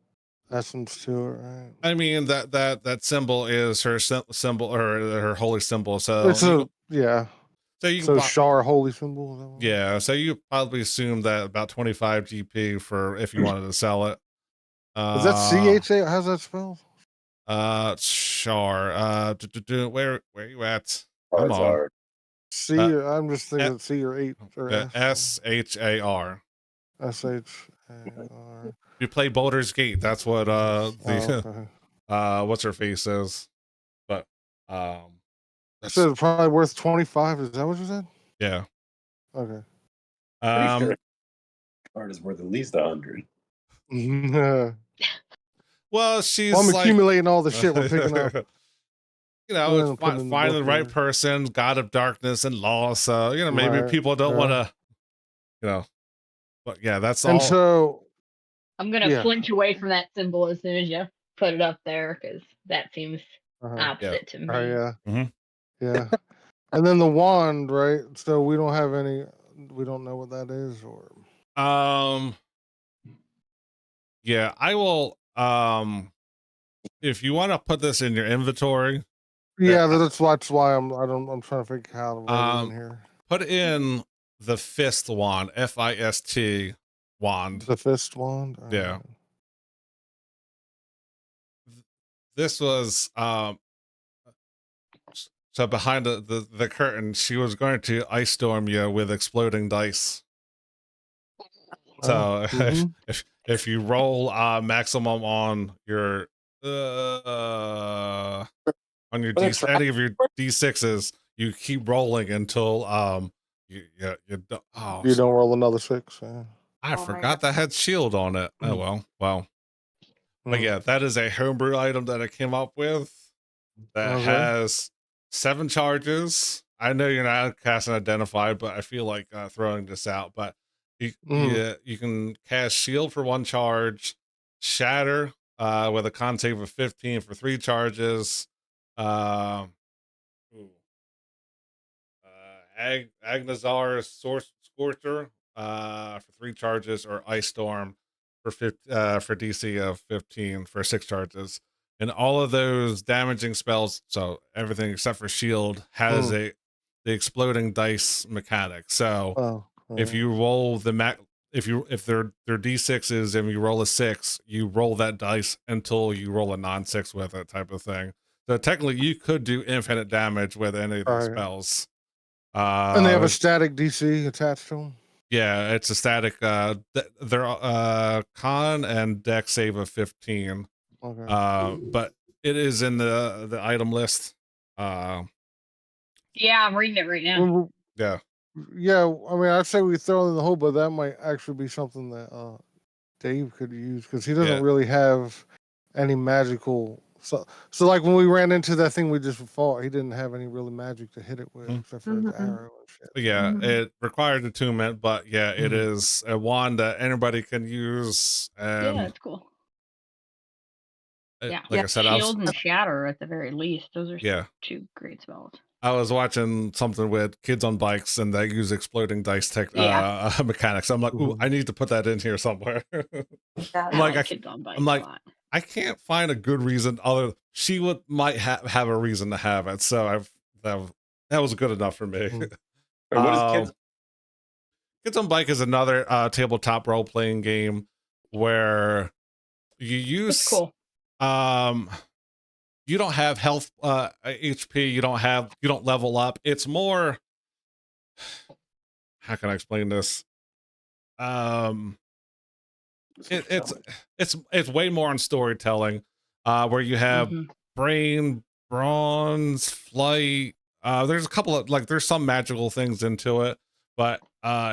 essence to it, right? I mean, that symbol is her symbol, or her holy symbol. So It's a yeah. so you can So Shar holy symbol. Is that what it is? yeah. So you probably assume that about 25 GP for if you wanted to sell it. Is that CHA? How's that spelled? Shar. Where you at? Come on. Charizard. C. I'm just thinking C or 8 or S. SHAR. SHAR. You play Boulder's Gate. That's what Okay. what's her face is. But I that's, said it's probably worth 25. Is that what you said? yeah. Okay. Pretty sure card is worth at least 100. Well, she's I'm like, accumulating all the shit we're picking up. You know, And it's put it in the finding the book right here. person, God of Darkness and Law. So, you know, maybe Right, people don't yeah. want to, you know, but yeah, that's And all. so I'm gonna Yeah. flinch away from that symbol as soon as you put it up there, because that seems opposite to me. Oh yeah. Mhm. Yeah. And then the wand, right? So we don't have any. We don't know what that is, or Yeah, I will. If you want to put this in your inventory, yeah. That's why I'm trying to figure out how to write it in here. put in the fist wand, FIST wand. The fist wand. Yeah. This was so behind the curtain, she was going to ice storm you with exploding dice. So if you roll maximum on your any of your D6s, you keep rolling until you oh, You don't roll another 6. Yeah. I forgot that had shield on it. Oh well. But yeah, that is a homebrew item that I came up with that Okay. has 7 charges. I know you're not casting identified, but I feel like throwing this out. But you can cast shield for 1 charge, shatter with a con save of 15 for 3 charges. Agnazar Scorcher for 3 charges, or Ice Storm for DC of 15 for 6 charges. And all of those damaging spells, so everything except for shield, has the exploding dice mechanic. So if you roll the if they're D6s and you roll a 6, you roll that dice until you roll a non-6 with it, type of thing. So technically you could do infinite damage with any of these spells. And they have a static DC attached to them. Yeah, it's a static. They're con and dex save of 15. Okay. But it is in the item list. Yeah, I'm reading it right now. Yeah. Yeah, I mean, I'd say we throw it in the hole, but that might actually be something that Dave could use, because he doesn't really have any magical. So like when we ran into that thing we just fought, he didn't have any really magic to hit it with, except for his arrow and shit. Yeah, it required attunement, but yeah, it is a wand that anybody can use. Yeah, that's cool. Yeah, like I said, shield and shatter at the very least. Those are Yeah. 2 great spells. I was watching something with kids on bikes, and they use exploding dice mechanics. I'm like, ooh, I need to put that in here somewhere. I'm like, kids on bikes I'm like, a lot. I can't find a good reason other. She might have a reason to have it, so that was good enough for me. What is Kids on Bike is another tabletop role playing game where you use you don't have health HP, you don't level up. It's more, how can I explain this? Um, it's way more on storytelling, where you have Mhm. brain, bronze, flight. There's a couple of like there's some magical things into it, but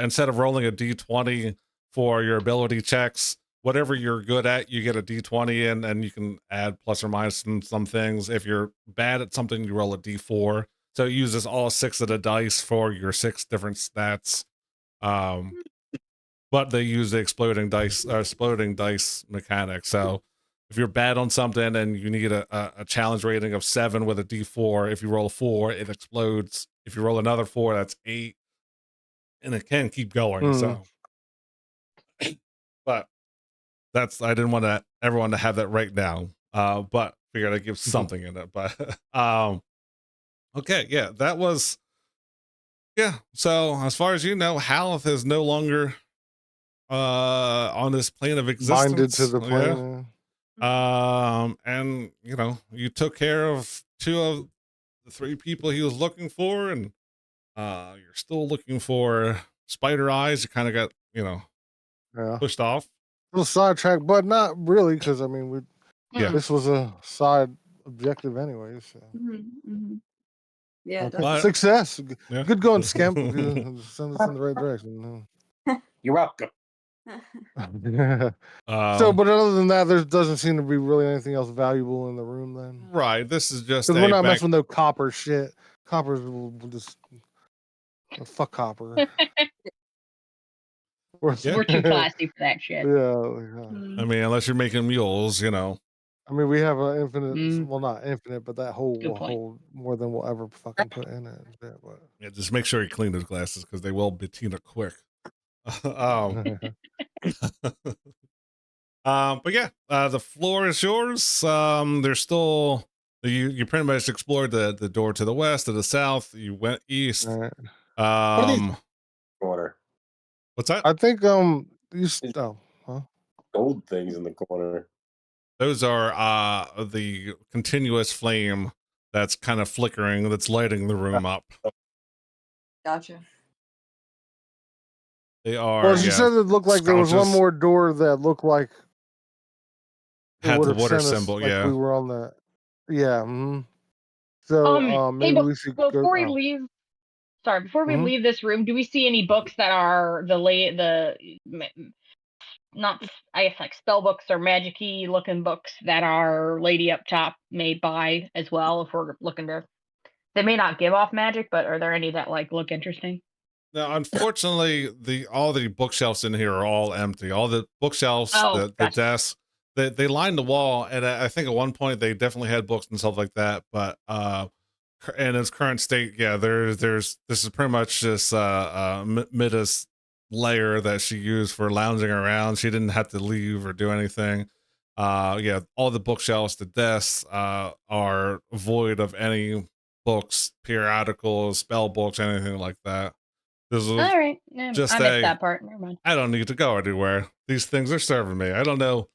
instead of rolling a d20 for your ability checks, whatever you're good at, you get a d20 in, and you can add plus or minus some things. If you're bad at something, you roll a d4. So it uses all 6 of the dice for your 6 different stats. Um, but they use the exploding dice mechanic. So if you're bad on something and you need a challenge rating of 7 with a d4, if you roll a 4, it explodes. If you roll another 4, that's 8, and it can keep going. So, but that's I didn't want everyone to have that right now. But figured I'd give something in it. But okay, yeah, that was yeah. So as far as you know, Haleth is no longer on this plane of existence. Binded to the Yeah. plane. And you know, you took care of 2 of the 3 people he was looking for, and you're still looking for Spider Eyes. You kind of got, you know, Yeah. pushed off. A little sidetrack, but not really, because I mean, Yeah. this was a side objective anyway. So Yeah, okay. But- Success. Yeah. Good going, Skimp. Send us in the right direction. You're welcome. So, but other than that, there doesn't seem to be really anything else valuable in the room then. Right. This is just Because we're not bank- messing with no copper shit. Coppers will just fuck copper. We're too classy for that shit. Yeah. I mean, unless you're making mules, you know. I mean, we have an infinite, well, not infinite, but that hole Good will point. hold more than we'll ever fucking put in it. Yeah, but Yeah, just make sure you clean those glasses because they will Bettina quick. But yeah, the floor is yours. There's still you pretty much explored the door to the west, to the south. You went east. Alright. Corner. What's that? I think huh? Gold things in the corner. Those are the continuous flame that's kind of flickering, that's lighting the room up. Gotcha. They are. Well, she said it looked like there was one sconces. more door that looked like it Had the would've water sent us, symbol, like yeah. we were on the So Hey, maybe we should go. before we leave, sorry, before we Mhm. leave this room, do we see any books that are not, I guess, like spell books or magic-y looking books that are Lady up top may buy as well if we're looking to? They may not give off magic, but are there any that like look interesting? Now, unfortunately, all the bookshelves in here are all empty. All the bookshelves, the gotcha. desks, they line the wall, and I think at one point they definitely had books and stuff like that. But in its current state, yeah, there's this is pretty much just Mida's lair that she used for lounging around. She didn't have to leave or do anything. Yeah, all the bookshelves, the desks are void of any books, periodicals, spell books, anything like that. This is All right, just I missed that part. Never mind. I don't need to go anywhere. These things are serving me. I don't know.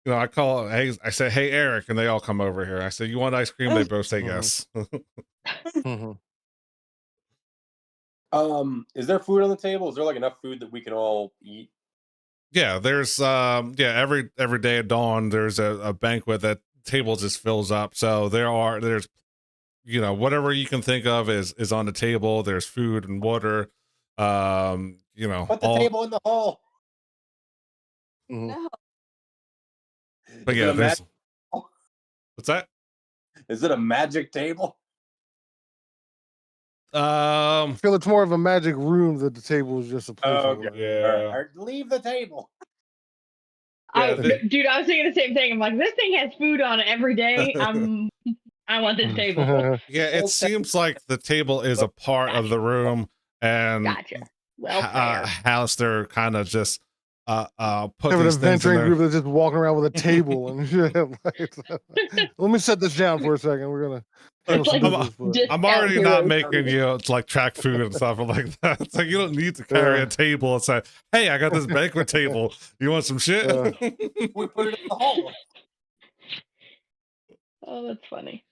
You know, I call, hey, I say, hey, Eric, and they all come over here. I say, you want ice cream? They both say yes. Is there food on the table? Is there like enough food that we can all eat? Yeah, there's every day at dawn there's a banquet that table just fills up. So there's you know, whatever you can think of is on the table. There's food and water. You know, Put the table in the hall. No. But Is yeah, it a there's mag- what's that? Is it a magic table? I feel it's more of a magic room that the table is just a Oh, placeholder. okay. All right. Leave the table. Dude, I was thinking the same thing. I'm like, this thing has food on it every day. I want this table. Yeah, it seems like the table is a part of the room, and Gotcha. Well, fair. Hallister kind of just put Have an these things in adventuring there. group that's just walking around with a table and shit. Let me set this down for a second. We're gonna handle some business. I'm already not making you like track food and stuff like that. It's like you don't need to carry a table and say, "Hey, I got this banquet table. You want some shit?" We put it in the hall. Oh, that's funny.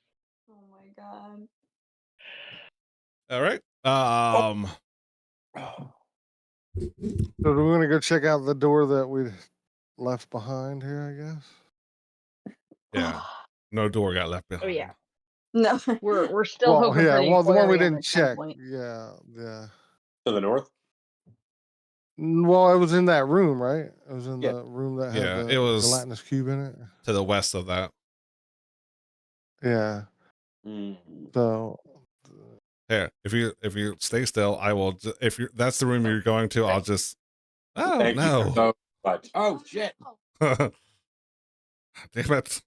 Oh my god. All right. So we're gonna go check out the door that we left behind here, I guess. Yeah. No door got left behind. Oh yeah, No. we're still Well, hoping yeah. for the Well, the one we aquarium didn't at some check. point. Yeah, yeah. To the north. Well, it was in that room, right? It was in Yeah. the room that had Yeah, the it was gelatinous cube in it. to the west of that. Yeah. Mm. So Here, if you stay still, I will. If you that's the room you're going to, I'll just. Oh Thank you no! so much. Oh shit. Damn it!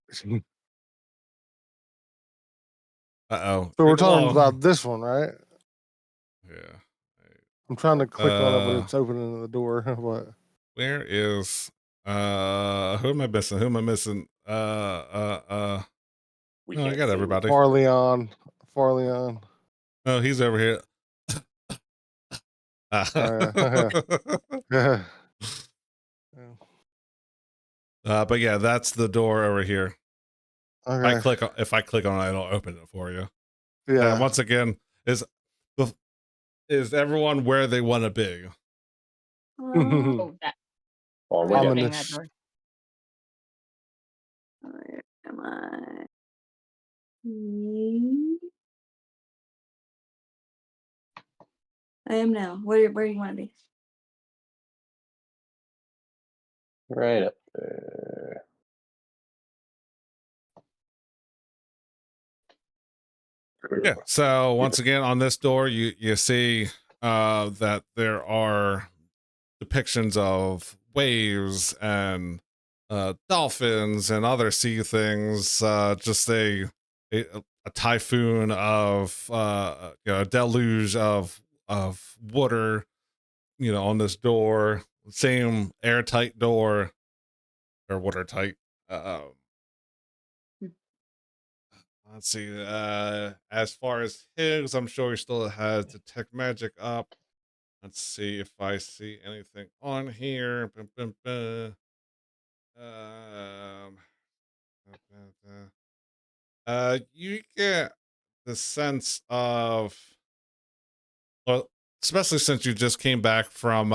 Uh-oh. So we're Read talking along. about this one, right? Yeah. I'm trying to click on it, but Uh, it's opening the door. What? Where is who am I missing? Who am I missing? We No, I can't got see. everybody. Farleon. Farleon. Oh, he's over here. Yeah. But yeah, that's the door over here. Okay. If I click on it, it'll open it for you. Yeah. Once again, is everyone where they want to be? Oh, that Oh, we I'm got in opening that this. door. Where am I? I am now. Where do you want to be? right up there. Yeah. So once again, on this door, you see that there are depictions of waves and dolphins and other sea things. Just a typhoon of a deluge of water. On this door, same airtight door or watertight. Let's see. As far as his, I'm sure he still has detect magic up. Let's see if I see anything on here. You get the sense of, well, especially since you just came back from,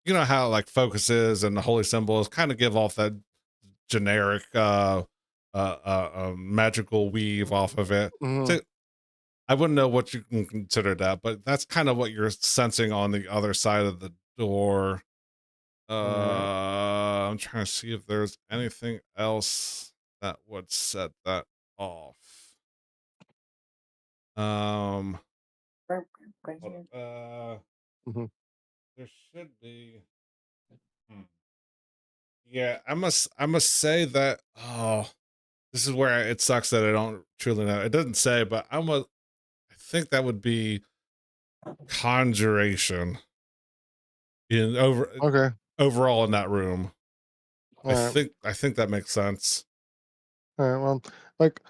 you know how like focuses and the holy symbols kind of give off that generic, magical weave off of it. Mhm. So I wouldn't know what you can consider that, but that's kind of what you're sensing on the other side of the door. I'm trying to see if there's anything else that would set that off. Mhm. There should be. Yeah, I must say that. Oh, this is where it sucks that I don't truly know. It doesn't say, but I think that would be conjuration Okay. overall in that room. All right. I think that makes sense. All right. Well, like,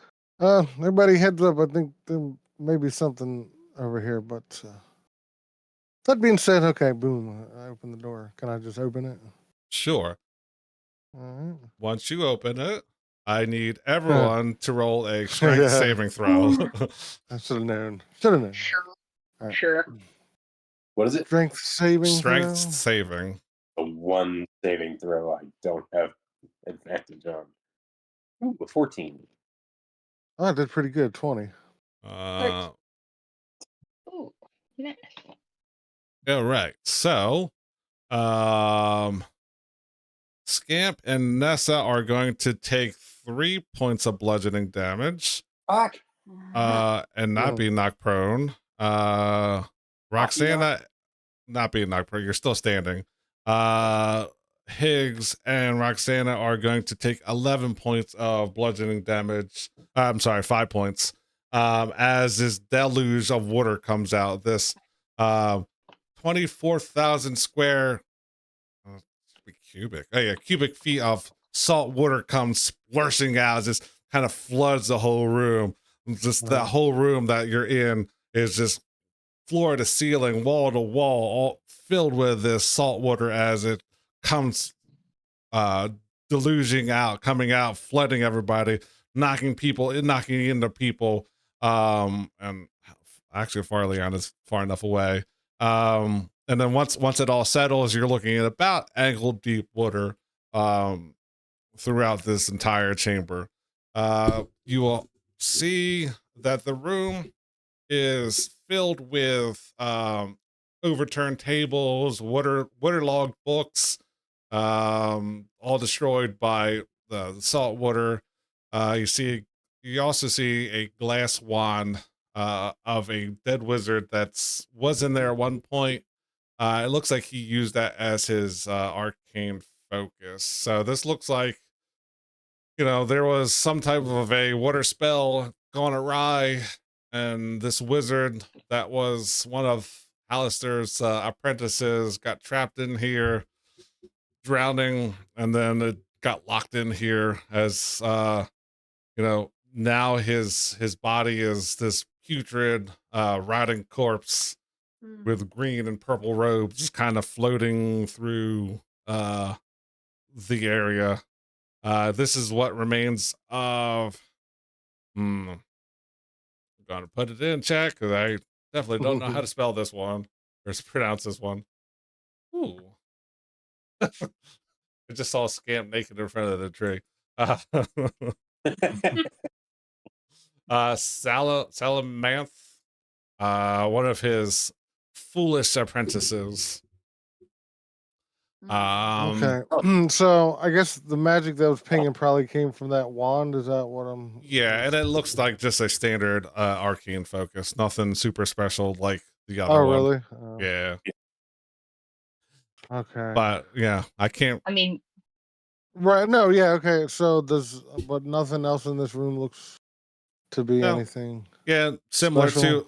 everybody heads up. I think there may be something over here, but that being said, okay, boom. I open the door. Can I just open it? Sure. All right. Once you open it, I need everyone to roll a strength Yeah. saving throw. I should have known. Should have known. Sure. All right. Sure. What is it? Strength saving. Strength throw? saving. The one saving throw I don't have advantage on. Ooh, a 14. Oh, I did pretty good. 20. Ooh, nice. All right. So, Scamp and Nessa are going to take 3 points of bludgeoning damage, Fuck. and not be knocked prone. Roxana not being knocked prone. You're still standing. Higgs and Roxana are going to take 11 points of bludgeoning damage. I'm sorry, 5 points. As this deluge of water comes out, this 24,000 square cubic feet of salt water comes splashing out as this kind of floods the whole room. Just that whole room that you're in is just floor to ceiling, wall to wall, all filled with this salt water as it comes deluging out, coming out, flooding everybody, knocking into people. And actually Farleon is far enough away. And and then once it all settles, you're looking at about ankle deep water throughout this entire chamber. You will see that the room is filled with overturned tables, waterlogged books, all destroyed by the salt water. You also see a glass wand of a dead wizard was in there at one point. It looks like he used that as his arcane focus. So this looks like, there was some type of a water spell gone awry, and this wizard that was one of Alistair's apprentices got trapped in here, drowning, and then it got locked in here as now his body is this putrid rotting corpse with green and purple robes kind of floating through the area. This is what remains of I'm gonna put it in chat because I definitely don't know how to spell this one or pronounce this one. Ooh. I just saw a scamp naked in front of the tree. Salamanth, one of his foolish apprentices. Okay. So I guess the magic that was pinging probably came from that wand. Is that what I'm? Yeah, and it looks like just a standard arcane focus, nothing super special like the other Oh, one. really? Yeah. Okay. But yeah, I can't. I mean, Right. No. Yeah. Okay. So but nothing else in this room looks to be No. anything. Yeah, similar Special. to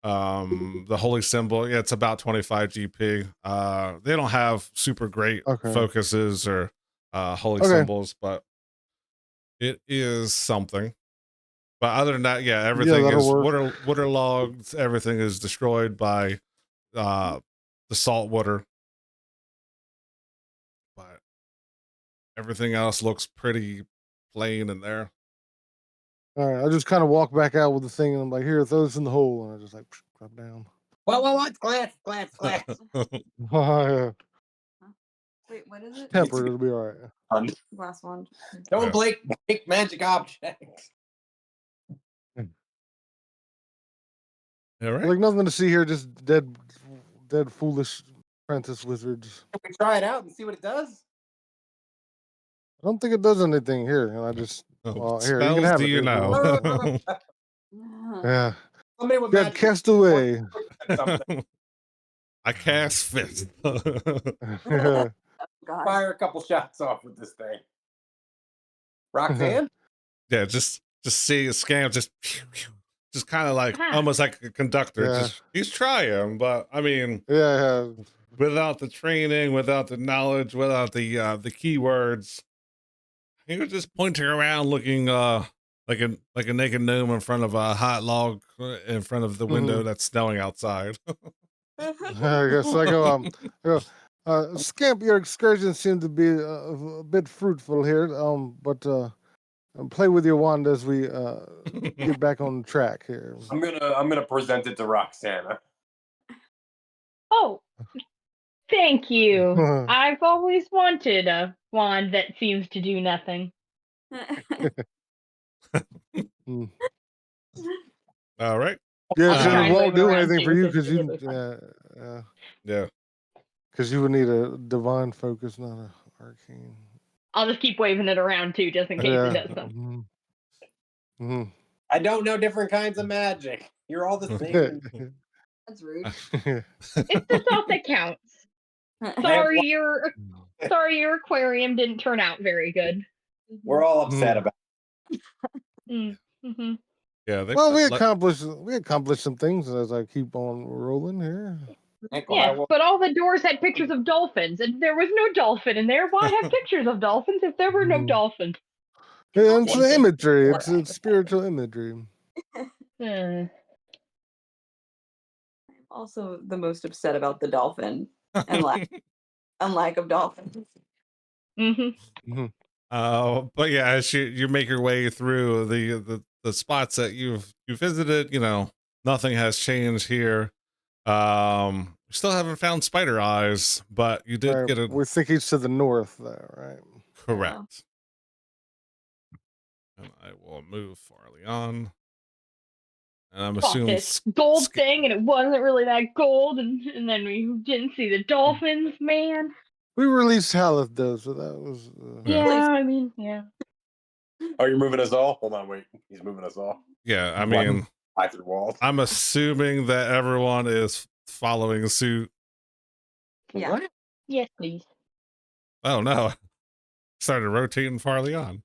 the holy symbol. Yeah, it's about 25 GP. They don't have super great Okay. focuses or holy Okay. symbols, but it is something. But other than that, yeah, everything that'll is work. waterlogged. Everything is destroyed by the salt water. But everything else looks pretty plain in there. All right. I just kind of walk back out with the thing, and I'm like, "Here, throw this in the hole," and I just like drop down. What? Glass. Yeah. Wait, what is it? Tempered. It'll be all right. Glass wand. Don't break magic objects. All right. Like nothing to see here. Just dead, foolish apprentice wizards. Can we try it out and see what it does? I don't think it does anything here, and I just What here you can spells have do it. you Here's know? one. Yeah. Somebody with Got magic. cast away. I cast fist. Yeah. God. Fire a couple shots off with this thing. Roxanne? Yeah, just see a scam just kind of like Huh. almost like a conductor. Yeah. He's trying, but I mean, Yeah. without the training, without the knowledge, without the keywords, he was just pointing around, looking like a naked gnome in front of a hot log in front of the window that's snowing outside. I guess I go. Scamp, your excursions seem to be a bit fruitful here. But play with your wand as we get back on track here. I'm gonna present it to Roxana. oh, thank you. I've always wanted a wand that seems to do nothing. Hmm. All right. Yeah, Uh, it won't wave do around anything for things you if because it you, doesn't Yeah. because you would need a divine focus, not a arcane. I'll just keep waving it around too, just in case it does something. Mm-hmm. I don't know different kinds of magic. You're all the same. That's rude. It's the thought that counts. Sorry, your aquarium didn't turn out very good. We're all upset about Mm-hmm. Yeah. Well, we accomplished some things as I keep on rolling here. Yeah, but all the doors had pictures of dolphins, and there was no dolphin in there. Why have pictures of dolphins if there were no dolphins? Yeah, it's the imagery. It's spiritual imagery. Hmm. I'm also the most upset about the dolphin and lack of dolphins. Mm-hmm. But yeah, as you make your way through the spots that you've visited, nothing has changed here. We still haven't found Spider Eyes, but you did Right, get a we think he's to the north there, right? correct. And I will move Farley on. And I'm Fought assuming this gold thing, and it wasn't really that gold, and then we didn't see the dolphins, man. We released Haleth though, so that was. Yeah. Yeah, I mean, yeah. Oh, you're moving us all? Hold on, wait. He's moving us all. Yeah, I What? mean, Fly through walls. I'm assuming that everyone is following suit. Yeah. What? Yes, please. Oh no. Started rotating Farley on.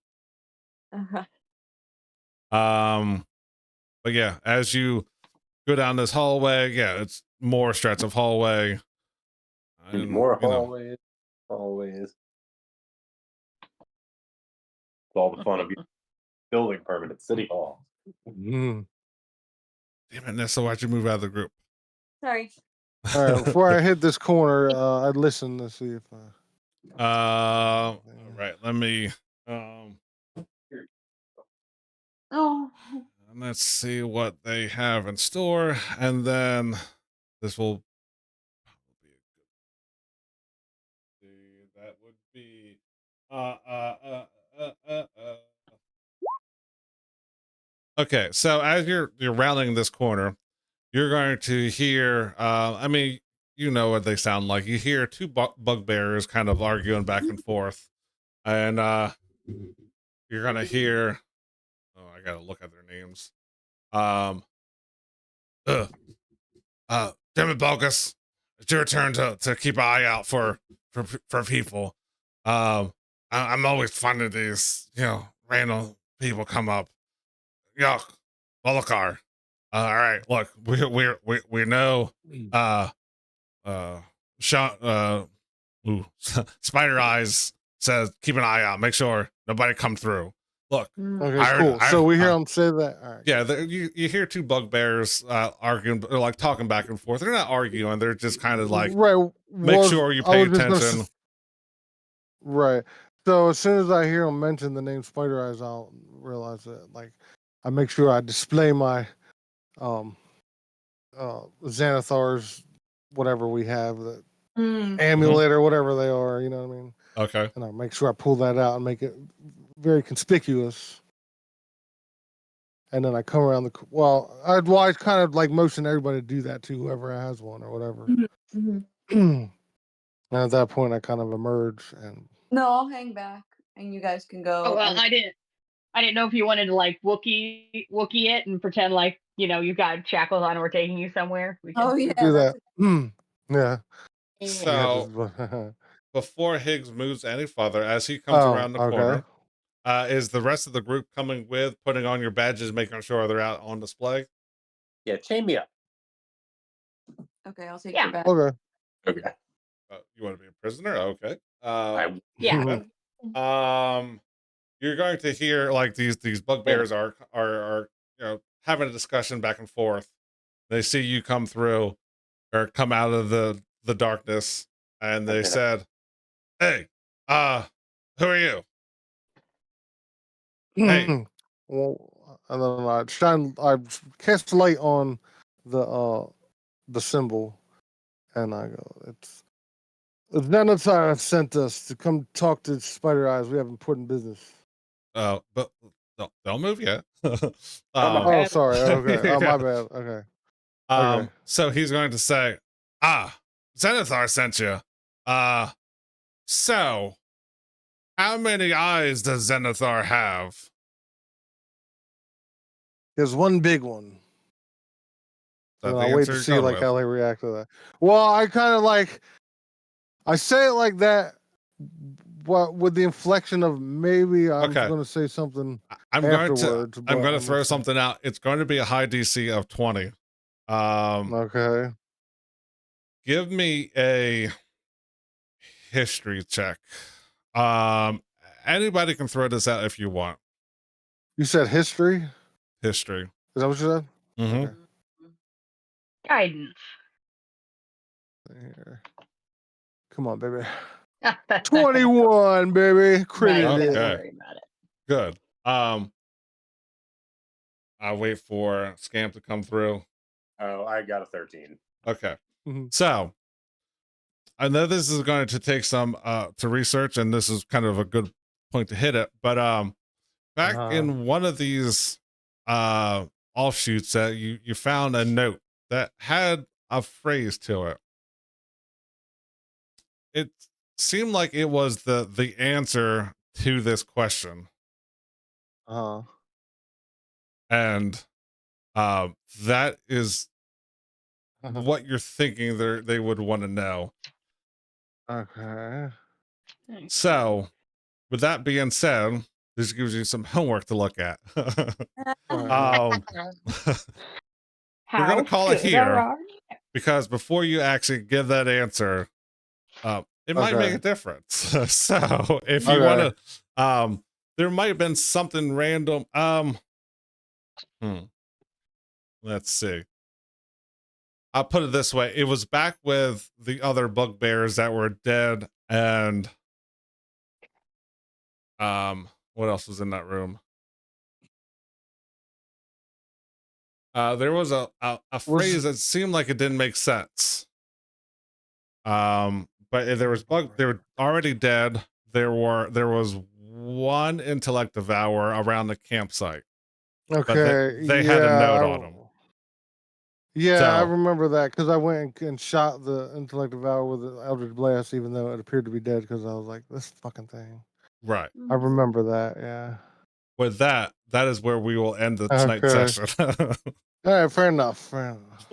Uh-huh. But yeah, as you go down this hallway, yeah, it's more stretch of hallway. And, More you know, hallways. Hallways. It's all the fun of building permit at City Hall. Mm. damn it, Nessa, why'd you move out of the group? Sorry. All right, before I hit this corner, I'd listen to see if. All right, let me Oh. let's see what they have in store, and then this will probably be a good. That would be Okay, so as you're rounding this corner, you're going to hear. I mean, you know what they sound like. You hear two bugbears kind of arguing back and forth, and you're gonna hear. Oh, I gotta look at their names. Damn it, Bogus! It's your turn to keep an eye out for people. I'm always finding these, random people come up. Yuck, Volokar. All right, look, we know. Sean, Spider Eyes says keep an eye out. Make sure nobody come through. Look, Okay, cool. So we hear them say that. All right. yeah, you hear two bugbears arguing, or like talking back and forth. They're not arguing. They're just kind of like, right. make sure you pay attention. Right. So as soon as I hear them mention the name Spider Eyes, I'll realize that. Like, I make sure I display my Xanathar's whatever we have, the amulet or whatever they are. You know what I mean? Okay. And I make sure I pull that out and make it very conspicuous. And then I come around the I kind of like motion everybody to do that to whoever has one or whatever. And at that point, I kind of emerge and. No, I'll hang back, and you guys can go. Oh well, and- I didn't know if you wanted to like Wookiee it and pretend like you've got shackles on and we're taking you somewhere. We can Oh yeah. do that. that's- Yeah. So before Higgs moves any further, as he comes around the corner, is the rest of the group coming with, putting on your badges, making sure they're out on display? Yeah, chain me up. Okay, I'll take Yeah. your back. Okay. Okay. You want to be a prisoner? Okay. Yeah. You're going to hear like these bugbears are having a discussion back and forth. They see you come through or come out of the darkness, and they said, "Hey, who are you?" Hey. Well, and then I cast light on the symbol, and I go, "It's Xanathar sent us to come talk to Spider Eyes. We have important business." But don't move yet. Oh, sorry. Okay. Oh, my bad. Okay. Okay. So he's going to say, Xanathar sent you. So how many eyes does Xanathar have? There's one big one. That And the I'll wait answer to you're see going like with? how they react to that. Well, I kind of like I say it like that, but with the inflection of maybe I'm Okay. going to say something I'm going afterwards. to but throw gonna- something out. It's going to be a high DC of 20. Okay. Give me a history check. Anybody can throw this out if you want. You said history? History. Is that what you said? Mm-hmm. Okay. Guidance. Here. Come on, baby. 21, baby. Credit Nice. it. Don't Okay. worry about it. Good. I'll wait for Scamp to come through. Oh, I got a 13. Okay. Mhm. So I know this is going to take some to research, and this is kind of a good point to hit it. But back in one of these offshoots that you found a note that had a phrase to it. It seemed like it was the answer to this question. And that is what you're thinking they would want to know. Okay. So with that being said, this gives you some homework to look at. Alright. We're gonna call it good here are because before you actually give that answer, it might make Okay. a difference. So if you want to, there might have been something random. Let's see. I'll put it this way: it was back with the other bugbears that were dead, and what else was in that room? There was a phrase that seemed like it didn't make sense. But there was they were already dead. There was one intellect devour around the campsite. Okay. But they had a note on them. Yeah, I So- remember that because I went and shot the intellect devour with the Eldritch Blast, even though it appeared to be dead. Because I was like, this fucking thing. Right. I remember that. Yeah. With that is where we will end the tonight's Okay. session. All right. Fair enough. Fair enough.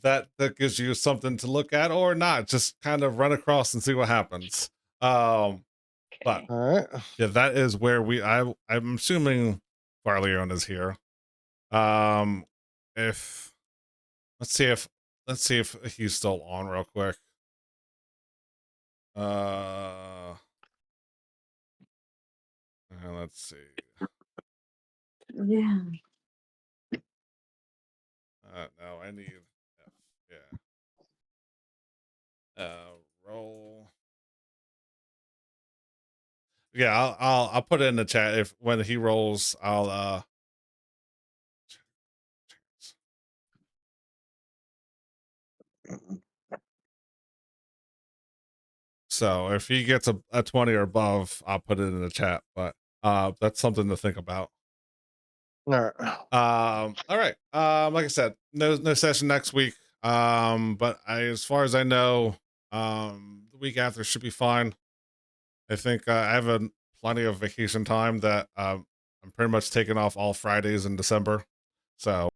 That gives you something to look at or not. Just kind of run across and see what happens. But okay. All right. yeah, that is where I'm assuming Farleon is here. If let's see if he's still on real quick. Let's see. Yeah. No, I need yeah. Roll. Yeah, I'll put it in the chat if when he rolls, I'll so if he gets a 20 or above, I'll put it in the chat. But that's something to think about. All right. All right. Like I said, no session next week. But as far as I know, the week after should be fine. I think I have plenty of vacation time that I'm pretty much taking off all Fridays in December. So